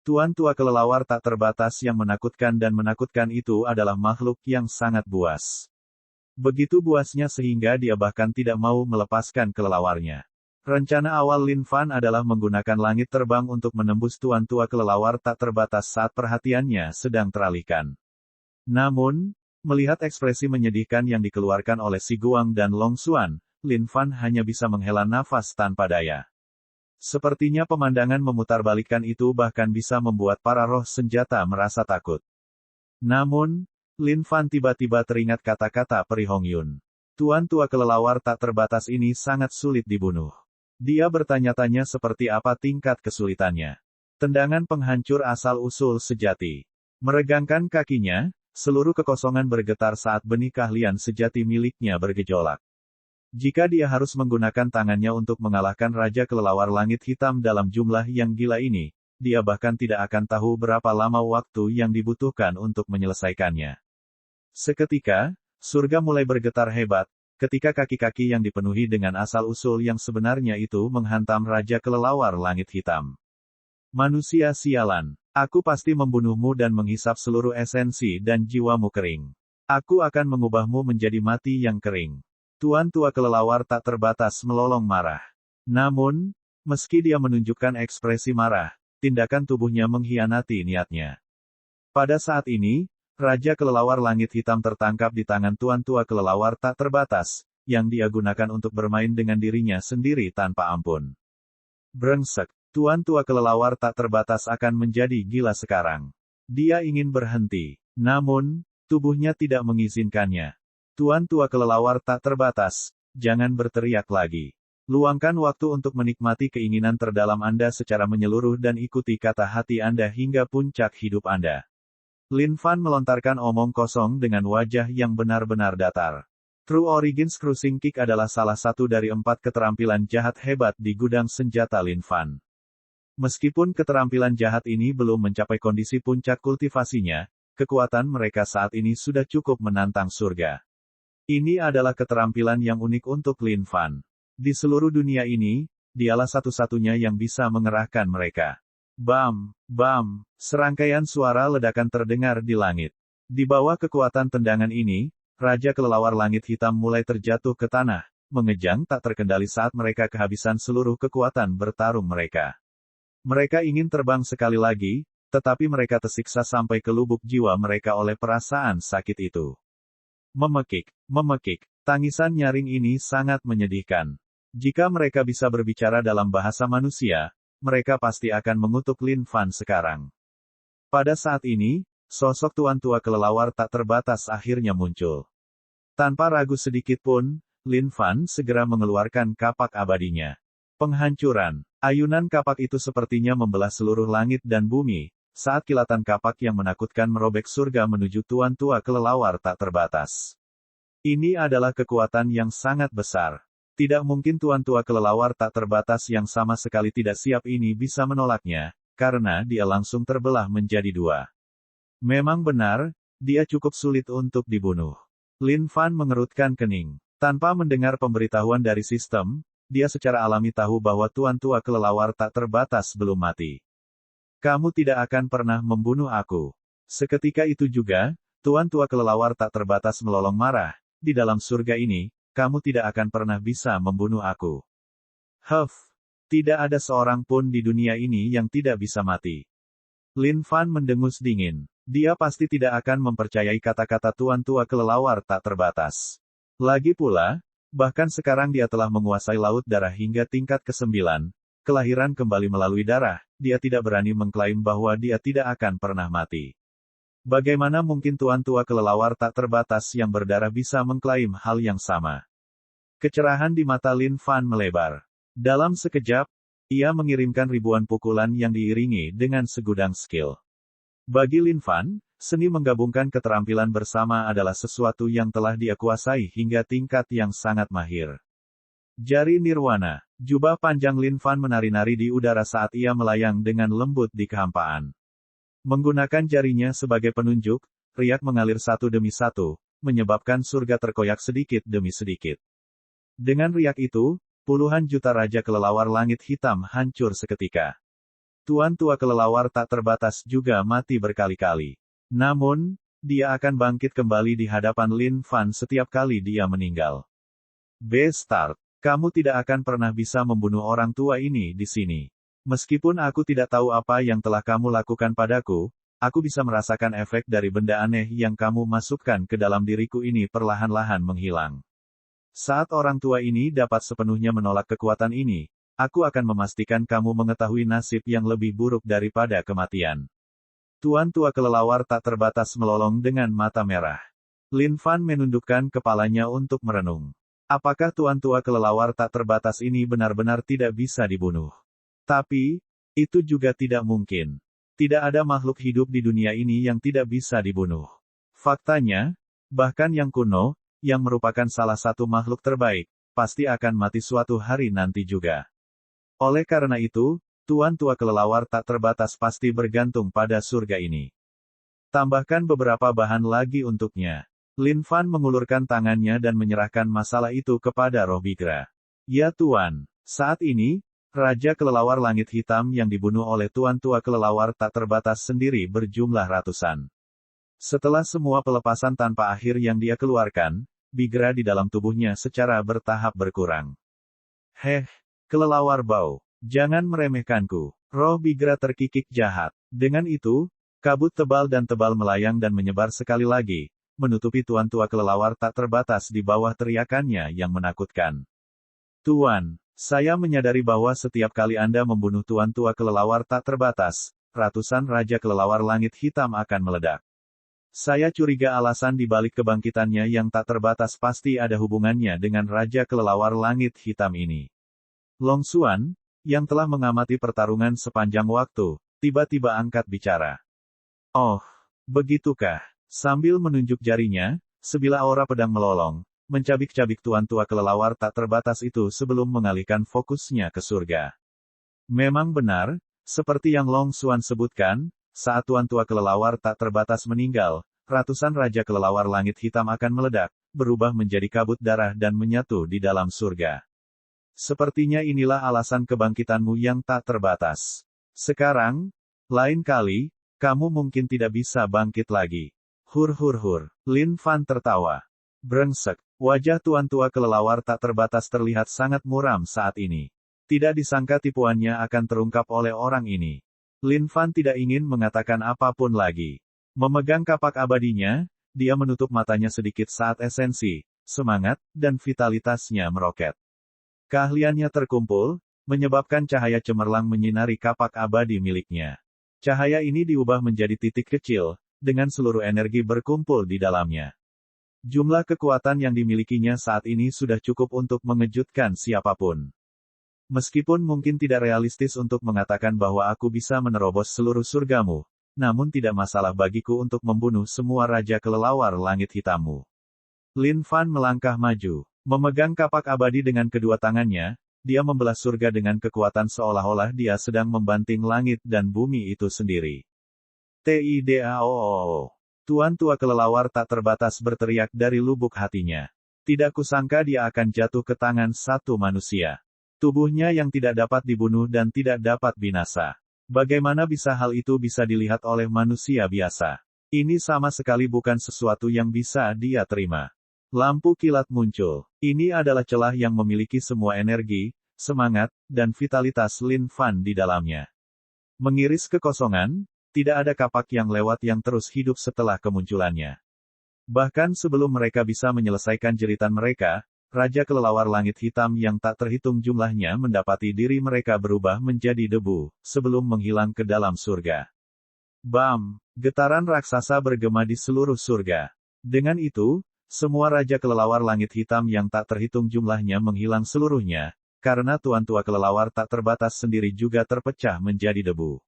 Tuan Tua Kelelawar tak terbatas yang menakutkan dan menakutkan itu adalah makhluk yang sangat buas. Begitu buasnya sehingga dia bahkan tidak mau melepaskan kelelawarnya. Rencana awal Lin Fan adalah menggunakan langit terbang untuk menembus Tuan Tua Kelelawar tak terbatas saat perhatiannya sedang teralihkan. Namun, melihat ekspresi menyedihkan yang dikeluarkan oleh Si Guang dan Long Xuan, Lin Fan hanya bisa menghela nafas tanpa daya. Sepertinya pemandangan memutarbalikkan itu bahkan bisa membuat para roh senjata merasa takut. Namun, Lin Fan tiba-tiba teringat kata-kata Peri Hong Yun. Tuan Tua Kelelawar tak terbatas ini sangat sulit dibunuh. Dia bertanya-tanya seperti apa tingkat kesulitannya. Tendangan penghancur asal-usul sejati. Meregangkan kakinya, seluruh kekosongan bergetar saat benih keahlian sejati miliknya bergejolak. Jika dia harus menggunakan tangannya untuk mengalahkan Raja Kelelawar Langit Hitam dalam jumlah yang gila ini, dia bahkan tidak akan tahu berapa lama waktu yang dibutuhkan untuk menyelesaikannya. Seketika, surga mulai bergetar hebat, ketika kaki-kaki yang dipenuhi dengan asal-usul yang sebenarnya itu menghantam Raja Kelelawar Langit Hitam. Manusia sialan, aku pasti membunuhmu dan menghisap seluruh esensi dan jiwamu kering. Aku akan mengubahmu menjadi mati yang kering. Tuan tua kelelawar tak terbatas melolong marah. Namun, meski dia menunjukkan ekspresi marah, tindakan tubuhnya mengkhianati niatnya. Pada saat ini, Raja Kelelawar Langit Hitam tertangkap di tangan Tuan tua kelelawar tak terbatas, yang dia gunakan untuk bermain dengan dirinya sendiri tanpa ampun. Brengsek, Tuan tua kelelawar tak terbatas akan menjadi gila sekarang. Dia ingin berhenti, namun, tubuhnya tidak mengizinkannya. Tuan tua kelelawar tak terbatas, jangan berteriak lagi. Luangkan waktu untuk menikmati keinginan terdalam Anda secara menyeluruh dan ikuti kata hati Anda hingga puncak hidup Anda. Lin Fan melontarkan omong kosong dengan wajah yang benar-benar datar. True Origins Cruising Kick adalah salah satu dari 4 keterampilan jahat hebat di gudang senjata Lin Fan. Meskipun keterampilan jahat ini belum mencapai kondisi puncak kultivasinya, kekuatan mereka saat ini sudah cukup menantang surga. Ini adalah keterampilan yang unik untuk Lin Fan. Di seluruh dunia ini, dialah satu-satunya yang bisa mengerahkan mereka. Bam, bam, serangkaian suara ledakan terdengar di langit. Di bawah kekuatan tendangan ini, Raja Kelelawar Langit Hitam mulai terjatuh ke tanah, mengejang tak terkendali saat mereka kehabisan seluruh kekuatan bertarung mereka. Mereka ingin terbang sekali lagi, tetapi mereka tersiksa sampai ke lubuk jiwa mereka oleh perasaan sakit itu. Memekik, memekik, tangisan nyaring ini sangat menyedihkan. Jika mereka bisa berbicara dalam bahasa manusia, mereka pasti akan mengutuk Lin Fan sekarang. Pada saat ini, sosok tuan tua kelelawar tak terbatas akhirnya muncul. Tanpa ragu sedikit pun, Lin Fan segera mengeluarkan kapak abadinya. Penghancuran. Ayunan kapak itu sepertinya membelah seluruh langit dan bumi, saat kilatan kapak yang menakutkan merobek surga menuju tuan tua kelelawar tak terbatas. Ini adalah kekuatan yang sangat besar. Tidak mungkin tuan tua kelelawar tak terbatas yang sama sekali tidak siap ini bisa menolaknya, karena dia langsung terbelah menjadi 2. Memang benar, dia cukup sulit untuk dibunuh. Lin Fan mengerutkan kening. Tanpa mendengar pemberitahuan dari sistem, dia secara alami tahu bahwa tuan tua kelelawar tak terbatas belum mati. Kamu tidak akan pernah membunuh aku. Seketika itu juga, tuan tua kelelawar tak terbatas melolong marah. Di dalam surga ini, kamu tidak akan pernah bisa membunuh aku. Huff, tidak ada seorang pun di dunia ini yang tidak bisa mati. Lin Fan mendengus dingin. Dia pasti tidak akan mempercayai kata-kata tuan tua kelelawar tak terbatas. Lagi pula, bahkan sekarang dia telah menguasai laut darah hingga tingkat ke-9, kelahiran kembali melalui darah, dia tidak berani mengklaim bahwa dia tidak akan pernah mati. Bagaimana mungkin tuan tua kelelawar tak terbatas yang berdarah bisa mengklaim hal yang sama? Kecerahan di mata Lin Fan melebar. Dalam sekejap, ia mengirimkan ribuan pukulan yang diiringi dengan segudang skill. Bagi Lin Fan, seni menggabungkan keterampilan bersama adalah sesuatu yang telah dia kuasai hingga tingkat yang sangat mahir. Jari Nirwana, jubah panjang Lin Fan menari-nari di udara saat ia melayang dengan lembut di kehampaan. Menggunakan jarinya sebagai penunjuk, riak mengalir satu demi satu, menyebabkan surga terkoyak sedikit demi sedikit. Dengan riak itu, puluhan juta Raja Kelelawar Langit Hitam hancur seketika. Tuan tua kelelawar tak terbatas juga mati berkali-kali. Namun, dia akan bangkit kembali di hadapan Lin Fan setiap kali dia meninggal. Bastard, kamu tidak akan pernah bisa membunuh orang tua ini di sini. Meskipun aku tidak tahu apa yang telah kamu lakukan padaku, aku bisa merasakan efek dari benda aneh yang kamu masukkan ke dalam diriku ini perlahan-lahan menghilang. Saat orang tua ini dapat sepenuhnya menolak kekuatan ini, aku akan memastikan kamu mengetahui nasib yang lebih buruk daripada kematian. Tuan tua kelelawar tak terbatas melolong dengan mata merah. Lin Fan menundukkan kepalanya untuk merenung. Apakah tuan tua kelelawar tak terbatas ini benar-benar tidak bisa dibunuh? Tapi, itu juga tidak mungkin. Tidak ada makhluk hidup di dunia ini yang tidak bisa dibunuh. Faktanya, bahkan yang kuno, yang merupakan salah satu makhluk terbaik, pasti akan mati suatu hari nanti juga. Oleh karena itu, tuan tua kelelawar tak terbatas pasti bergantung pada surga ini. Tambahkan beberapa bahan lagi untuknya. Lin Fan mengulurkan tangannya dan menyerahkan masalah itu kepada Roh Bigra. Ya Tuan, saat ini, Raja Kelelawar Langit Hitam yang dibunuh oleh tuan tua kelelawar tak terbatas sendiri berjumlah ratusan. Setelah semua pelepasan tanpa akhir yang dia keluarkan, Bigra di dalam tubuhnya secara bertahap berkurang. Heh, kelelawar bau. Jangan meremehkanku. Roh Bigra terkikik jahat. Dengan itu, kabut tebal dan tebal melayang dan menyebar sekali lagi, menutupi tuan tua kelelawar tak terbatas di bawah teriakannya yang menakutkan. Tuan, saya menyadari bahwa setiap kali Anda membunuh tuan tua kelelawar tak terbatas, ratusan raja kelelawar langit hitam akan meledak. Saya curiga alasan di balik kebangkitannya yang tak terbatas pasti ada hubungannya dengan raja kelelawar langit hitam ini. Long Xuan, yang telah mengamati pertarungan sepanjang waktu, tiba-tiba angkat bicara. Oh, begitukah? Sambil menunjuk jarinya, sebilah aura pedang melolong, mencabik-cabik tuan tua kelelawar tak terbatas itu sebelum mengalihkan fokusnya ke surga. Memang benar, seperti yang Long Xuan sebutkan, saat tuan tua kelelawar tak terbatas meninggal, ratusan raja kelelawar langit hitam akan meledak, berubah menjadi kabut darah dan menyatu di dalam surga. Sepertinya inilah alasan kebangkitanmu yang tak terbatas. Sekarang, lain kali, kamu mungkin tidak bisa bangkit lagi. Hur hur hur. Lin Fan tertawa. Brengsek. Wajah tuan tua kelelawar tak terbatas terlihat sangat muram saat ini. Tidak disangka tipuannya akan terungkap oleh orang ini. Lin Fan tidak ingin mengatakan apapun lagi. Memegang kapak abadinya, dia menutup matanya sedikit saat esensi, semangat, dan vitalitasnya meroket. Keahliannya terkumpul, menyebabkan cahaya cemerlang menyinari kapak abadi miliknya. Cahaya ini diubah menjadi titik kecil, dengan seluruh energi berkumpul di dalamnya. Jumlah kekuatan yang dimilikinya saat ini sudah cukup untuk mengejutkan siapapun. Meskipun mungkin tidak realistis untuk mengatakan bahwa aku bisa menerobos seluruh surgamu, namun tidak masalah bagiku untuk membunuh semua raja kelelawar langit hitammu. Lin Fan melangkah maju, memegang kapak abadi dengan kedua tangannya, dia membelah surga dengan kekuatan seolah-olah dia sedang membanting langit dan bumi itu sendiri. Tidao. Tuan tua kelelawar tak terbatas berteriak dari lubuk hatinya. Tidak kusangka dia akan jatuh ke tangan satu manusia. Tubuhnya yang tidak dapat dibunuh dan tidak dapat binasa. Bagaimana bisa hal itu bisa dilihat oleh manusia biasa? Ini sama sekali bukan sesuatu yang bisa dia terima. Lampu kilat muncul. Ini adalah celah yang memiliki semua energi, semangat, dan vitalitas Lin Fan di dalamnya. Mengiris kekosongan, tidak ada kapak yang lewat yang terus hidup setelah kemunculannya. Bahkan sebelum mereka bisa menyelesaikan jeritan mereka, Raja kelelawar langit hitam yang tak terhitung jumlahnya mendapati diri mereka berubah menjadi debu, sebelum menghilang ke dalam surga. Bam! Getaran raksasa bergema di seluruh surga. Dengan itu, semua raja kelelawar langit hitam yang tak terhitung jumlahnya menghilang seluruhnya, karena tuan tua kelelawar tak terbatas sendiri juga terpecah menjadi debu.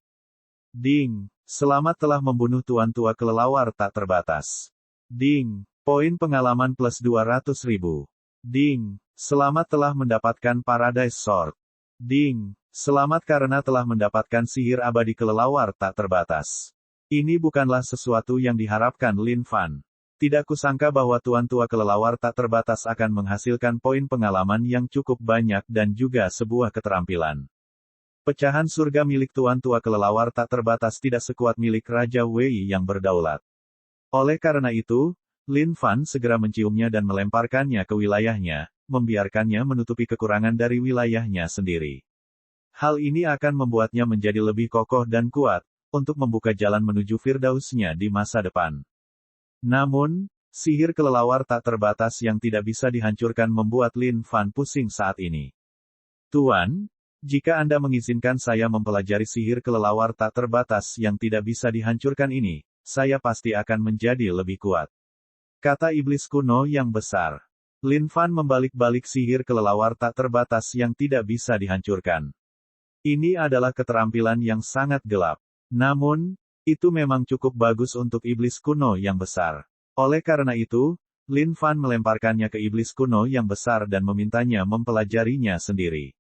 Ding! Selamat telah membunuh tuan tua kelelawar tak terbatas. Ding! Poin pengalaman plus 200.000. Ding! Selamat telah mendapatkan Paradise Sword. Ding! Selamat karena telah mendapatkan sihir abadi kelelawar tak terbatas. Ini bukanlah sesuatu yang diharapkan Lin Fan. Tidak kusangka bahwa tuan tua kelelawar tak terbatas akan menghasilkan poin pengalaman yang cukup banyak dan juga sebuah keterampilan. Pecahan surga milik tuan tua kelelawar tak terbatas tidak sekuat milik Raja Wei yang berdaulat. Oleh karena itu, Lin Fan segera menciumnya dan melemparkannya ke wilayahnya, membiarkannya menutupi kekurangan dari wilayahnya sendiri. Hal ini akan membuatnya menjadi lebih kokoh dan kuat, untuk membuka jalan menuju Firdausnya di masa depan. Namun, sihir kelelawar tak terbatas yang tidak bisa dihancurkan membuat Lin Fan pusing saat ini. Tuan, jika Anda mengizinkan saya mempelajari sihir kelelawar tak terbatas yang tidak bisa dihancurkan ini, saya pasti akan menjadi lebih kuat. Kata iblis kuno yang besar. Lin Fan membalik-balik sihir kelelawar tak terbatas yang tidak bisa dihancurkan. Ini adalah keterampilan yang sangat gelap. Namun, itu memang cukup bagus untuk iblis kuno yang besar. Oleh karena itu, Lin Fan melemparkannya ke iblis kuno yang besar dan memintanya mempelajarinya sendiri.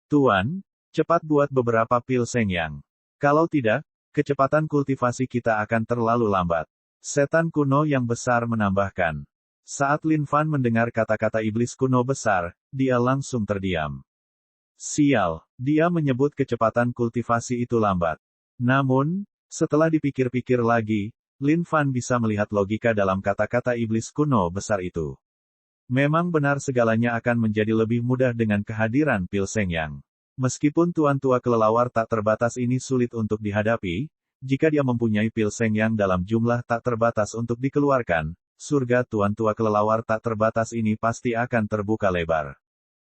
Tuan, cepat buat beberapa pil Sengyang. Kalau tidak, kecepatan kultivasi kita akan terlalu lambat. Setan kuno yang besar menambahkan. Saat Lin Fan mendengar kata-kata iblis kuno besar, dia langsung terdiam. Sial, dia menyebut kecepatan kultivasi itu lambat. Namun, setelah dipikir-pikir lagi, Lin Fan bisa melihat logika dalam kata-kata iblis kuno besar itu. Memang benar segalanya akan menjadi lebih mudah dengan kehadiran Pil Seng Yang. Meskipun tuan tua kelelawar tak terbatas ini sulit untuk dihadapi, jika dia mempunyai Pil Seng Yang dalam jumlah tak terbatas untuk dikeluarkan, surga tuan tua kelelawar tak terbatas ini pasti akan terbuka lebar.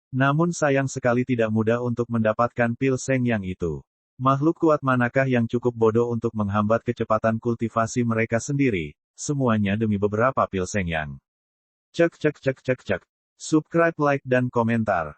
Namun sayang sekali tidak mudah untuk mendapatkan Pil Seng Yang itu. Makhluk kuat manakah yang cukup bodoh untuk menghambat kecepatan kultivasi mereka sendiri, semuanya demi beberapa Pil Seng Yang. Cek. Subscribe, like dan komentar.